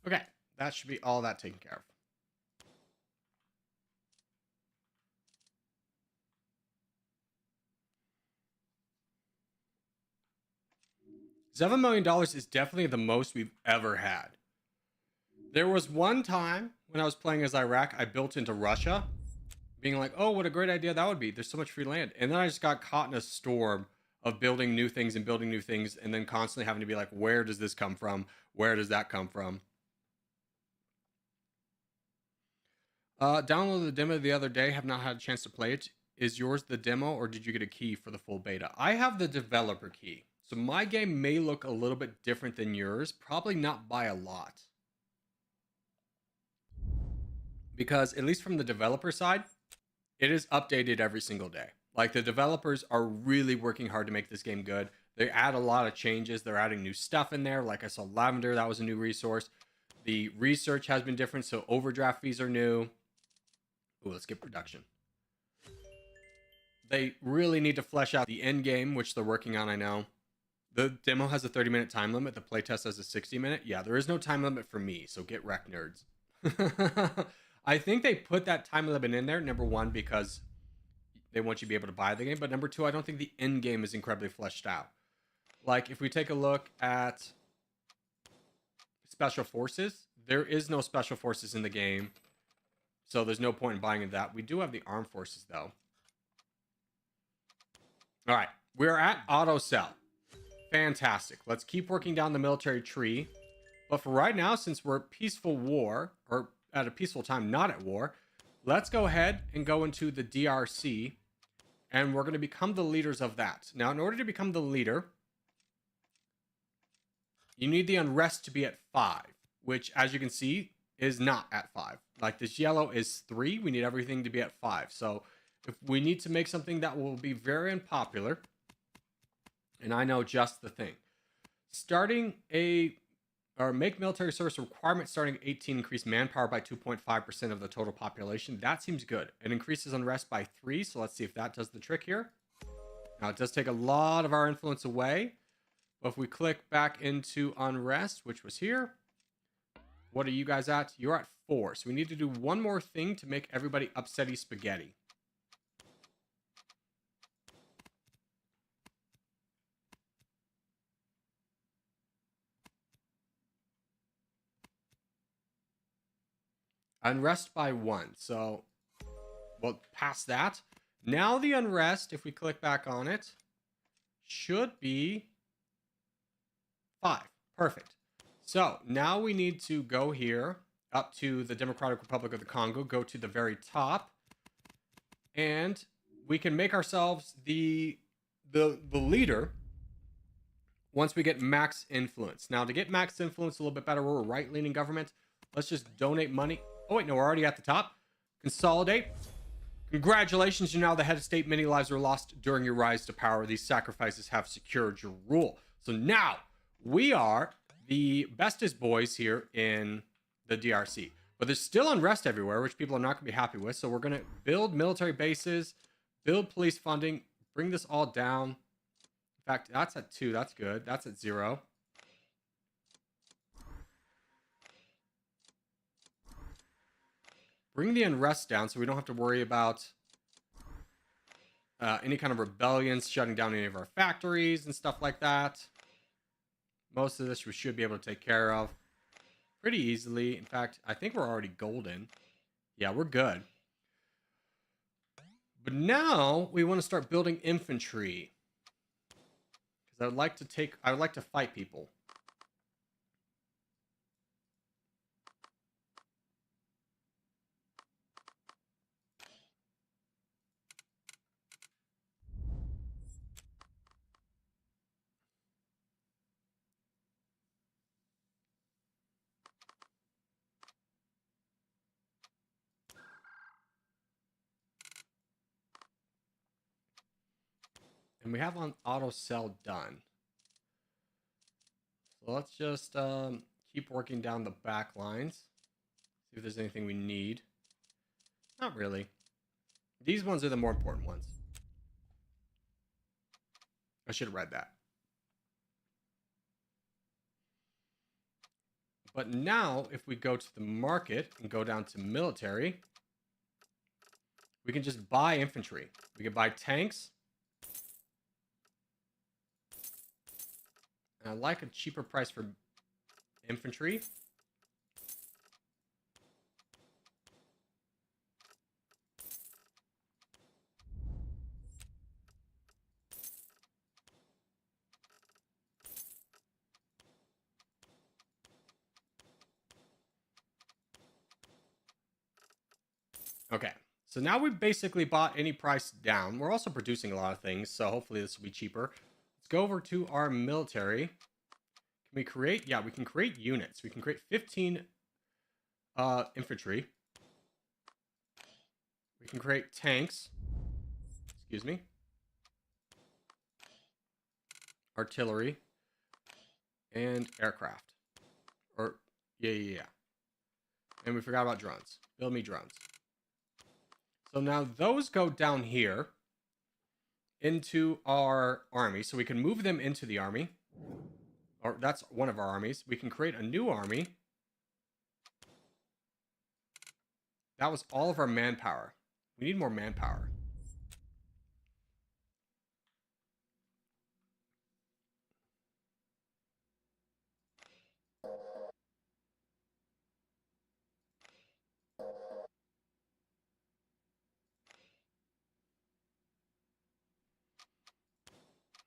Okay, that should be all that taken care of. $7 million is definitely the most we've ever had. There was one time when I was playing as Iraq, I built into Russia, being like, oh, what a great idea that would be. There's so much free land. And then I just got caught in a storm of building new things and building new things, and then constantly having to be like, where does this come from? Where does that come from? Downloaded the demo the other day. Have not had a chance to play it. Is yours the demo, or did you get a key for the full beta? I have the developer key. So my game may look a little bit different than yours. Probably not by a lot. Because at least from the developer side, it is updated every single day. Like, the developers are really working hard to make this game good. They add a lot of changes. They're adding new stuff in there. Like, I saw Lavender, that was a new resource. The research has been different, so overdraft fees are new. Ooh, let's get production. They really need to flesh out the end game, which they're working on, I know. The demo has a 30-minute time limit. The playtest has a 60-minute. Yeah, there is no time limit for me, so get wrecked, nerds. I think they put that time limit in there, number one, because they want you to be able to buy the game. But number two, I don't think the end game is incredibly fleshed out. Like, if we take a look at Special Forces, there is no Special Forces in the game. So there's no point in buying into that. We do have the Armed Forces, though. All right. We're at Auto Sell. Fantastic. Let's keep working down the military tree. But for right now, since we're at peaceful war, or at a peaceful time, not at war, let's go ahead and go into the DRC. And we're going to become the leaders of that. Now, in order to become the leader, you need the unrest to be at 5, which, as you can see, is not at 5. Like, this yellow is 3. We need everything to be at 5. So if we need to make something that will be very unpopular, and I know just the thing, make military service requirement starting at 18, increase manpower by 2.5% of the total population. That seems good. It increases unrest by 3, so let's see if that does the trick here. Now, it does take a lot of our influence away, but if we click back into unrest, which was here, what are you guys at? You're at 4, so we need to do one more thing to make everybody upsetty spaghetti. Unrest by 1. So, well, past that. Now the unrest, if we click back on it, should be 5. Perfect. So now we need to go here up to the Democratic Republic of the Congo, go to the very top, and we can make ourselves the leader once we get max influence. Now, to get max influence a little bit better, we're a right-leaning government. Let's just donate money. Oh, wait, no, we're already at the top. Consolidate. Congratulations, you're now the head of state. Many lives were lost during your rise to power. These sacrifices have secured your rule. So now we are the bestest boys here in the DRC. But there's still unrest everywhere, which people are not going to be happy with. So we're going to build military bases, build police funding, bring this all down. In fact, that's at 2. That's good. That's at 0. Bring the unrest down so we don't have to worry about any kind of rebellions shutting down any of our factories and stuff like that. Most of this we should be able to take care of pretty easily. In fact, I think we're already golden. Yeah, we're good. But now we want to start building infantry. Because I would like to fight people. And we have on auto sell done. So let's just keep working down the back lines. See if there's anything we need. Not really. These ones are the more important ones. I should have read that. But now, if we go to the market and go down to military, we can just buy infantry. We can buy tanks. And I like a cheaper price for infantry. Okay. So now we've basically bought any price down. We're also producing a lot of things, so hopefully this will be cheaper. Let's go over to our military. Can we create? Yeah, we can create units. We can create 15 infantry. We can create tanks. Excuse me. Artillery. And aircraft. Or, yeah. And we forgot about drones. Build me drones. So now those go down here into our army. So we can move them into the army. Or that's one of our armies. We can create a new army. That was all of our manpower. We need more manpower.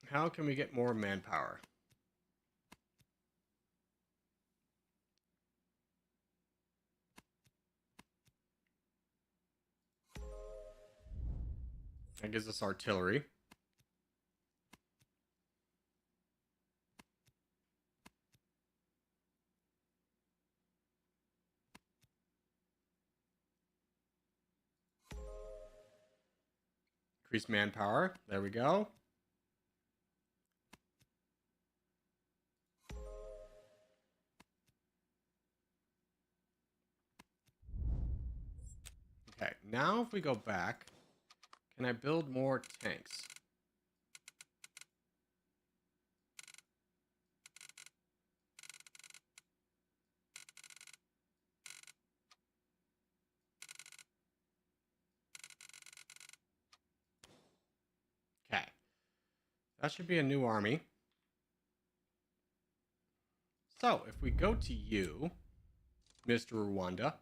How can we get more manpower? That gives us artillery. Increase manpower. There we go. Okay, now if we go back, can I build more tanks? Okay. That should be a new army. So, if we go to you, Mr. Rwanda.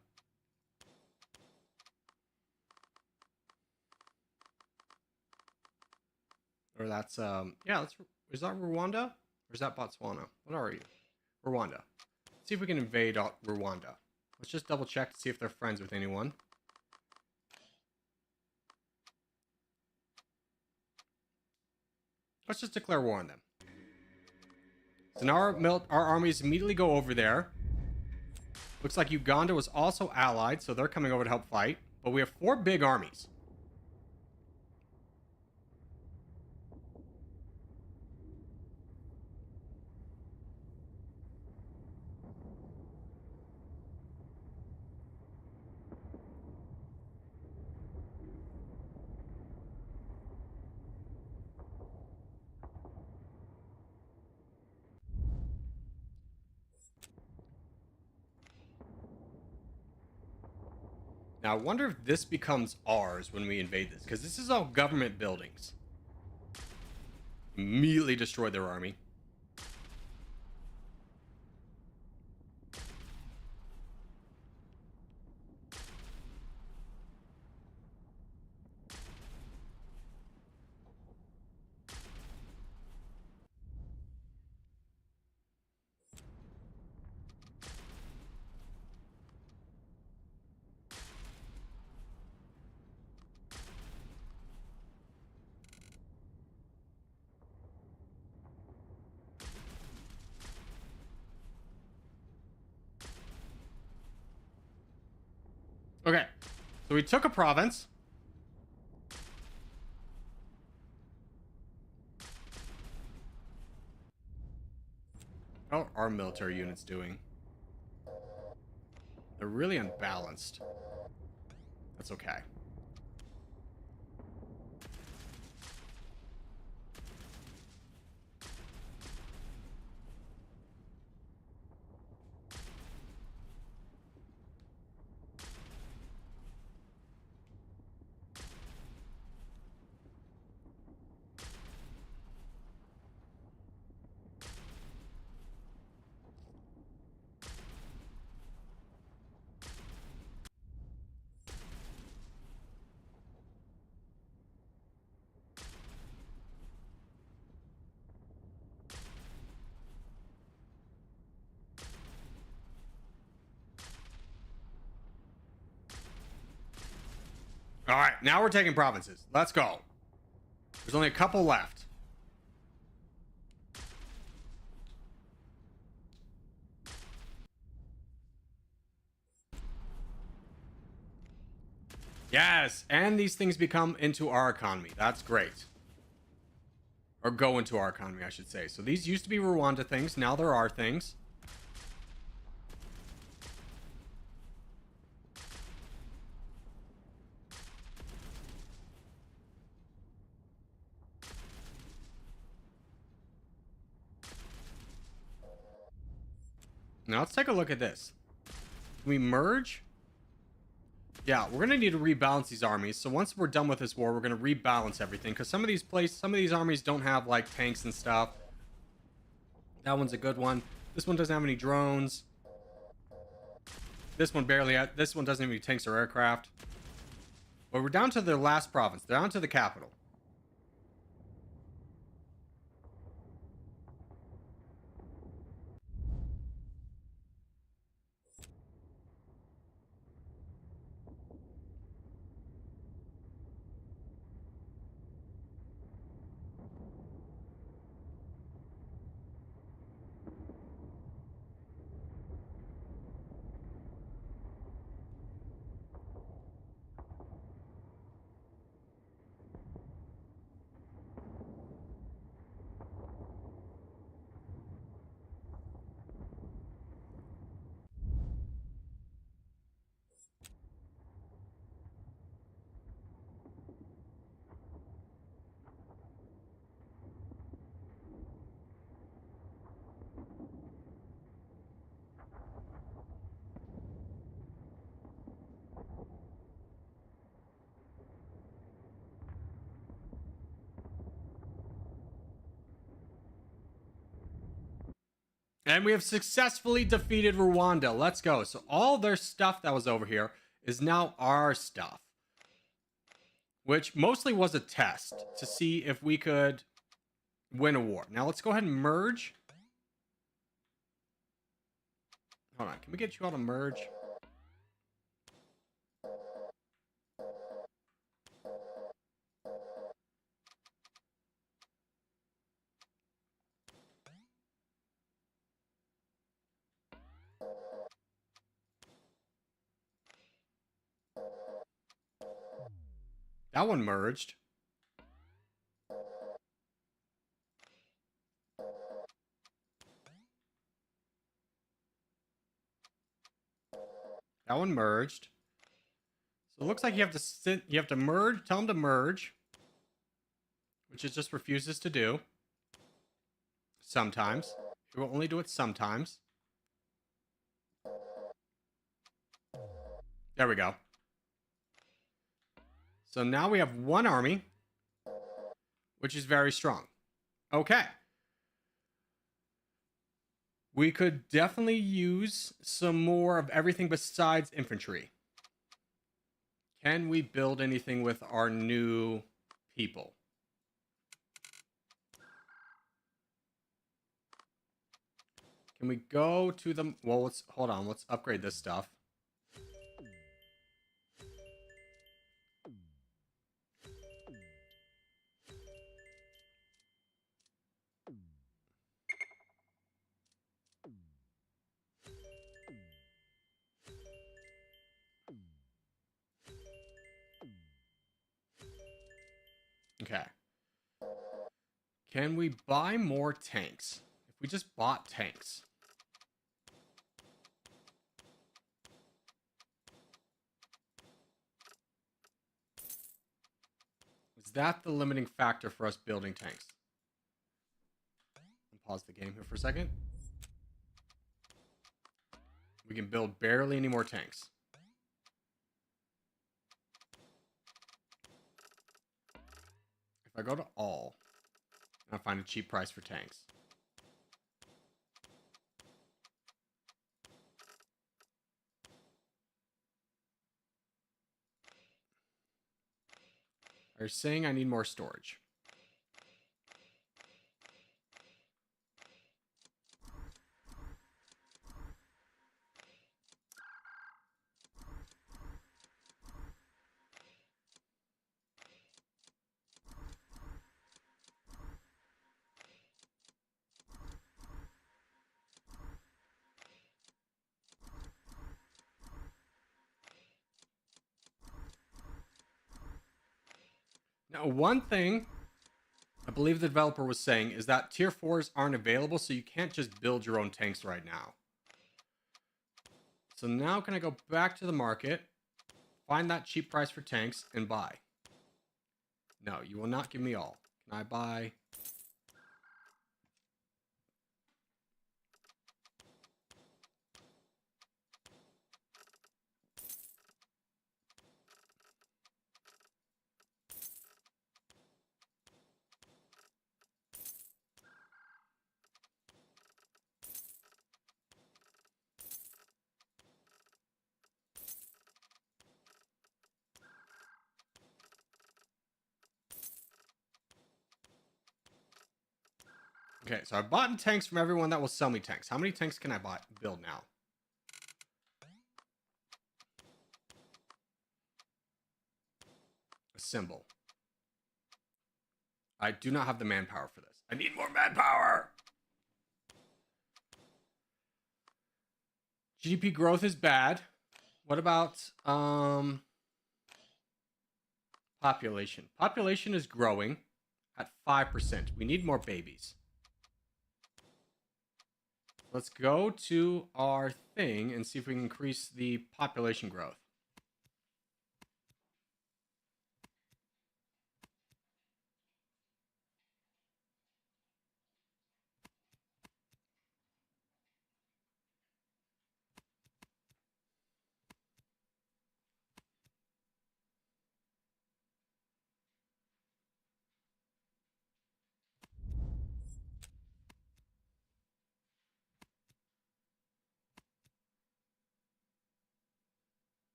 Or that's, yeah, is that Rwanda? Or is that Botswana? What are you? Rwanda. Let's see if we can invade Rwanda. Let's just double check to see if they're friends with anyone. Let's just declare war on them. So now our armies immediately go over there. Looks like Uganda was also allied, so they're coming over to help fight. But we have 4 big armies. Now, I wonder if this becomes ours when we invade this, because this is all government buildings. Immediately destroy their army. Okay, so we took a province. How are our military units doing? They're really unbalanced. That's okay. All right, now we're taking provinces. Let's go. There's only a couple left. Yes, and these things become into our economy. That's great. Or go into our economy, I should say. So these used to be Rwanda things. Now there are things. Now let's take a look at this. Can we merge? Yeah, we're gonna need to rebalance these armies. So once we're done with this war, we're gonna rebalance everything because some of these armies don't have like tanks and stuff. That one's a good one. This one doesn't have any drones. This one this one doesn't have any tanks or aircraft. But we're down to the last province. They're down to the capital. And we have successfully defeated Rwanda. Let's go. So all their stuff that was over here is now our stuff. Which mostly was a test to see if we could win a war. Now let's go ahead and merge. Hold on. Can we get you all to merge? That one merged. That one merged. So it looks like you have to merge, tell them to merge, which it just refuses to do. Sometimes. It will only do it sometimes. There we go. So now we have one army, which is very strong. Okay. We could definitely use some more of everything besides infantry. Can we build anything with our new people? Can we go to the... Well, hold on. Let's upgrade this stuff. Okay. Can we buy more tanks? If we just bought tanks. Is that the limiting factor for us building tanks? Pause the game here for a second. We can build barely any more tanks. If I go to all, I find a cheap price for tanks. Are you saying I need more storage? Now, one thing I believe the developer was saying is that tier 4s aren't available, so you can't just build your own tanks right now. So now can I go back to the market, find that cheap price for tanks, and buy? No, you will not give me all. Can I buy? Okay, so I bought tanks from everyone that will sell me tanks. How many tanks can I build now? Assemble. I do not have the manpower for this. I need more manpower. GDP growth is bad. What about population? Population is growing at 5%. We need more babies. Let's go to our thing and see if we can increase the population growth.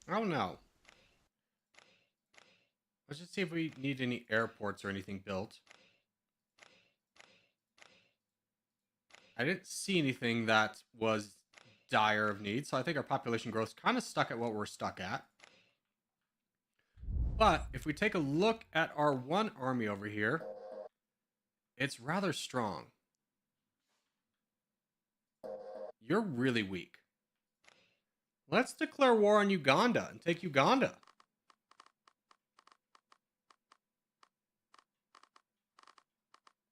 I don't know. Let's just see if we need any airports or anything built. I didn't see anything that was dire of need, so I think our population growth is kind of stuck at what we're stuck at. But if we take a look at our one army over here, it's rather strong. You're really weak. Let's declare war on Uganda and take Uganda.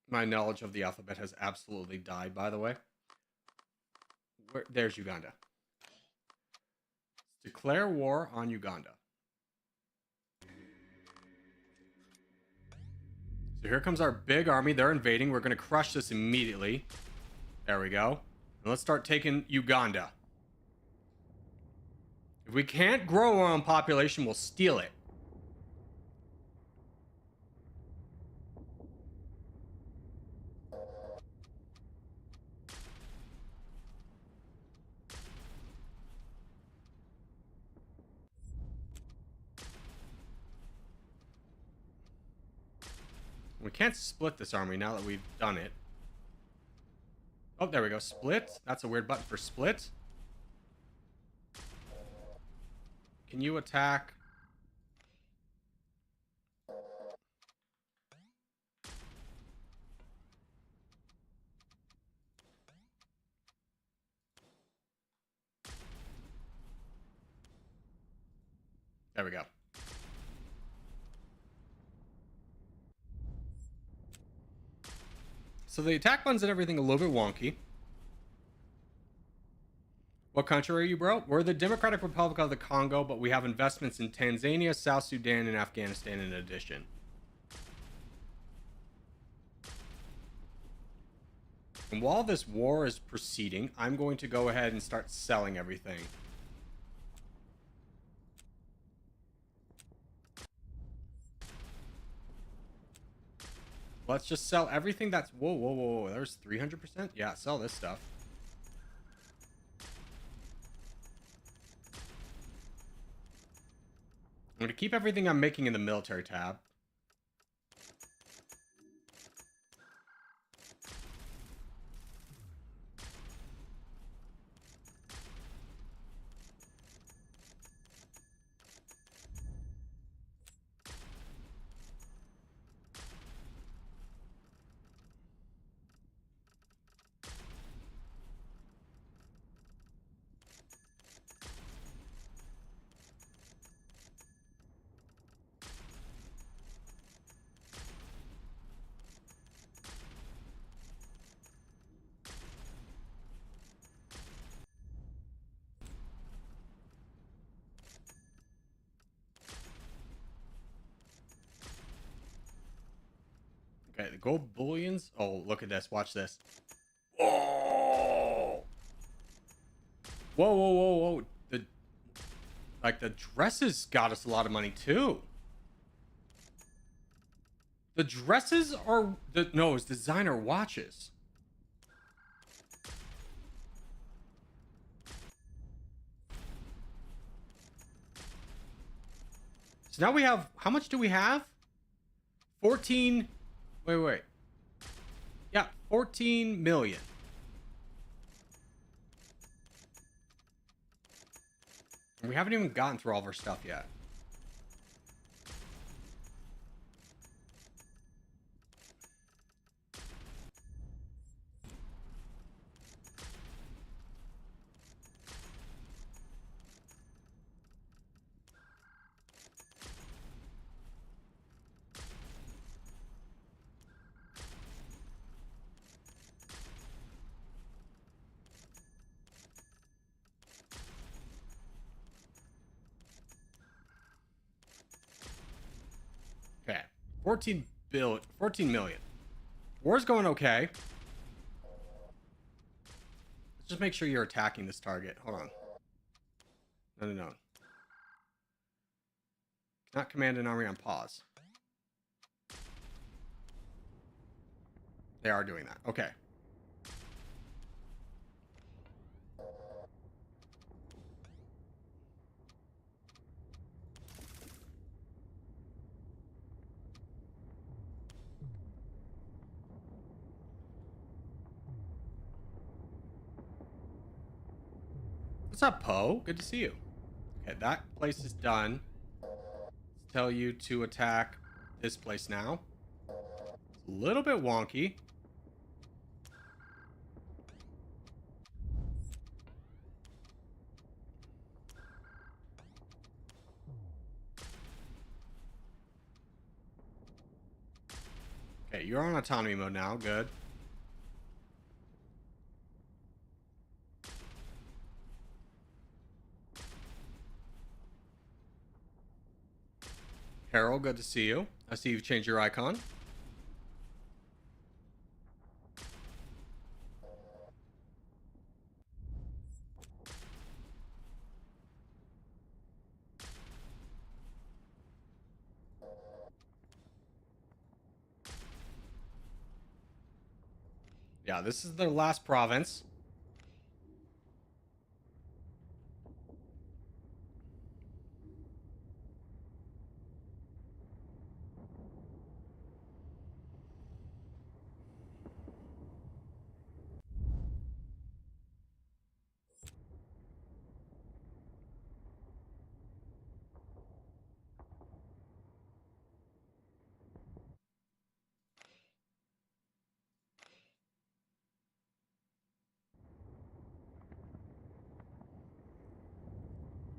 My knowledge of the alphabet has absolutely died, by the way. There's Uganda. Let's declare war on Uganda. So here comes our big army. They're invading. We're going to crush this immediately. There we go. And let's start taking Uganda. If we can't grow our own population, we'll steal it. We can't split this army now that we've done it. Oh, there we go. Split. That's a weird button for split. Can you attack? There we go. So the attack buttons and everything a little bit wonky. What country are you, bro? We're the Democratic Republic of the Congo, but we have investments in Tanzania, South Sudan, and Afghanistan in addition. And while this war is proceeding, I'm going to go ahead and start selling everything. Let's just sell everything that's... Whoa, whoa, whoa, whoa. There's 300%? Yeah, sell this stuff. I'm going to keep everything I'm making in the military tab. Okay, the gold bullions. Oh, look at this. Watch this. Oh! Whoa, whoa, whoa, whoa. The dresses got us a lot of money too. The dresses are no, it's designer watches. So now we have, how much do we have? 14. Wait. Yeah, 14 million. And we haven't even gotten through all of our stuff yet. Okay. 14 million. War's going okay. Let's just make sure you're attacking this target. Hold on. No. Cannot command an army on pause. They are doing that. Okay. What's up, Poe? Good to see you. Okay, that place is done. Let's tell you to attack this place now. It's a little bit wonky. Okay, you're on autonomy mode now. Good. Harold, good to see you. I see you've changed your icon. Yeah, this is their last province.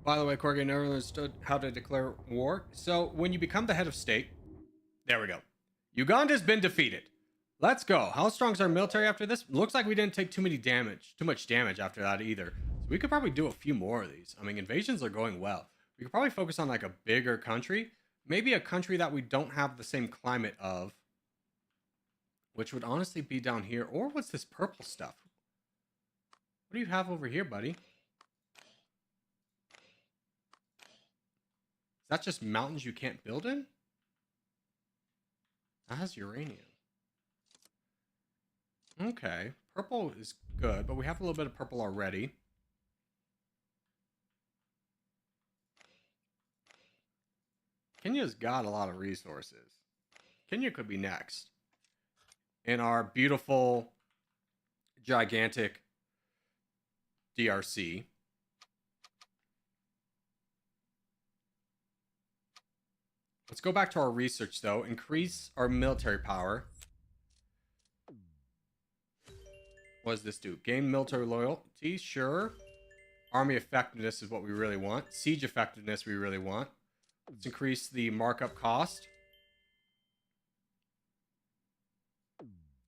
By the way, Corgi never understood how to declare war. So when you become the head of state, there we go. Uganda's been defeated. Let's go. How strong's our military after this? Looks like we didn't take too much damage after that either. So we could probably do a few more of these. I mean, invasions are going well. We could probably focus on like a bigger country. Maybe a country that we don't have the same climate of. Which would honestly be down here. Or what's this purple stuff? What do you have over here, buddy? Is that just mountains you can't build in? That has uranium. Okay. Purple is good, but we have a little bit of purple already. Kenya's got a lot of resources. Kenya could be next. In our beautiful, gigantic DRC. Let's go back to our research, though. Increase our military power. What does this do? Gain military loyalty? Sure. Army effectiveness is what we really want. Siege effectiveness we really want. Let's increase the markup cost.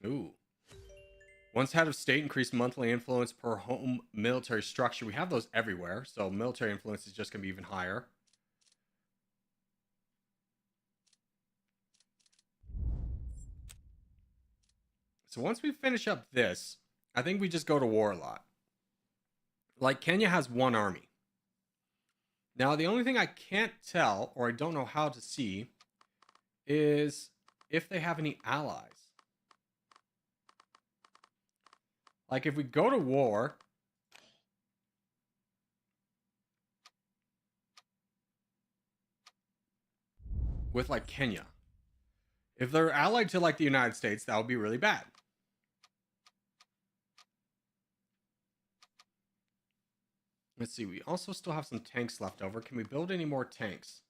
Ooh. Once head of state, increase monthly influence per home military structure. We have those everywhere, so military influence is just going to be even higher. So once we finish up this, I think we just go to war a lot. Like Kenya has one army. Now, the only thing I can't tell, or I don't know how to see, is if they have any allies. Like if we go to war, with like Kenya, if they're allied to like the United States, that would be really bad. Let's see, we also still have some tanks left over. Can we build any more tanks?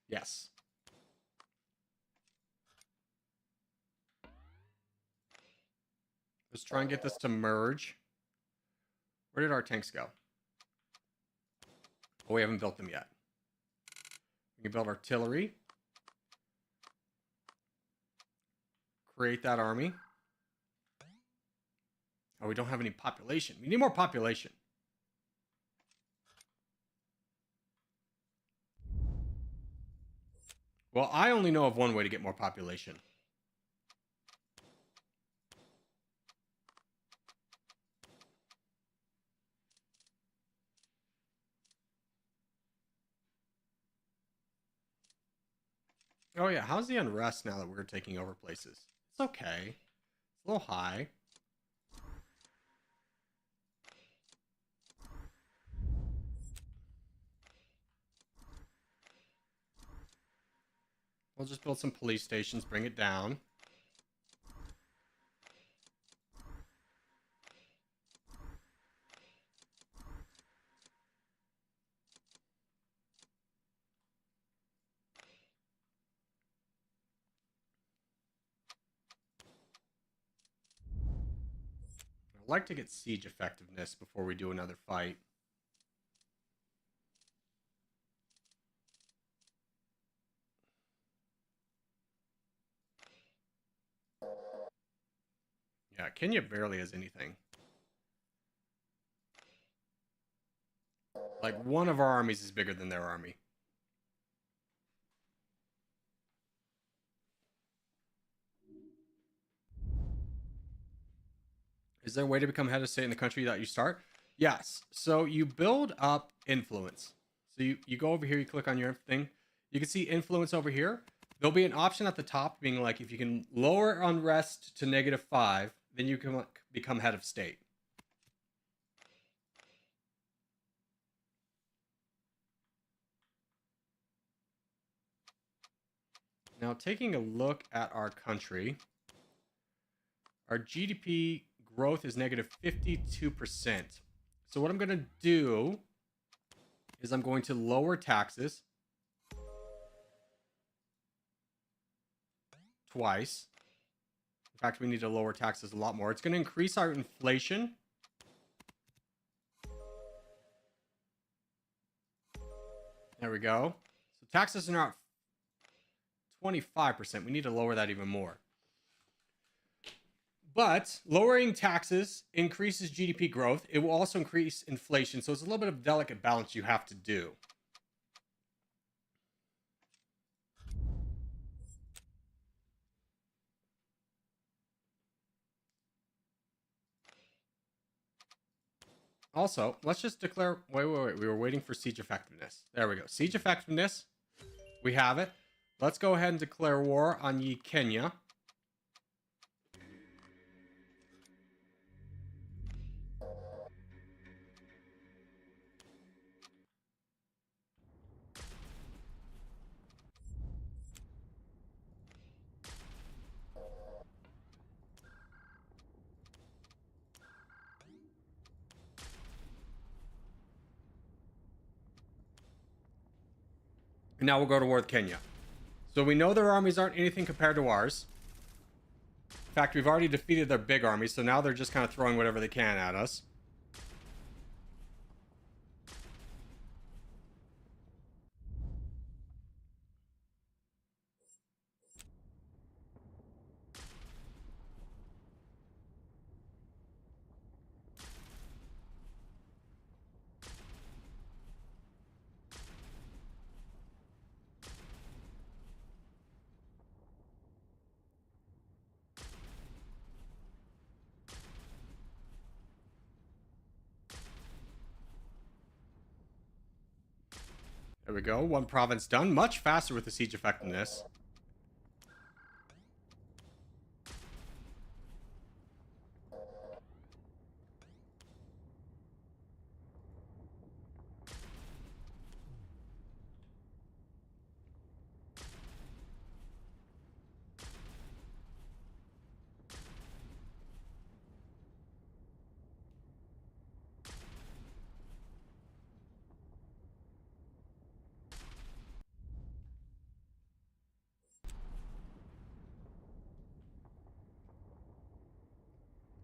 Yes. Let's try and get this to merge. Where did our tanks go? Oh, we haven't built them yet. We can build artillery. Create that army. Oh, we don't have any population. We need more population. Well, I only know of one way to get more population. Oh yeah, how's the unrest now that we're taking over places? It's okay. It's a little high. We'll just build some police stations, bring it down. I'd like to get siege effectiveness before we do another fight. Yeah, Kenya barely has anything. Like, one of our armies is bigger than their army. Is there a way to become head of state in the country that you start? Yes. So you build up influence. So you go over here, you click on your thing. You can see influence over here. There'll be an option at the top being like, if you can lower unrest to -5, then you can become head of state. Now, taking a look at our country, our GDP growth is -52%. So what I'm going to do is I'm going to lower taxes twice. In fact, we need to lower taxes a lot more. It's going to increase our inflation. There we go. So taxes are now at 25%. We need to lower that even more. But lowering taxes increases GDP growth. It will also increase inflation. So it's a little bit of a delicate balance you have to do. Also, let's just declare... Wait. We were waiting for siege effectiveness. There we go. Siege effectiveness. We have it. Let's go ahead and declare war on ye Kenya. And now we'll go to war with Kenya. So we know their armies aren't anything compared to ours. In fact, we've already defeated their big army, so now they're just kind of throwing whatever they can at us. There we go. One province done. Much faster with the siege effectiveness.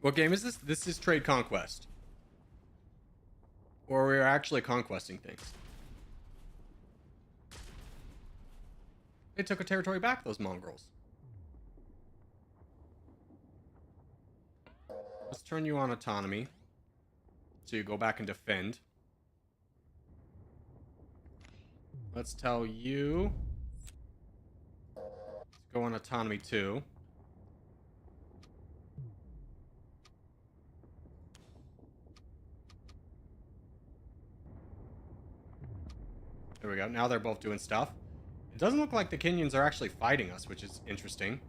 What game is this? This is Trade Conquest. Or we're actually conquesting things. They took a territory back, those mongrels. Let's turn you on autonomy. So you go back and defend. Let's tell you. Let's go on autonomy too. There we go. Now they're both doing stuff. It doesn't look like the Kenyans are actually fighting us, which is interesting.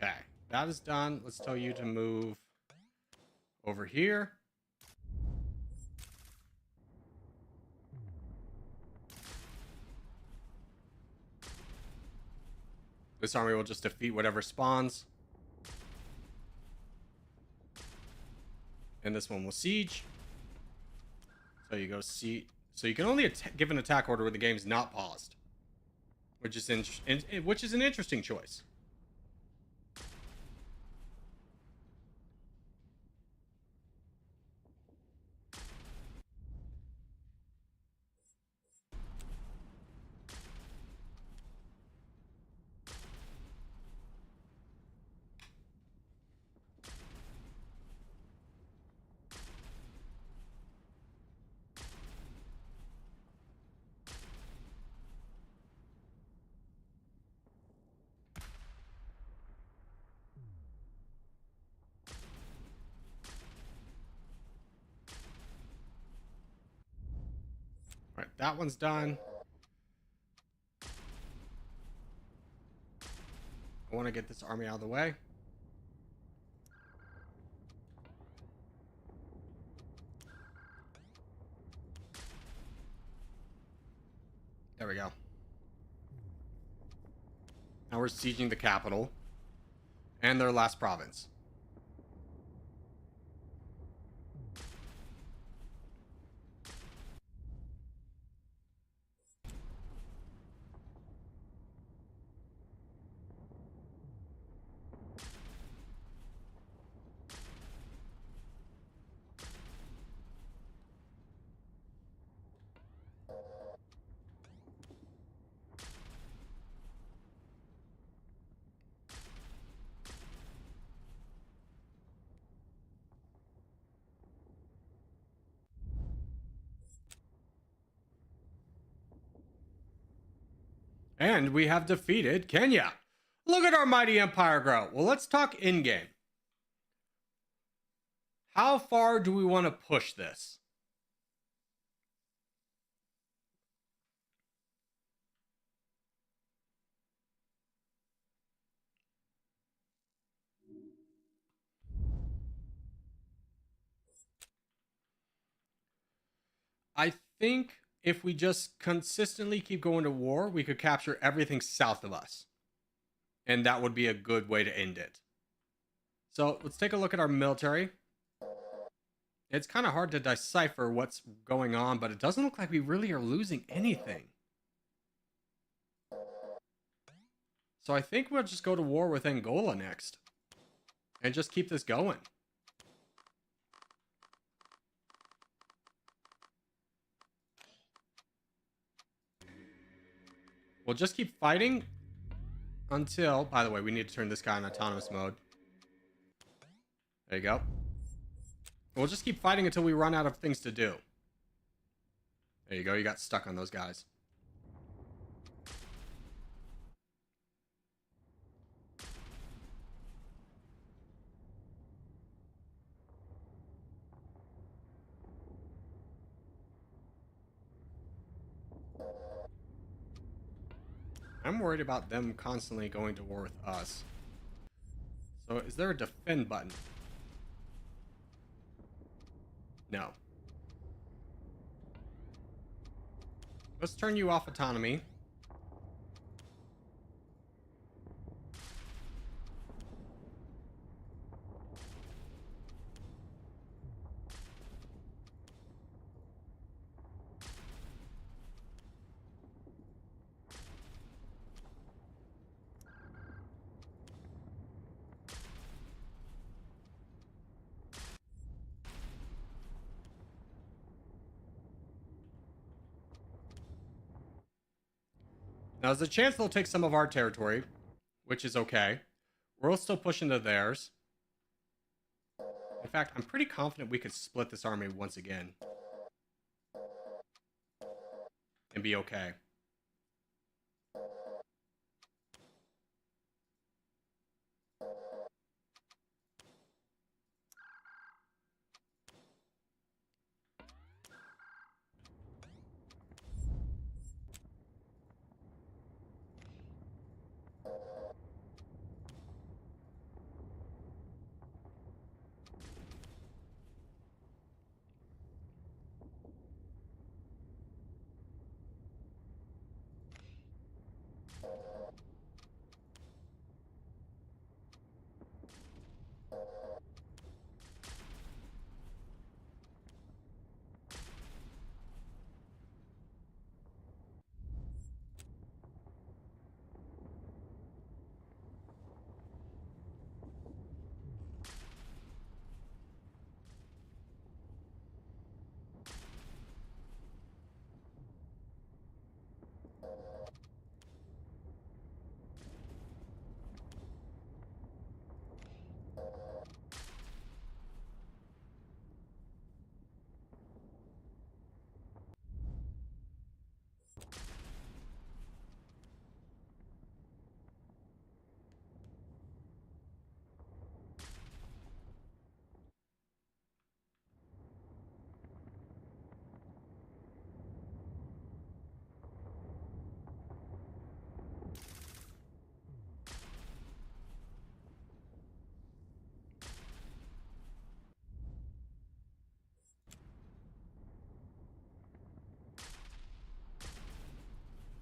Okay, that is done. Let's tell you to move over here. This army will just defeat whatever spawns. And this one will siege. So you go siege. So you can only give an attack order when the game's not paused. Which is an interesting choice. All right, that one's done. I want to get this army out of the way. There we go. Now we're sieging the capital and their last province. And we have defeated Kenya. Look at our mighty empire grow. Well, let's talk in-game. How far do we want to push this? I think if we just consistently keep going to war, we could capture everything south of us. And that would be a good way to end it. So let's take a look at our military. It's kind of hard to decipher what's going on, but it doesn't look like we really are losing anything. So I think we'll just go to war with Angola next. and just keep this going. We'll just keep fighting until, by the way, we need to turn this guy in autonomous mode. There you go. We'll just keep fighting until we run out of things to do. There you go. You got stuck on those guys. I'm worried about them constantly going to war with us. So is there a defend button? No. Let's turn you off autonomy. Now, there's a chance they'll take some of our territory, which is okay. We'll still push into theirs. In fact, I'm pretty confident we could split this army once again. And be okay.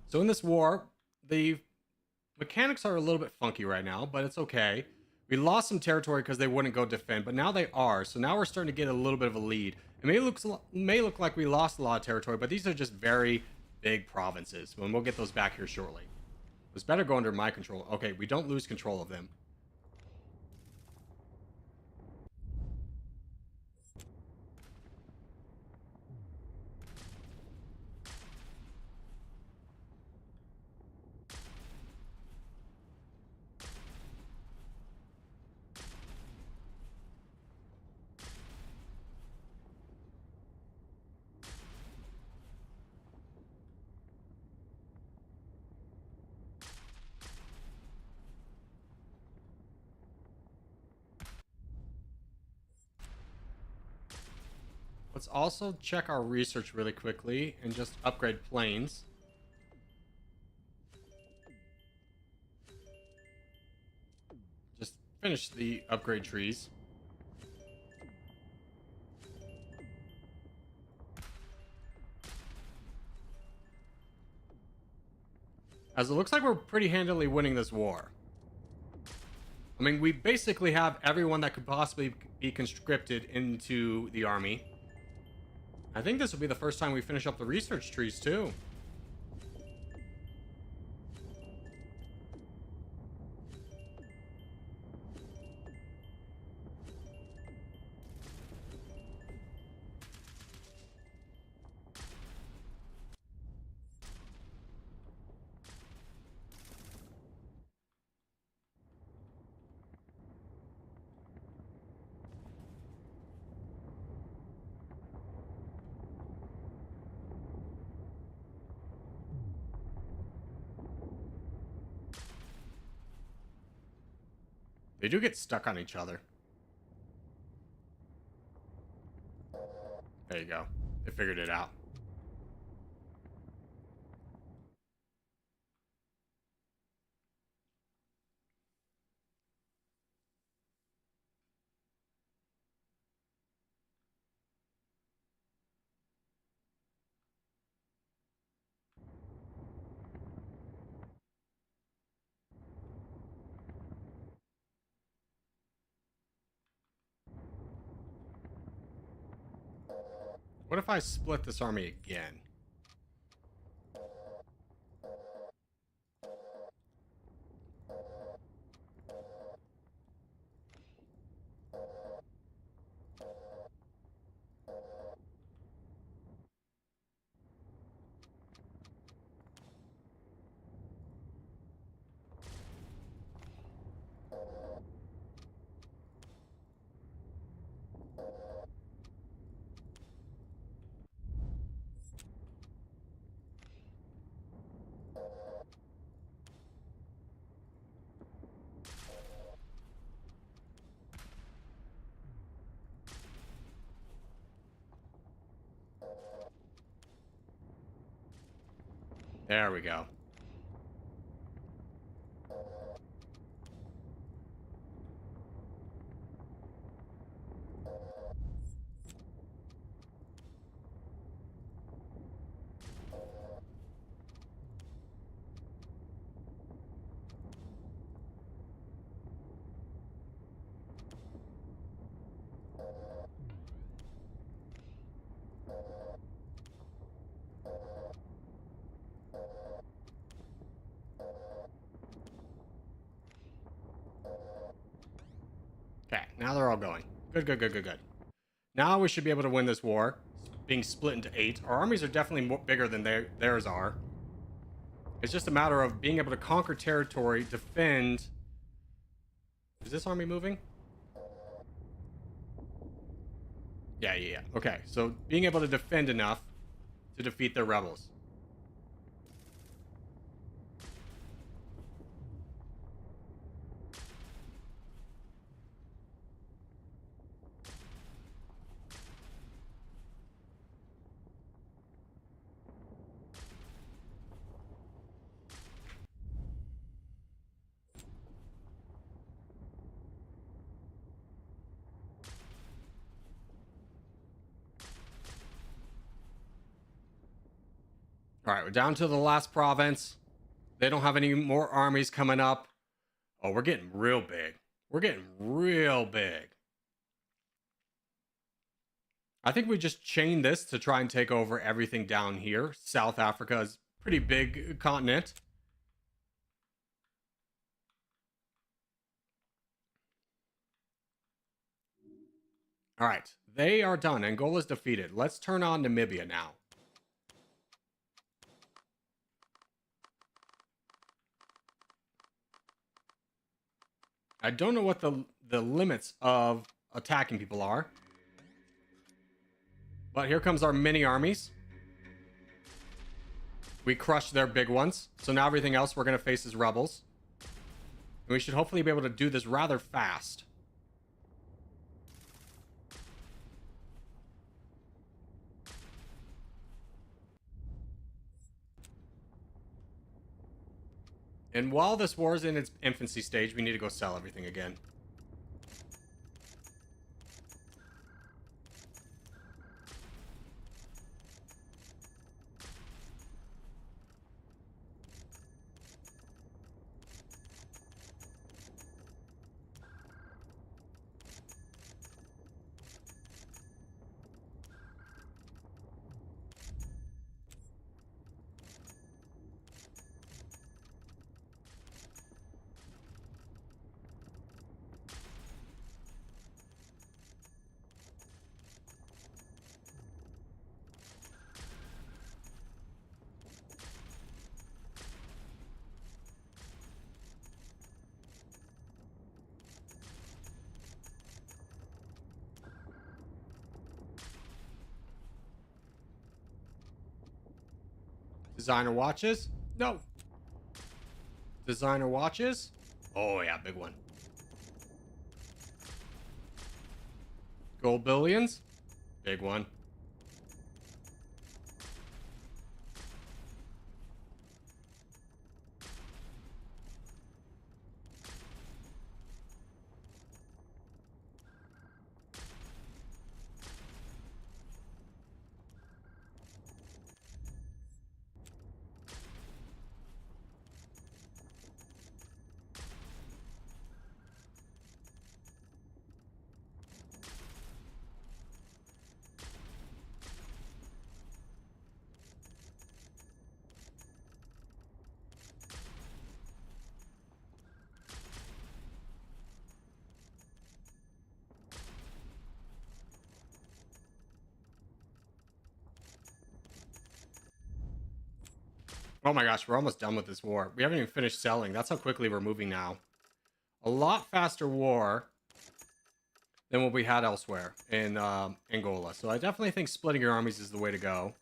So in this war, the mechanics are a little bit funky right now, but it's okay. We lost some territory because they wouldn't go defend, but now they are. So now we're starting to get a little bit of a lead. It may look like we lost a lot of territory, but these are just very big provinces, and we'll get those back here shortly. It's better go under my control. Okay, we don't lose control of them. Let's also check our research really quickly and just upgrade planes. Just finish the upgrade trees. As it looks like we're pretty handily winning this war. I mean, we basically have everyone that could possibly be conscripted into the army. I think this will be the first time we finish up the research trees, too. They do get stuck on each other. There you go. They figured it out. What if I split this army again? There we go. Okay, now they're all going. Good, good, good, good, good. Now we should be able to win this war. Being split into 8. Our armies are definitely more, bigger than theirs are. It's just a matter of being able to conquer territory, defend. Is this army moving? Yeah. Okay, so being able to defend enough to defeat their rebels. All right, we're down to the last province. They don't have any more armies coming up. Oh, we're getting real big. We're getting real big. I think we just chain this to try and take over everything down here. South Africa is a pretty big continent. All right, they are done. Angola's defeated. Let's turn on Namibia now. I don't know what the limits of attacking people are. But here comes our mini armies. We crushed their big ones. So now everything else we're going to face is rebels. And we should hopefully be able to do this rather fast. And while this war is in its infancy stage, we need to go sell everything again. Designer watches? No. Designer watches? Oh, yeah, big one. Gold billions. Big one. Oh my gosh, we're almost done with this war. We haven't even finished selling. That's how quickly we're moving now. A lot faster war than what we had elsewhere in Angola. So I definitely think splitting your armies is the way to go.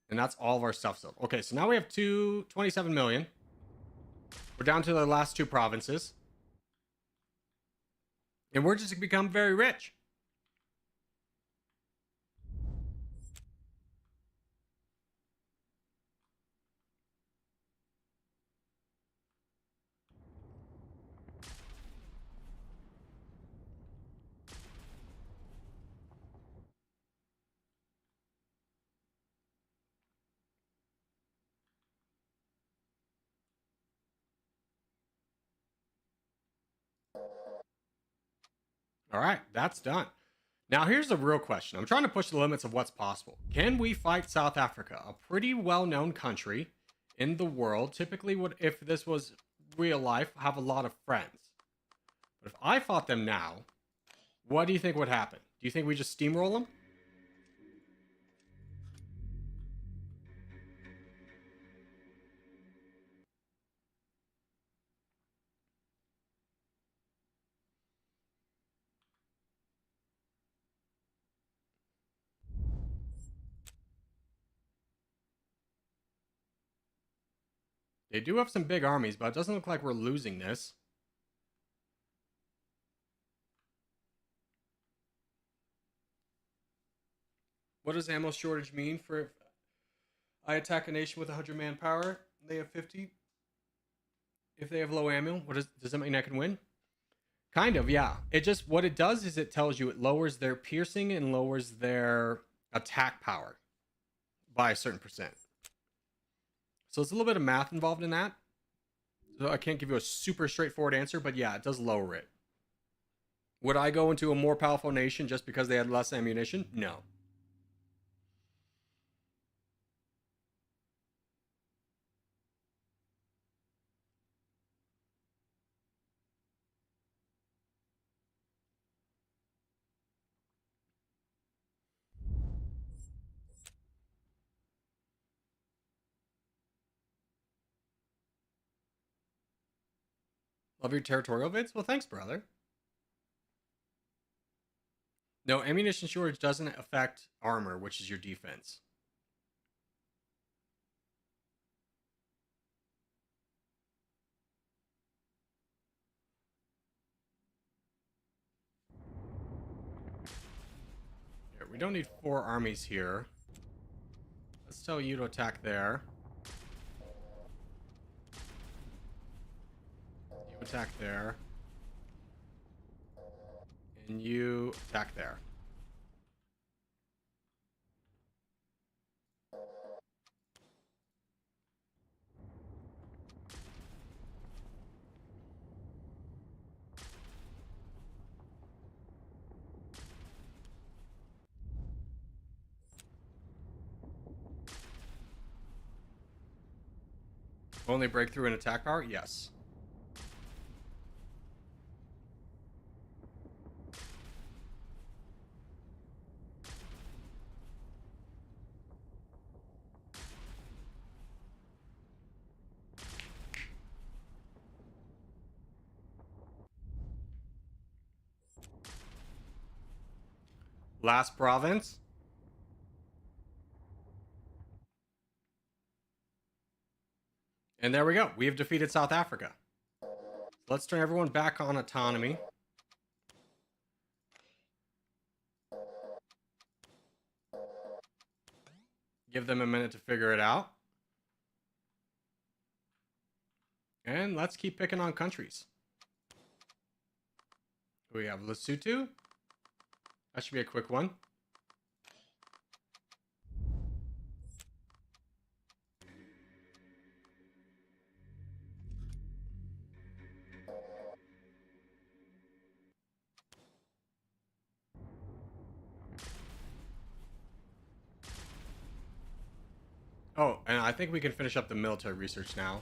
And that's all of our stuff sold. Okay, so now we have 27 million. We're down to the last two provinces. And we're just going to become very rich. All right, that's done. Now, here's the real question. I'm trying to push the limits of what's possible. Can we fight South Africa, a pretty well-known country in the world? Typically, would, if this was real life, have a lot of friends. But if I fought them now, what do you think would happen? Do you think we just steamroll them? They do have some big armies, but it doesn't look like we're losing this. What does ammo shortage mean for if I attack a nation with 100 manpower? They have 50. If they have low ammo, does that mean I can win? Kind of, yeah. It just, what it does is it tells you it lowers their piercing and lowers their attack power by a certain percent. So it's a little bit of math involved in that. So I can't give you a super straightforward answer, but yeah, it does lower it. Would I go into a more powerful nation just because they had less ammunition? No. Love your territorial vids? Well, thanks, brother. No, ammunition shortage doesn't affect armor, which is your defense. Here, we don't need 4 armies here. Let's tell you to attack there. You attack there. And you attack there. Only breakthrough and attack power? Yes. Last province. And there we go. We have defeated South Africa. Let's turn everyone back on autonomy. Give them a minute to figure it out. And let's keep picking on countries. We have Lesotho. That should be a quick one. Oh, and I think we can finish up the military research now.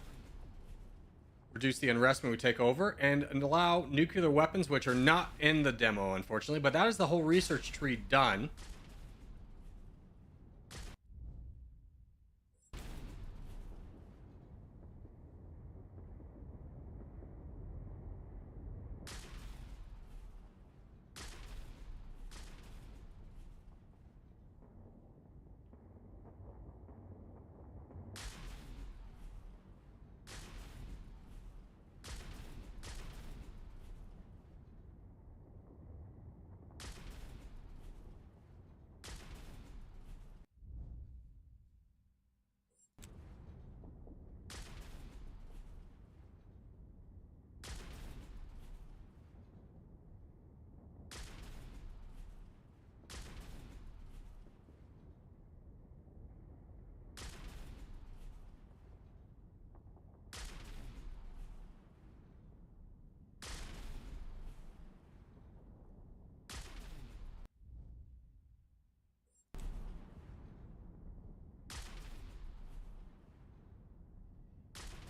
Reduce the unrest when we take over, and allow nuclear weapons, which are not in the demo, unfortunately, but that is the whole research tree done.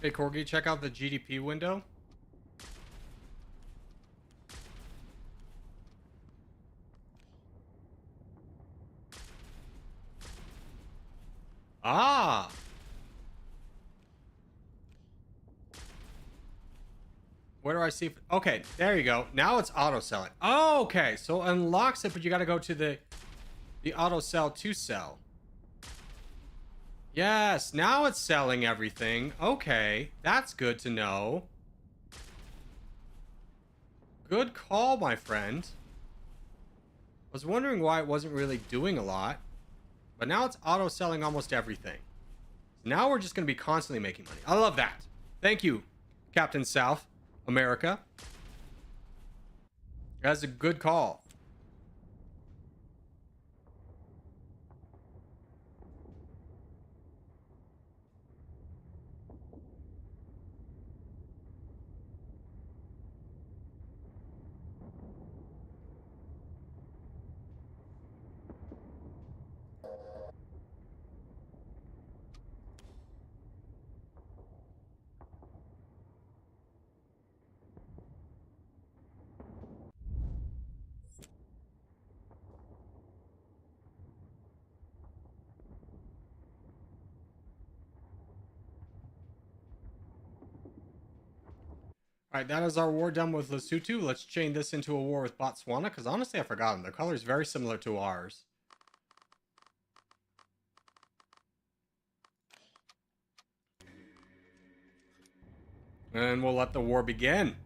Hey, Corgi, check out the GDP window. Ah! Where do I see? Okay, there you go. Now it's auto selling. Oh, okay, so it unlocks it, but you got to go to the auto sell to sell. Yes, now it's selling everything. Okay, that's good to know. Good call, my friend. I was wondering why it wasn't really doing a lot, but now it's auto selling almost everything. Now we're just going to be constantly making money. I love that. Thank you, Captain South America. That's a good call. All right, that is our war done with Lesotho. Let's chain this into a war with Botswana, because honestly, I forgot them. Their color is very similar to ours. And we'll let the war begin.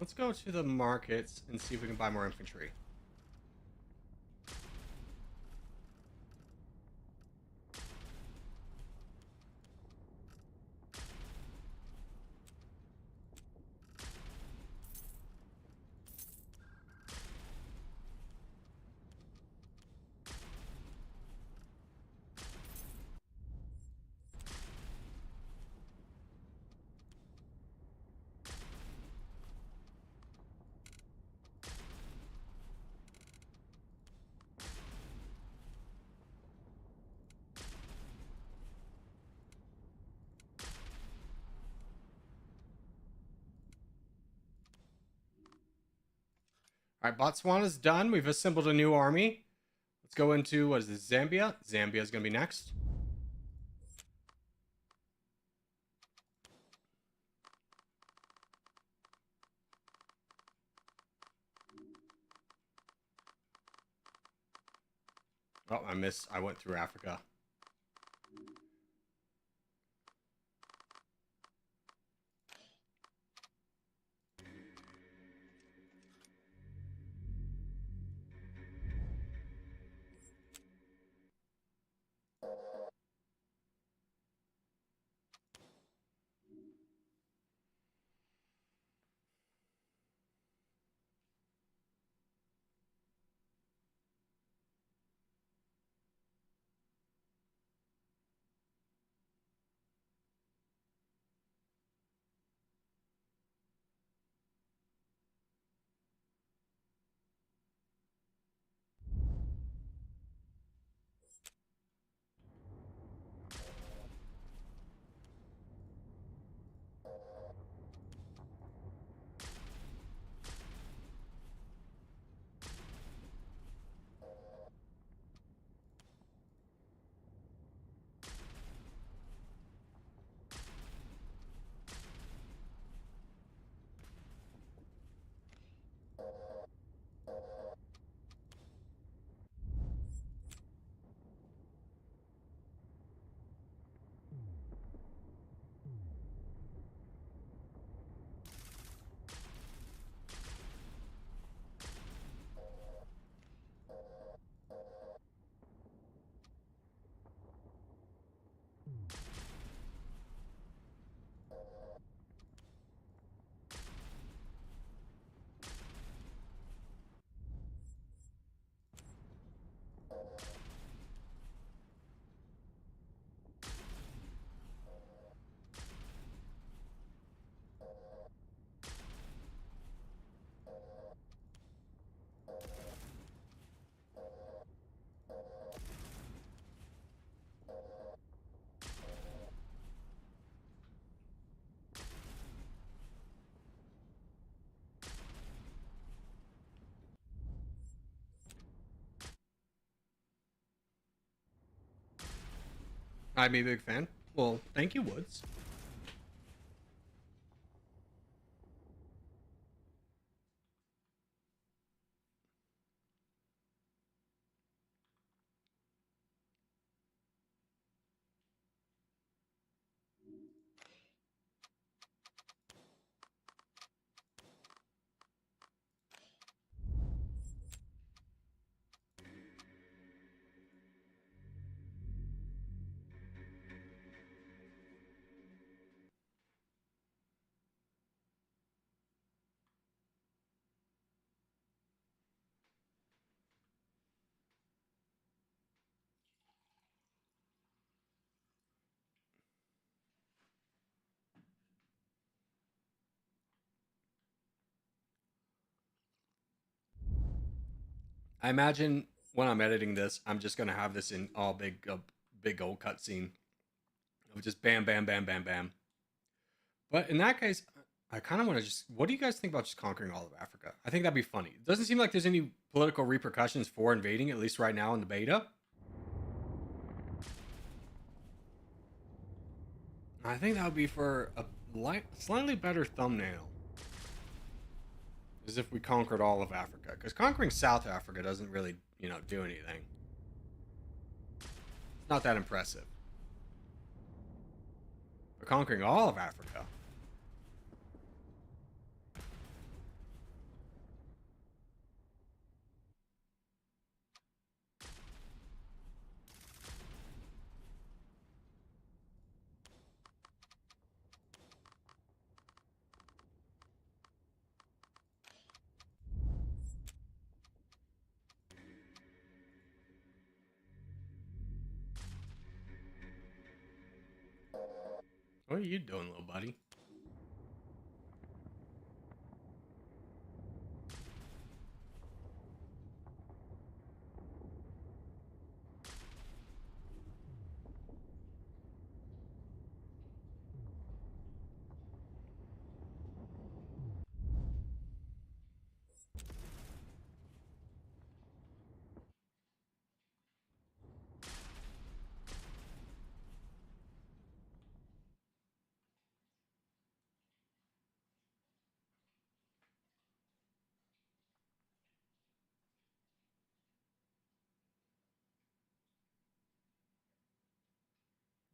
Let's go to the markets and see if we can buy more infantry. All right, Botswana's done. We've assembled a new army. Let's go into, what is this, Zambia? Zambia is going to be next. Oh, I missed. I went through Africa. I'm a big fan. Well, thank you, Woods. I imagine when I'm editing this, I'm just gonna have this in all big old cutscene of just bam, bam, bam, bam, bam. But in that case, I kind of want to just. What do you guys think about just conquering all of Africa? I think that'd be funny. It doesn't seem like there's any political repercussions for invading, at least right now in the beta. I think that would be for a slightly better thumbnail. As if we conquered all of Africa, because conquering South Africa doesn't really, do anything. It's not that impressive. But conquering all of Africa. What are you doing, little buddy?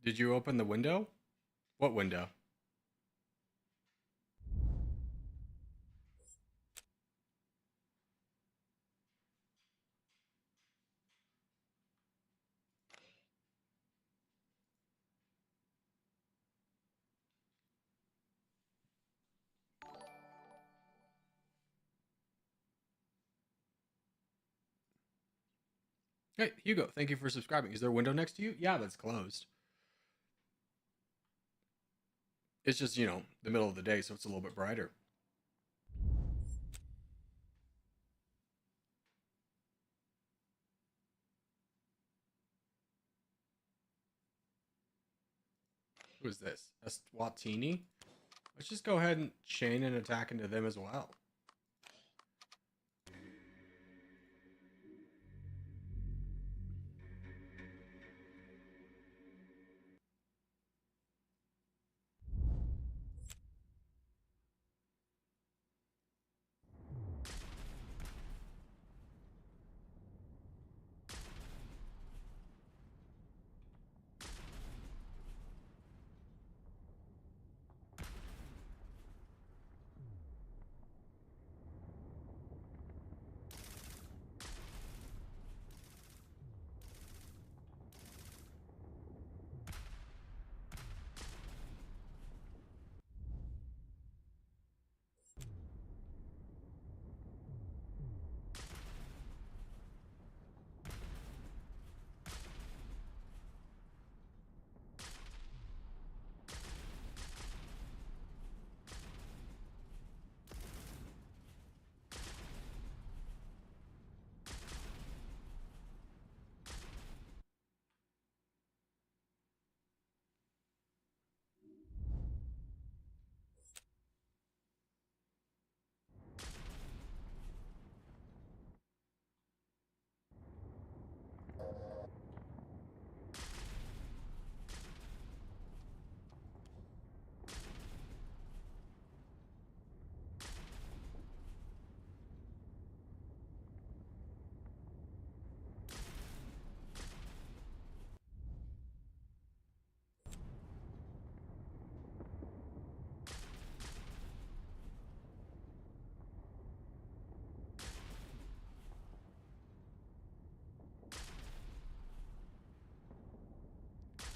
Did you open the window? What window? Hey, Hugo, thank you for subscribing. Is there a window next to you? Yeah, that's closed. It's just, the middle of the day, so it's a little bit brighter. Who is this? Eswatini? Let's just go ahead and chain an attack into them as well.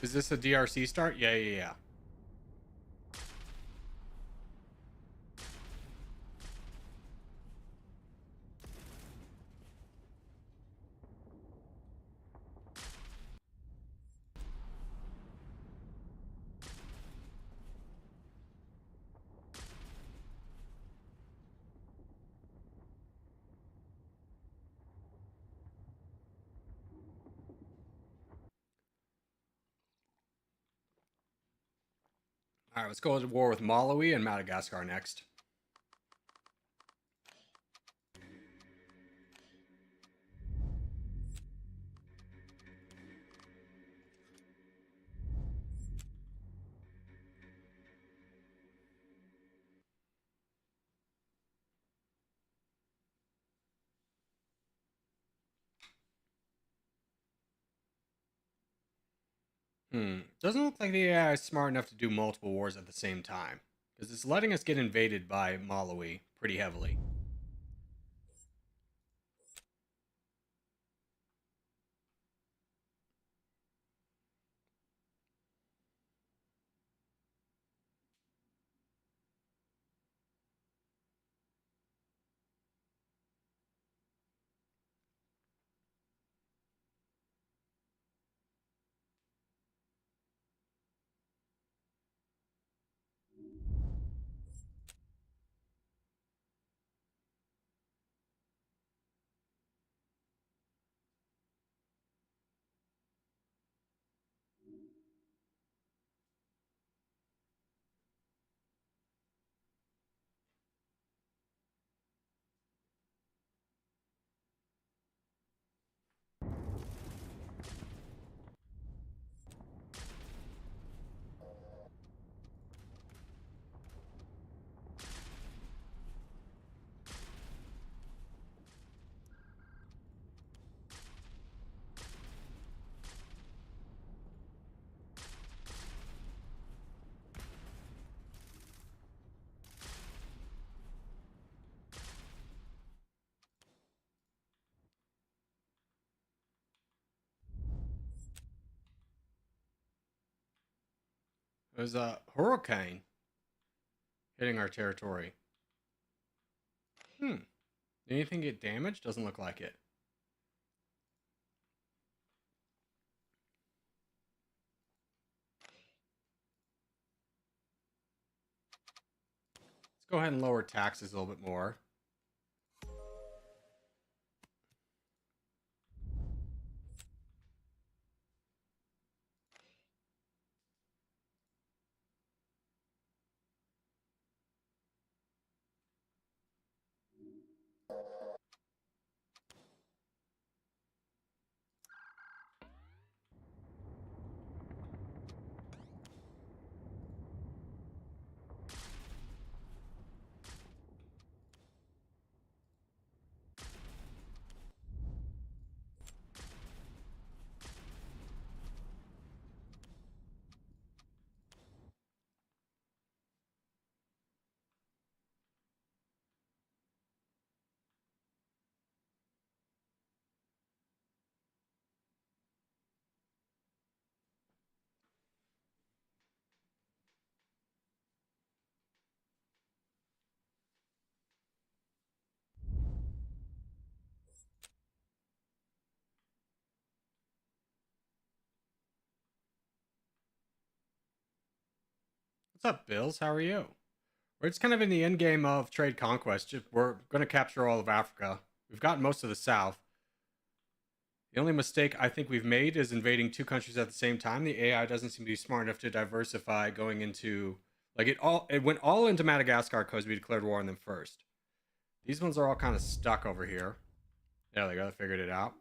Is this a DRC start? Yeah. All right, let's go to war with Malawi and Madagascar next. Doesn't look like the AI is smart enough to do multiple wars at the same time, because it's letting us get invaded by Malawi pretty heavily. There's a hurricane hitting our territory. Did anything get damaged? Doesn't look like it. Let's go ahead and lower taxes a little bit more. What's up, Bills? How are you? We're just kind of in the end game of trade conquest. We're going to capture all of Africa. We've gotten most of the South. The only mistake I think we've made is invading two countries at the same time. The AI doesn't seem to be smart enough to diversify going into it went all into Madagascar because we declared war on them first. These ones are all kind of stuck over here. There they go, they figured it out.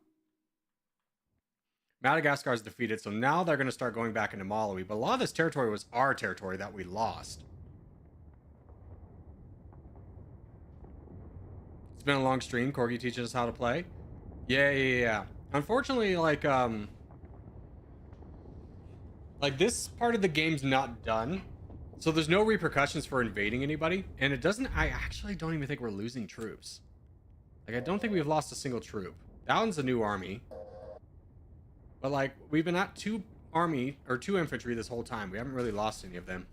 Madagascar is defeated, so now they're going to start going back into Malawi. But a lot of this territory was our territory that we lost. It's been a long stream. Corgi teaches us how to play. Yeah. Unfortunately, like this part of the game's not done, so there's no repercussions for invading anybody, and it doesn't. I actually don't even think we're losing troops. Like, I don't think we've lost a single troop. That one's a new army, but like we've been at two infantry this whole time. We haven't really lost any of them.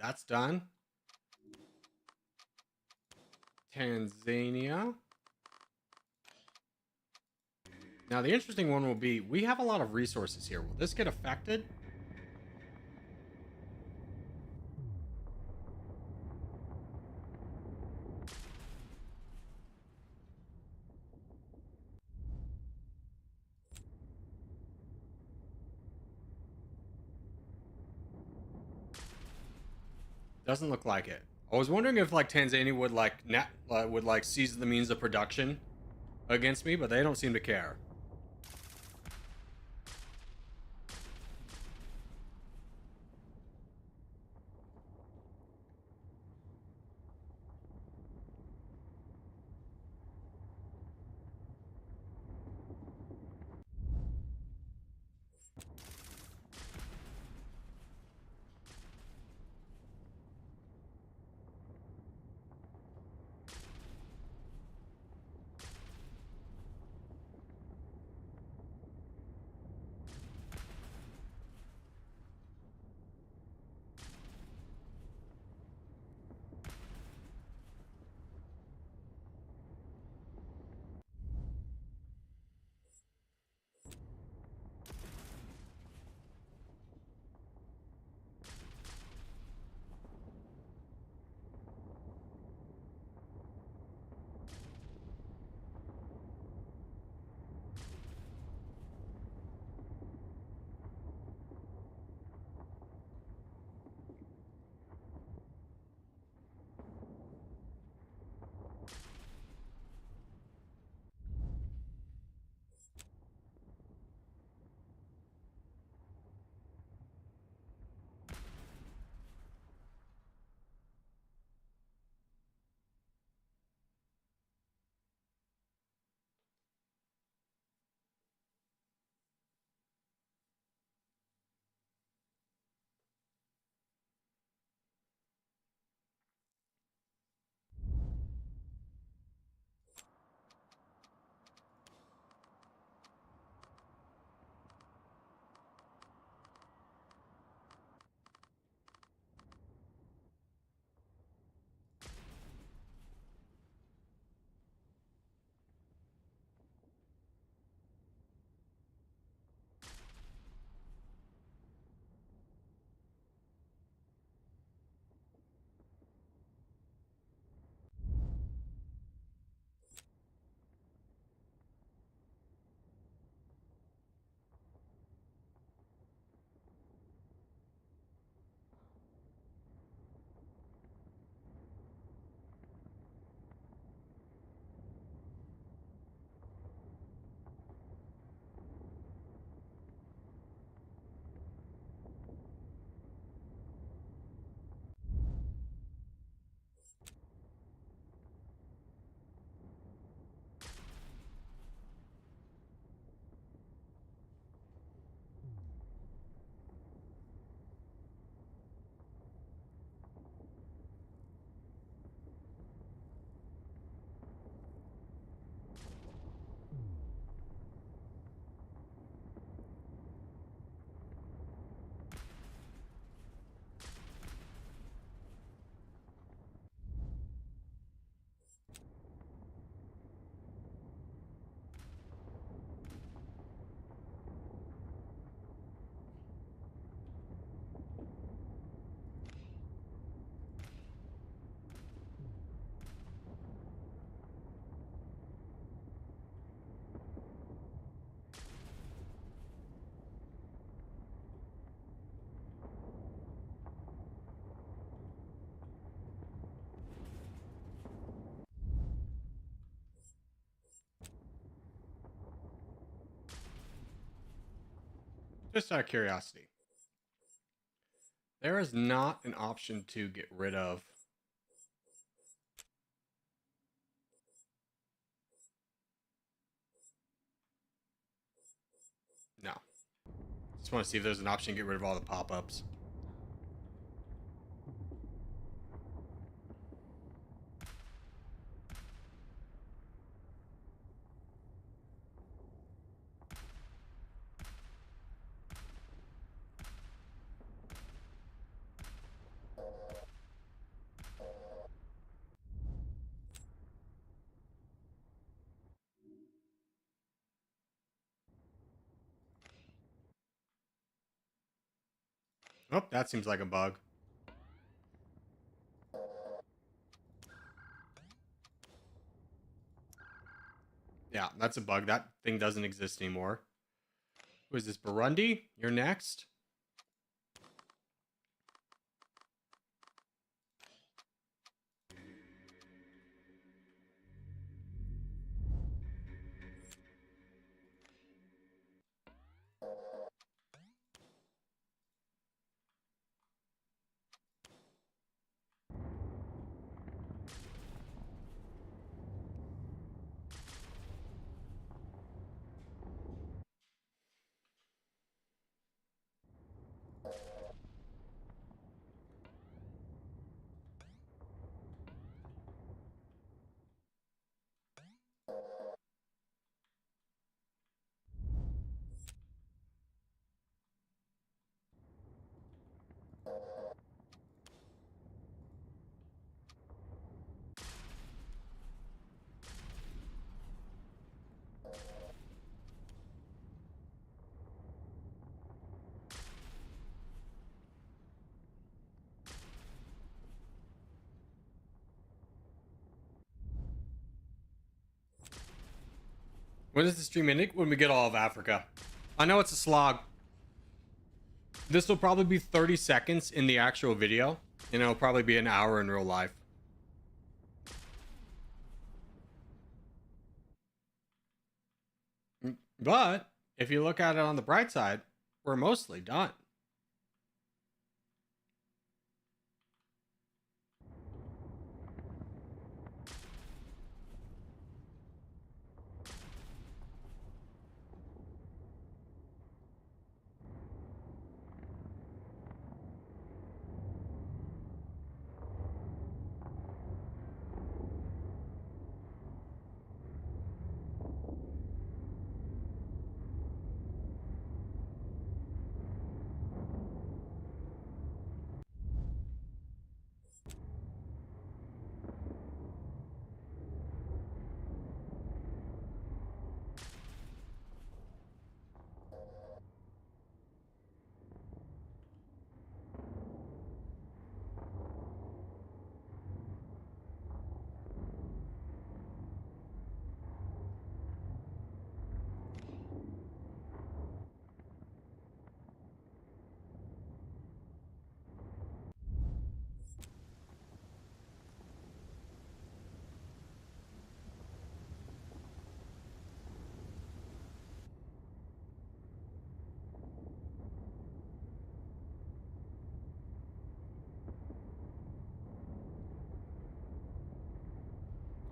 That's done. Tanzania. Now, the interesting one will be, we have a lot of resources here. Will this get affected? Doesn't look like it. I was wondering if like Tanzania would like seize the means of production against me, but they don't seem to care. Just out of curiosity, there is not an option to get rid of. No. Just want to see if there's an option to get rid of all the pop-ups. Oh, that seems like a bug. Yeah, that's a bug. That thing doesn't exist anymore. Who is this? Burundi? You're next? When is the stream ending? When we get all of Africa. I know it's a slog. This will probably be 30 seconds in the actual video, and it'll probably be an hour in real life. But if you look at it on the bright side, we're mostly done.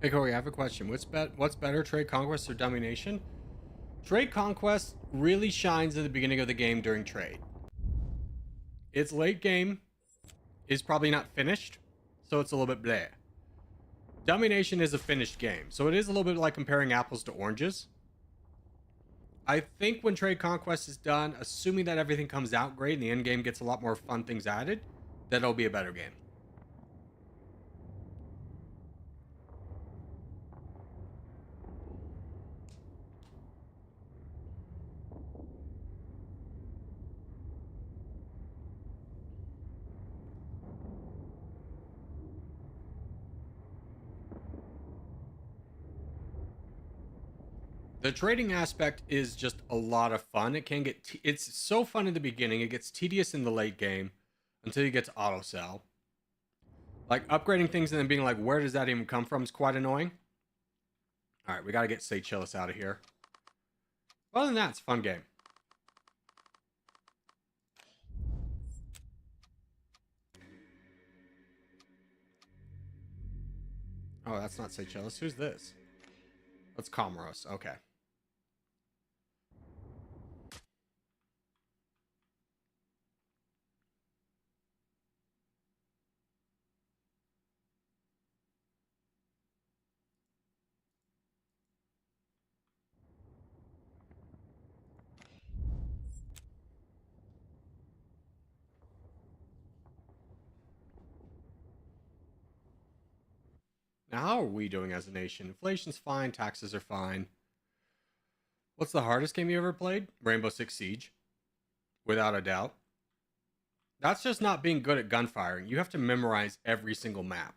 Hey Corey, I have a question. What's better, trade conquest or domination? Trade conquest really shines at the beginning of the game during trade. Its late game is probably not finished, so it's a little bit bleh. Domination is a finished game, so it is a little bit like comparing apples to oranges. I think when trade conquest is done, assuming that everything comes out great and the end game gets a lot more fun things added, then it'll be a better game. The trading aspect is just a lot of fun. It can get it's so fun in the beginning. It gets tedious in the late game until you get to auto sell. Like upgrading things and then being like, where does that even come from is quite annoying. All right, we got to get Seychelles out of here. Other than that, it's a fun game. Oh, that's not Seychelles. Who's this? That's Comoros. Okay. Now, how are we doing as a nation? Inflation's fine. Taxes are fine. What's the hardest game you ever played? Rainbow Six Siege. Without a doubt. That's just not being good at gunfiring. You have to memorize every single map.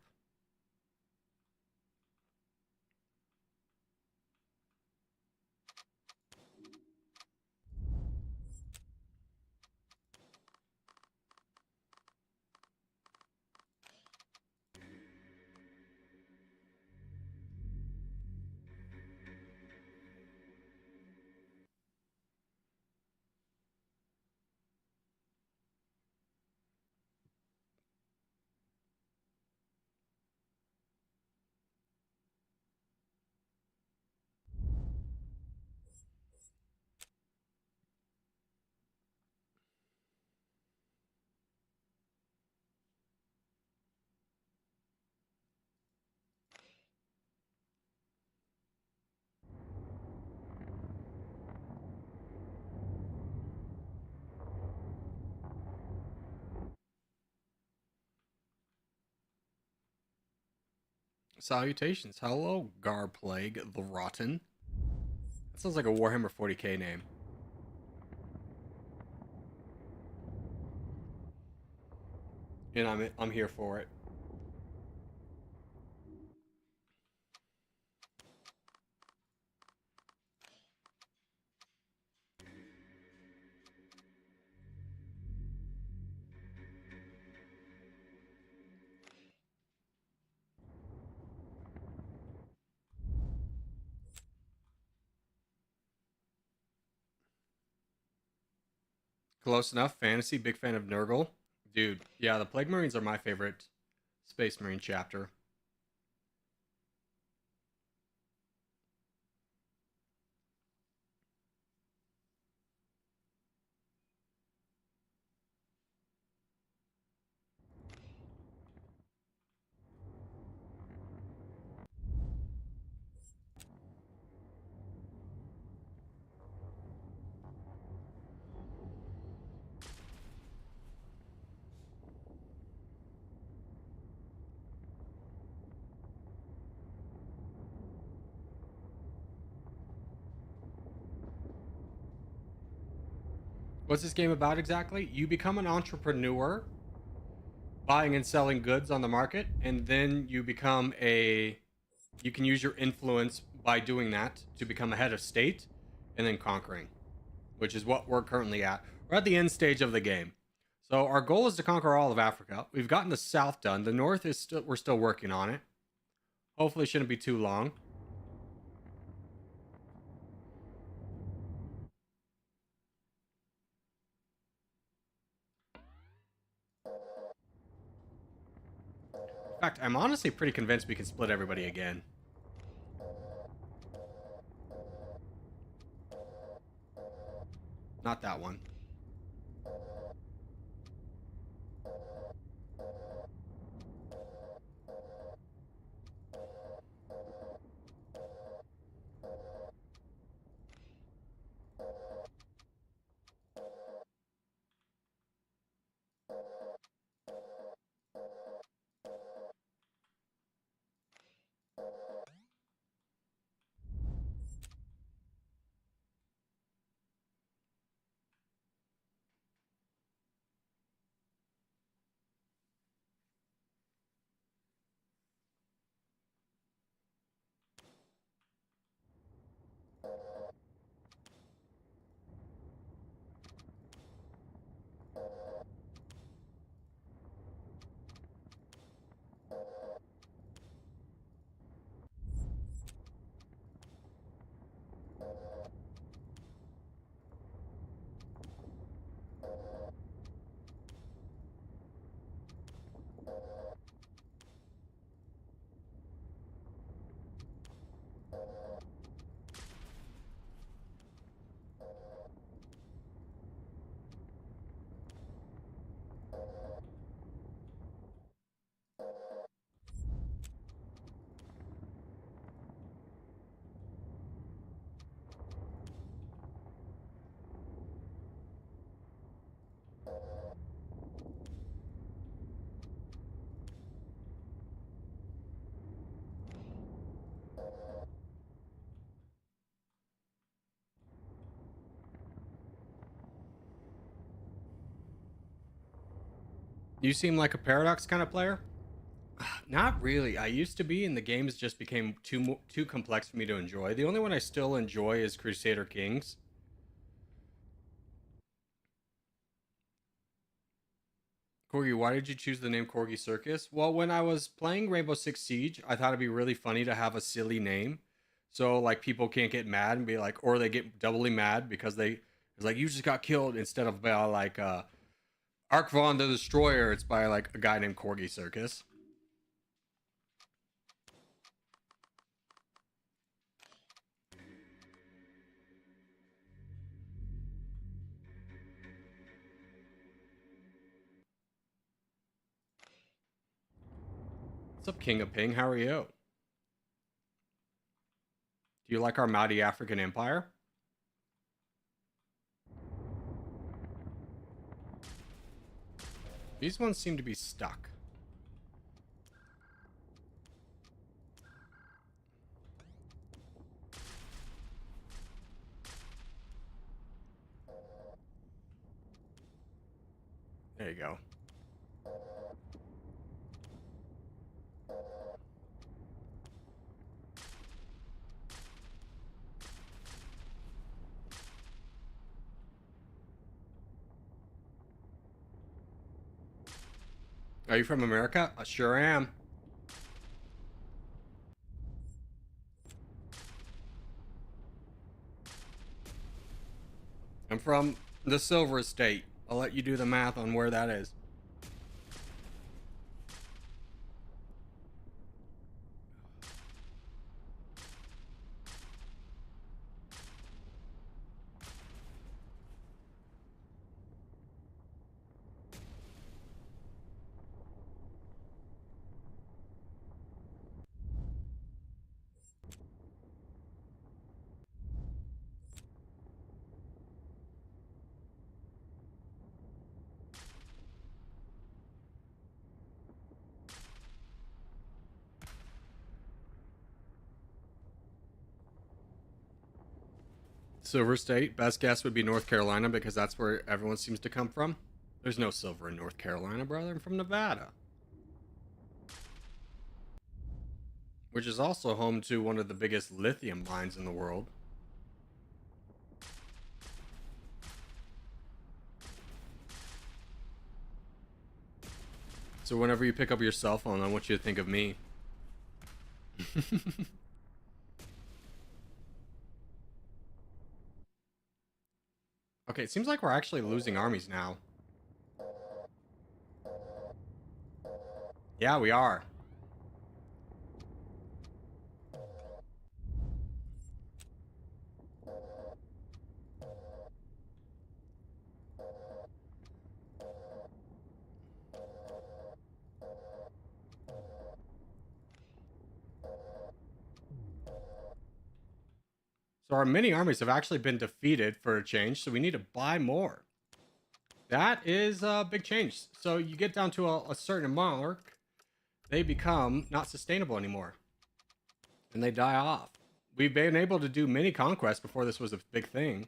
Salutations. Hello, Garplague the Rotten. That sounds like a Warhammer 40k name. And I'm here for it. Close enough. Fantasy. Big fan of Nurgle. Dude, yeah, the Plague Marines are my favorite Space Marine chapter. What's this game about exactly? You become an entrepreneur, buying and selling goods on the market, and then you become a. You can use your influence by doing that to become a head of state and then conquering, which is what we're currently at. We're at the end stage of the game. So our goal is to conquer all of Africa. We've gotten the south done. The north is still we're still working on it. Hopefully it shouldn't be too long. In fact, I'm honestly pretty convinced we can split everybody again. Not that one. You seem like a Paradox kind of player. Not really. I used to be, and the games just became too complex for me to enjoy. The only one I still enjoy is Crusader Kings. Corgi, why did you choose the name Corgi Circus? Well, when I was playing Rainbow Six Siege, I thought it'd be really funny to have a silly name. So like people can't get mad and be like, or they get doubly mad because it's like you just got killed instead of by like Arkvon the Destroyer. It's by like a guy named Corgi Circus. What's up, King of Ping? How are you? Do you like our mighty African Empire? These ones seem to be stuck. There you go. Are you from America? I sure am. I'm from the Silver State. I'll let you do the math on where that is. Silver State. Best guess would be North Carolina because that's where everyone seems to come from. There's no silver in North Carolina, brother. I'm from Nevada, which is also home to one of the biggest lithium mines in the world. So whenever you pick up your cell phone, I want you to think of me. Okay, it seems like we're actually losing armies now. Yeah, we are. So our mini armies have actually been defeated for a change, so we need to buy more. That is a big change. So you get down to a certain mark, they become not sustainable anymore. And they die off. We've been able to do mini conquests before this was a big thing.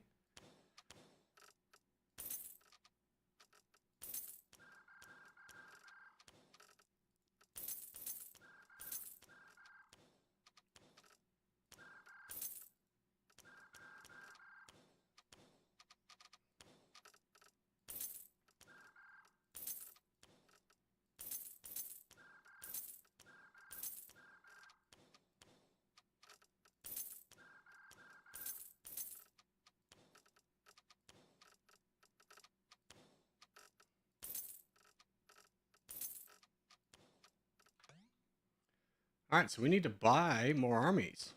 All right, so we need to buy more armies.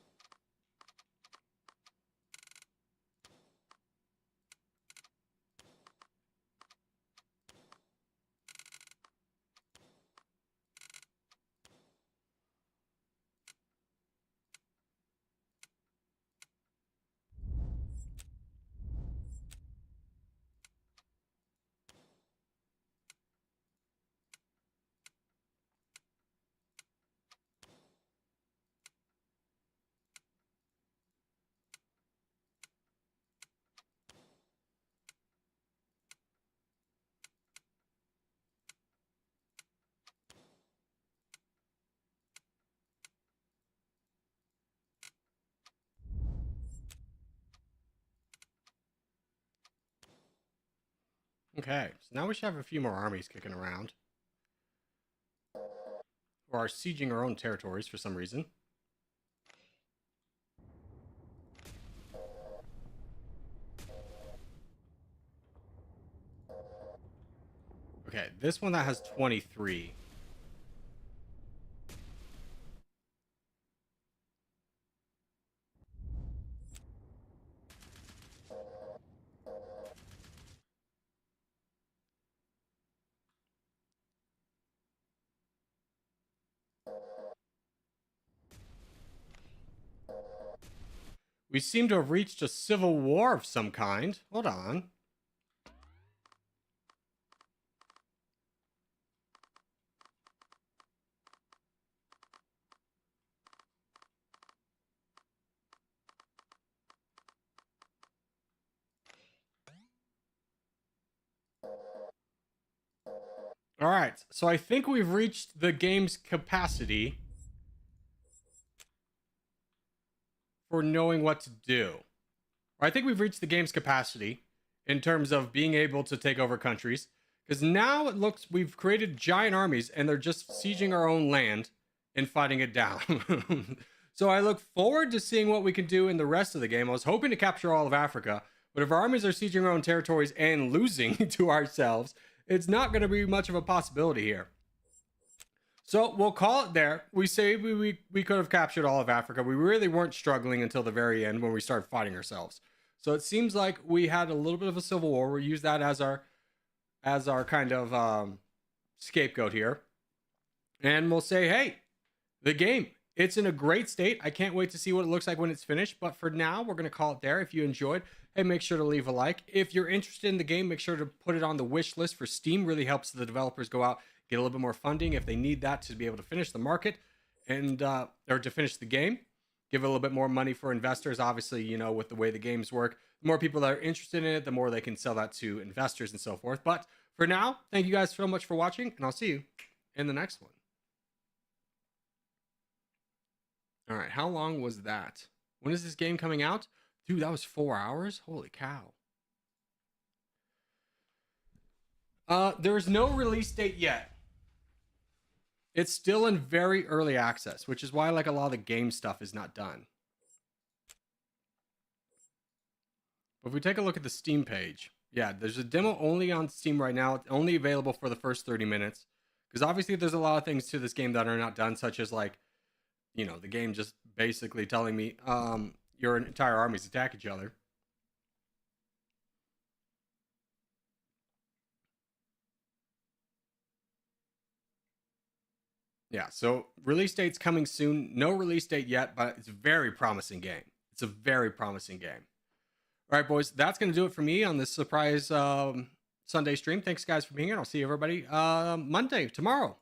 Okay, so now we should have a few more armies kicking around. Or are sieging our own territories for some reason. Okay, this one that has 23. We seem to have reached a civil war of some kind. Hold on. All right, so I think we've reached the game's capacity for knowing what to do. Or I think we've reached the game's capacity in terms of being able to take over countries. Because now it looks we've created giant armies and they're just sieging our own land and fighting it down. So I look forward to seeing what we can do in the rest of the game. I was hoping to capture all of Africa, but if our armies are sieging our own territories and losing to ourselves, it's not going to be much of a possibility here. So we'll call it there. We say we could have captured all of Africa. We really weren't struggling until the very end when we started fighting ourselves. So it seems like we had a little bit of a civil war. We'll use that as our kind of scapegoat here. And we'll say, hey, the game, it's in a great state. I can't wait to see what it looks like when it's finished. But for now, we're going to call it there. If you enjoyed, hey, make sure to leave a like. If you're interested in the game, make sure to put it on the wish list for Steam. Really helps the developers go out, get a little bit more funding if they need that to be able to finish the market and or to finish the game. Give a little bit more money for investors. Obviously, you know, with the way the games work, the more people that are interested in it, the more they can sell that to investors and so forth. But for now, thank you guys so much for watching, and I'll see you in the next one. All right, how long was that? When is this game coming out? Dude, that was 4 hours? Holy cow. There is no release date yet. It's still in very early access, which is why like a lot of the game stuff is not done. But if we take a look at the Steam page, yeah, there's a demo only on Steam right now. It's only available for the first 30 minutes. Because obviously there's a lot of things to this game that are not done, such as like, you know, the game just basically telling me your entire armies attack each other. Yeah, so release date's coming soon. No release date yet, but it's a very promising game. It's a very promising game. All right, boys, that's going to do it for me on this surprise Sunday stream. Thanks, guys, for being here. I'll see everybody Monday, tomorrow.